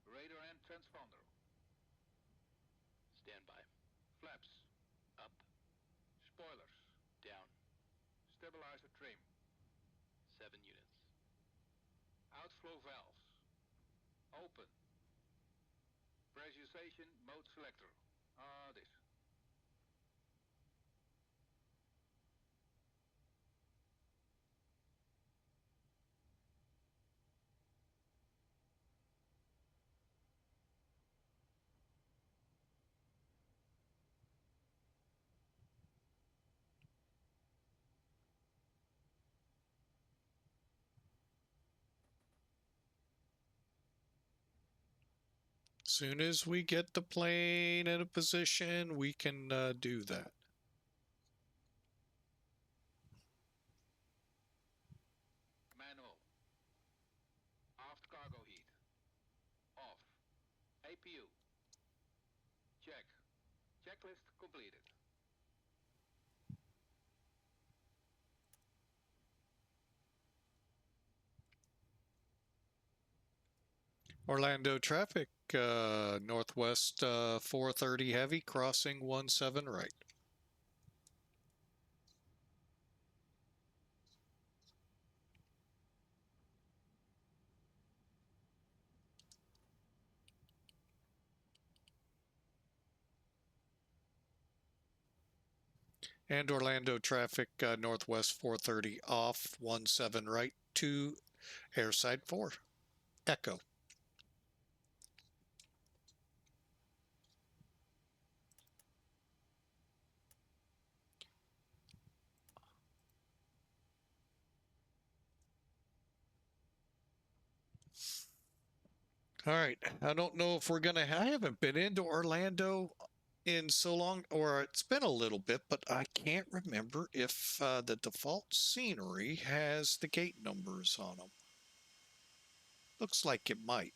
Radar and transponder. Standby. Flaps. Up. Spoilers. Down. Stabilizer trim. 7 units. Outflow valves. Open. Pressurization mode selector. This. Soon as we get the plane in a position, we can do that. Manual. Aft cargo heat. Off. APU. Check. Checklist completed. Orlando traffic, northwest 430 heavy, crossing 17 right. And Orlando traffic, northwest 430 off, 17 right to airside 4. Echo. All right. I don't know if we're going to, I haven't been into Orlando in so long, or it's been a little bit, but I can't remember if the default scenery has the gate numbers on them. Looks like it might.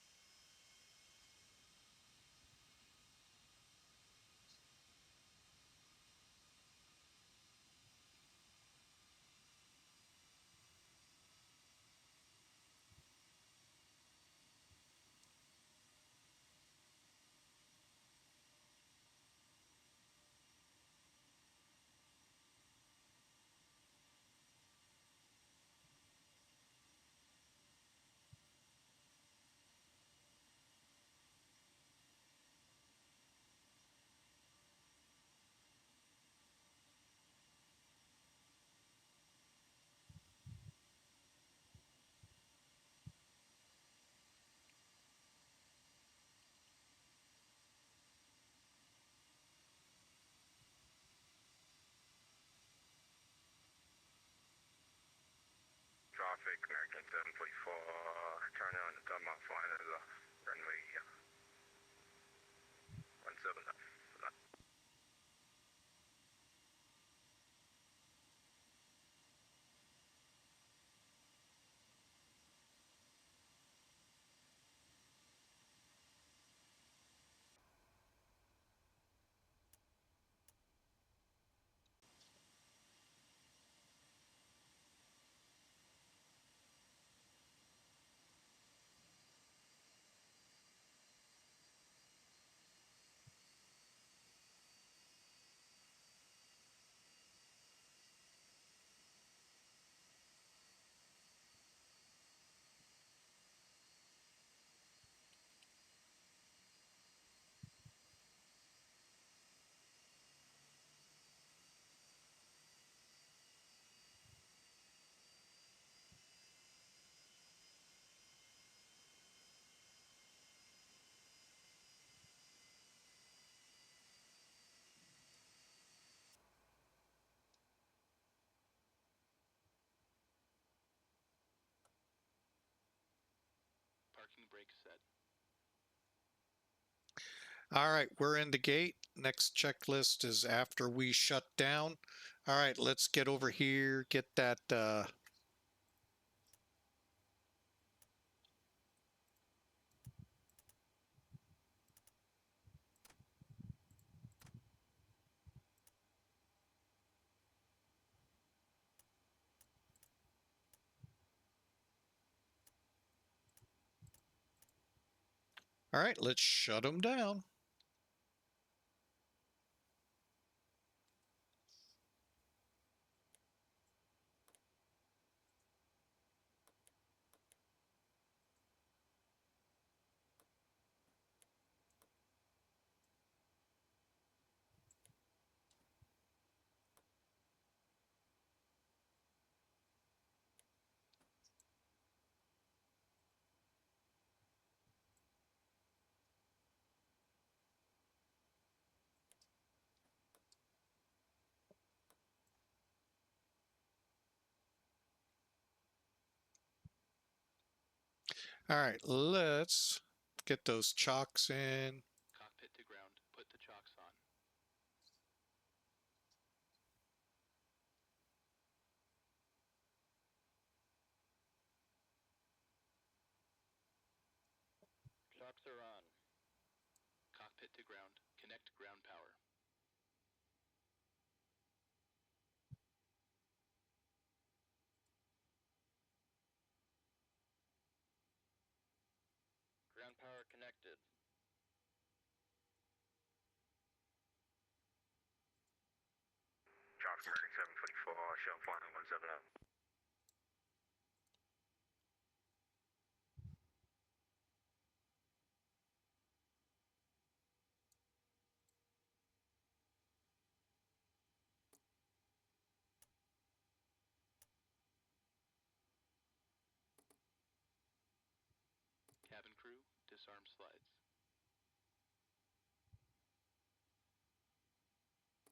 Traffic, American 744, turning on the Piedmont flying at the runway 17 left. brake set. All right, we're in the gate. Next checklist is after we shut down. All right, let's get over here, get that all right, let's shut them down. All right, let's get those chocks in. Cockpit to ground. Put the chocks on. Chocks are on. Cockpit to ground. Connect ground power. Ground power connected. Chocks American 744, show flying 170. Cabin crew, disarm slides.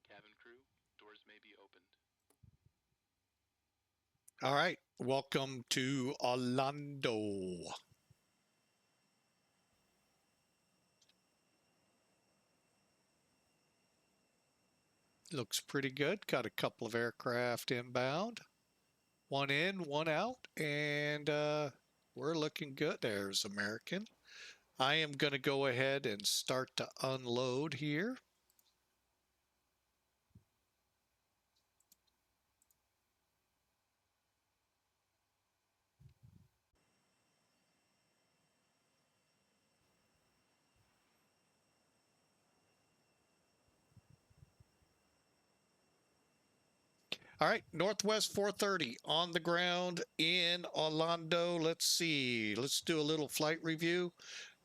Cabin crew, doors may be opened. All right, welcome to Orlando. Looks pretty good. Got a couple of aircraft inbound. One in, one out, and we're looking good. There's American. I am going to go ahead and start to unload here. All right, Northwest 430 on the ground in Orlando. Let's see. Let's do a little flight review.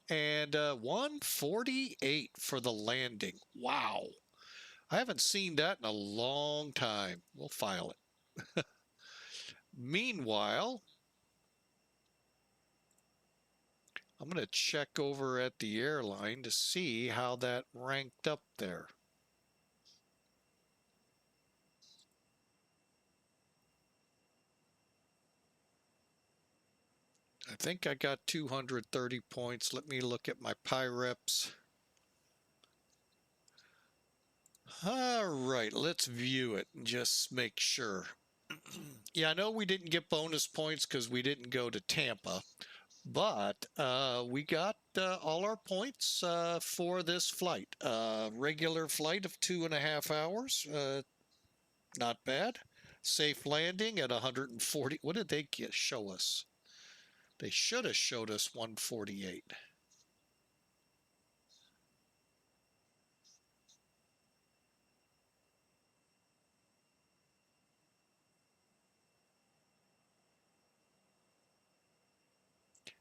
And 148 for the landing. Wow. I haven't seen that in a long time. We'll file it. Meanwhile, I'm going to check over at the airline to see how that ranked up there. I think I got 230 points. Let me look at my PIREPs. All right, let's view it and just make sure. Yeah, I know we didn't get bonus points because we didn't go to Tampa, but we got all our points for this flight. Regular flight of 2.5 hours. Not bad. Safe landing at 140. What did they show us? They should have showed us 148.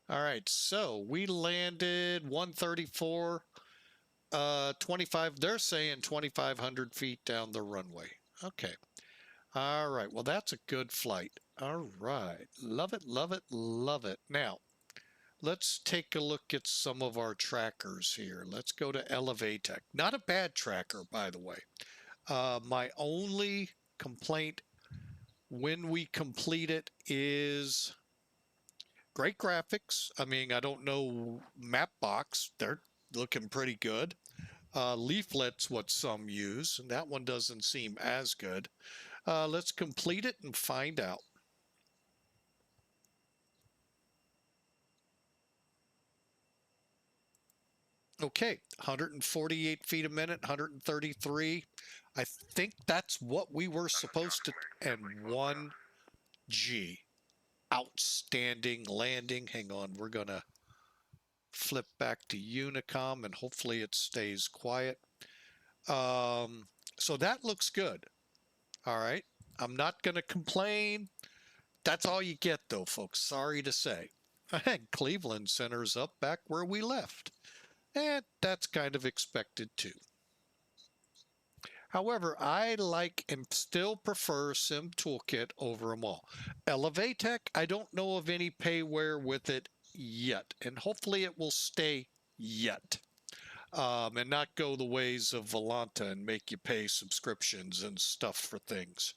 All right, so we landed 134, 25. They're saying 2,500 feet down the runway. Okay. All right. Well, that's a good flight. All right. Love it, love it, love it. Now, let's take a look at some of our trackers here. Let's go to Elevatech. Not a bad tracker, by the way. My only complaint when we complete it is great graphics. I mean, I don't know Mapbox. They're looking pretty good. Leaflet's what some use, and that one doesn't seem as good. Let's complete it and find out. Okay, 148 feet a minute, 133. I think that's what we were supposed to, and 1G. Outstanding landing. Hang on, we're gonna flip back to Unicom and hopefully it stays quiet. So that looks good. All right, I'm not gonna complain. That's all you get though, folks. Sorry to say. And Cleveland Center's up back where we left. And that's kind of expected too. However, I like and still prefer Sim Toolkit over them all. Elevatech, I don't know of any payware with it yet, and hopefully it will stay yet, and not go the ways of Volanta and make you pay subscriptions and stuff for things.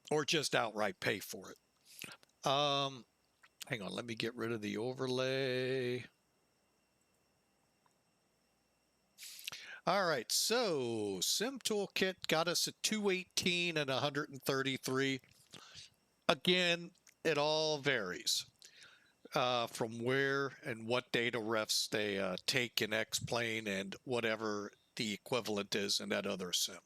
Or just outright pay for it. Hang on, let me get rid of the overlay. All right, so Sim Toolkit got us at 218 and 133. Again, it all varies from where and what data refs they take in X-Plane and whatever the equivalent is in that other sim.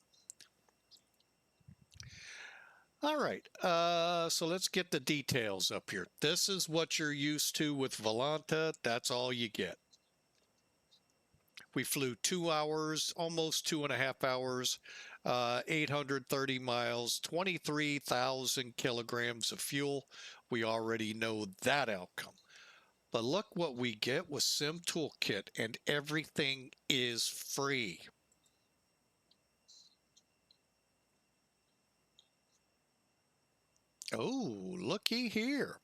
All right, so let's get the details up here. This is what you're used to with Volanta. That's all you get. We flew 2 hours, almost 2.5 hours, 830 miles, 23,000 kilograms of fuel. We already know that outcome. But look what we get with Sim Toolkit, and everything is free. Oh, looky here.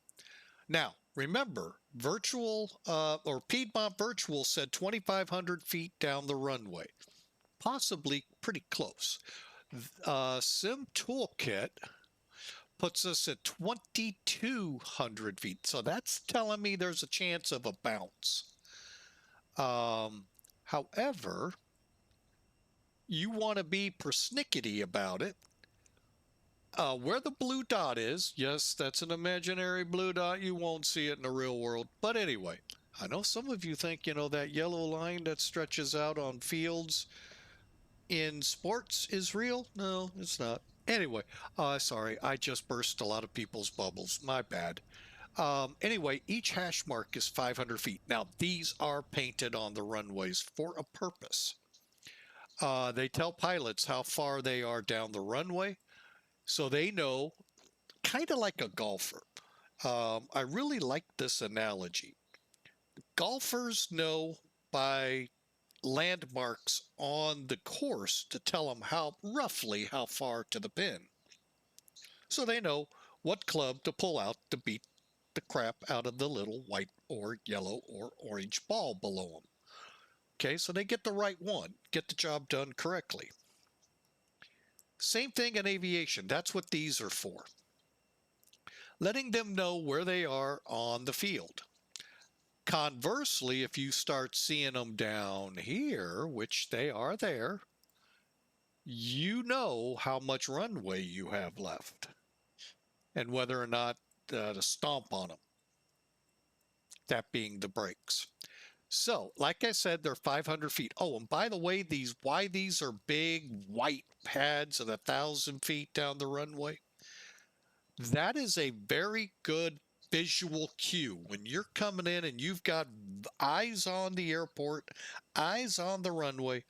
Now, remember, virtual or Piedmont Virtual said 2,500 feet down the runway. Possibly pretty close. Sim Toolkit puts us at 2,200 feet. So that's telling me there's a chance of a bounce. However, you want to be persnickety about it. Where the blue dot is, yes, that's an imaginary blue dot. You won't see it in the real world. But anyway, I know some of you think, that yellow line that stretches out on fields in sports is real. No, it's not. Anyway, sorry, I just burst a lot of people's bubbles. My bad. Anyway, each hash mark is 500 feet. Now, these are painted on the runways for a purpose. They tell pilots how far they are down the runway, so they know, kind of like a golfer. I really like this analogy. Golfers know by landmarks on the course to tell them roughly how far to the pin. So they know what club to pull out to beat the crap out of the little white or yellow or orange ball below them. Okay, so they get the right one, get the job done correctly. Same thing in aviation. That's what these are for. Letting them know where they are on the field. Conversely, if you start seeing them down here, which they are there, you know how much runway you have left and whether or not to stomp on them. That being the brakes. So, like I said, they're 500 feet. Oh, and by the way, why these are big white pads at 1,000 feet down the runway, that is a very good visual cue. When you're coming in and you've got eyes on the airport, eyes on the runway,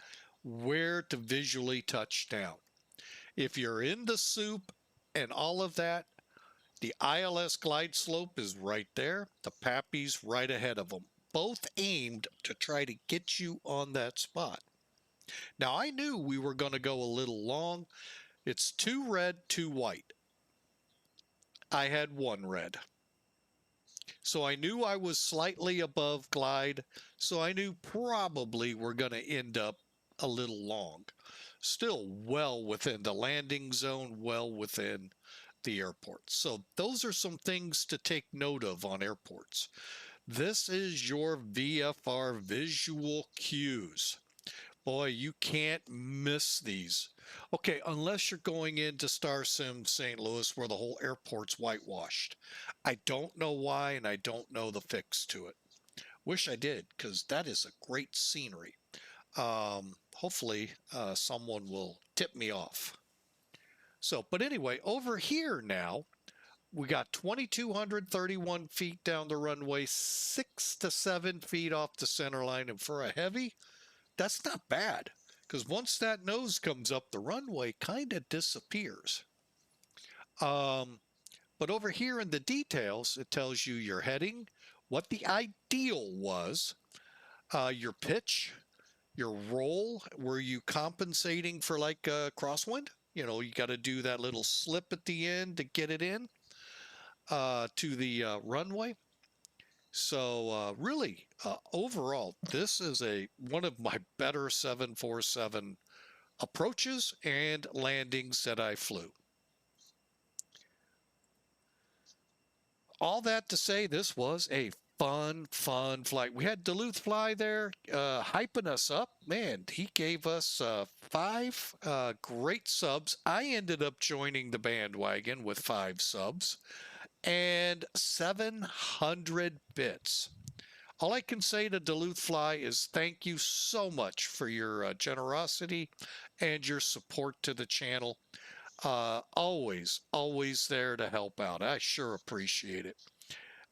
where to visually touch down. If you're in the soup and all of that, the ILS glide slope is right there. The PAPI's right ahead of them. Both aimed to try to get you on that spot. Now, I knew we were going to go a little long. It's 2 red, 2 white. I had 1 red. So I knew I was slightly above glide. So I knew probably we're going to end up a little long. Still well within the landing zone, well within the airport. So those are some things to take note of on airports. This is your VFR visual cues. Boy, you can't miss these. Okay, unless you're going into StarSim St. Louis where the whole airport's whitewashed. I don't know why, and I don't know the fix to it. Wish I did, because that is a great scenery. Hopefully, someone will tip me off. So, but anyway, over here now, we got 2,231 feet down the runway, 6 to 7 feet off the center line. And for a heavy, that's not bad, because once that nose comes up, the runway kind of disappears. But over here in the details, it tells you your heading, what the ideal was, your pitch, your roll. Were you compensating for like a crosswind? You know, you got to do that little slip at the end to get it in to the runway. So really, overall, this is one of my better 747 approaches and landings that I flew. All that to say, this was a fun flight. We had Duluth fly there, hyping us up. Man, he gave us 5 great subs. I ended up joining the bandwagon with 5 subs and 700 bits. All I can say to Duluth Fly is thank you so much for your generosity and your support to the channel. Always there to help out. I sure appreciate it.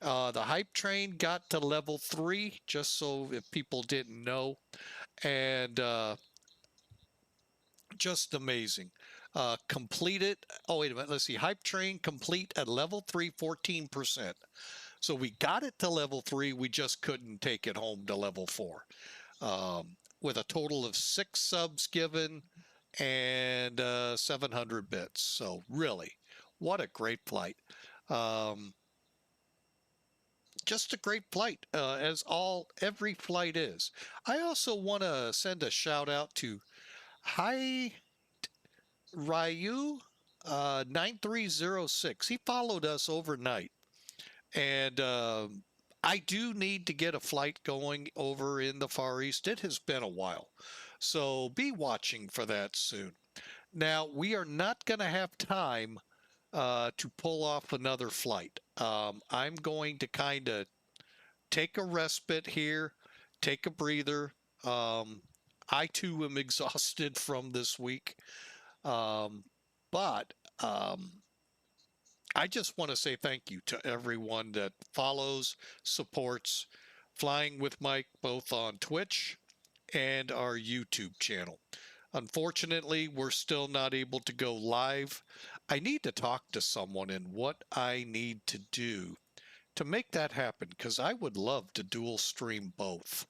The hype train got to level 3, just so if people didn't know, and just amazing. Completed. Oh, wait a minute. Let's see. Hype train complete at level 3, 14%. So we got it to level 3. We just couldn't take it home to level 4. With a total of 6 subs given and 700 bits. So really, what a great flight. Just a great flight, as every flight is. I also want to send a shout out to Hi Ryu 9306. He followed us overnight, and I do need to get a flight going over in the Far East. It has been a while, so be watching for that soon. Now, we are not going to have time to pull off another flight. I'm going to kind of take a respite here, take a breather. I too am exhausted from this week. But I just want to say thank you to everyone that follows, supports Flying with Mike, both on Twitch and our YouTube channel. Unfortunately, we're still not able to go live. I need to talk to someone and what I need to do to make that happen, because I would love to dual stream both.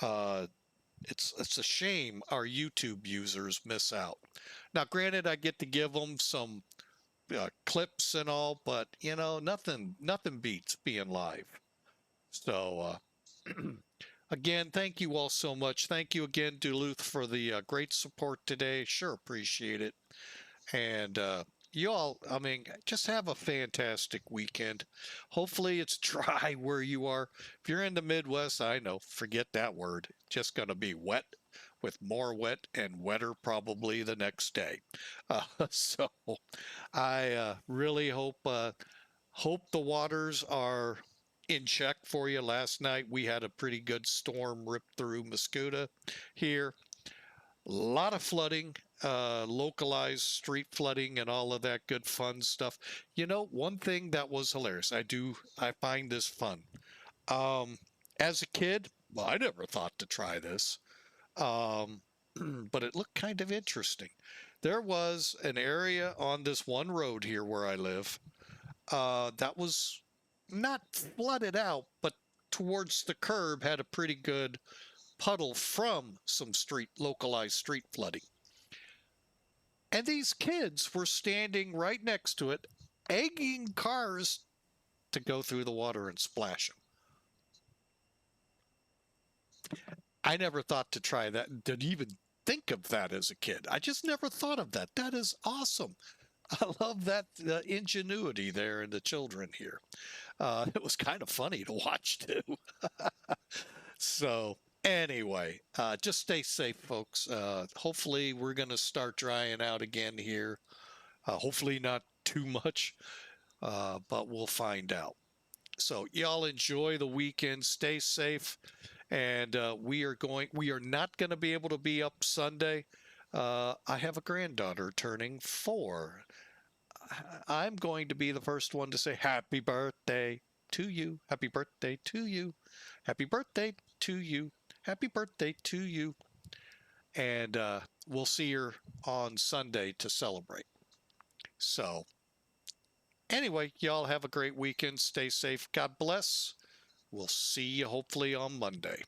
It's a shame our YouTube users miss out. Now, granted, I get to give them some clips and all, but you know, nothing beats being live. So again, thank you all so much. Thank you again, Duluth, for the great support today. Sure appreciate it. And you all, I mean, just have a fantastic weekend. Hopefully it's dry where you are. If you're in the Midwest, I know, forget that word. Just going to be wet, with more wet and wetter probably the next day. So I really hope the waters are in check for you. Last night we had a pretty good storm rip through Mascoutah here. A lot of flooding, localized street flooding and all of that good fun stuff. You know, one thing that was hilarious, I find this fun. As a kid, well, I never thought to try this, but it looked kind of interesting. There was an area on this one road here where I live that was not flooded out, but towards the curb had a pretty good puddle from some localized street flooding. And these kids were standing right next to it, egging cars to go through the water and splash them. I never thought to try that, didn't even think of that as a kid. I just never thought of that. That is awesome. I love that ingenuity there in the children here. It was kind of funny to watch too. So anyway, just stay safe, folks. Hopefully we're going to start drying out again here. Hopefully not too much, but we'll find out. So y'all enjoy the weekend. Stay safe. And we are not going to be able to be up Sunday. I have a granddaughter turning 4. I'm going to be the first one to say happy birthday to you. Happy birthday to you. Happy birthday to you. Happy birthday to you. And we'll see her on Sunday to celebrate. So anyway, y'all have a great weekend. Stay safe. God bless. We'll see you hopefully on Monday.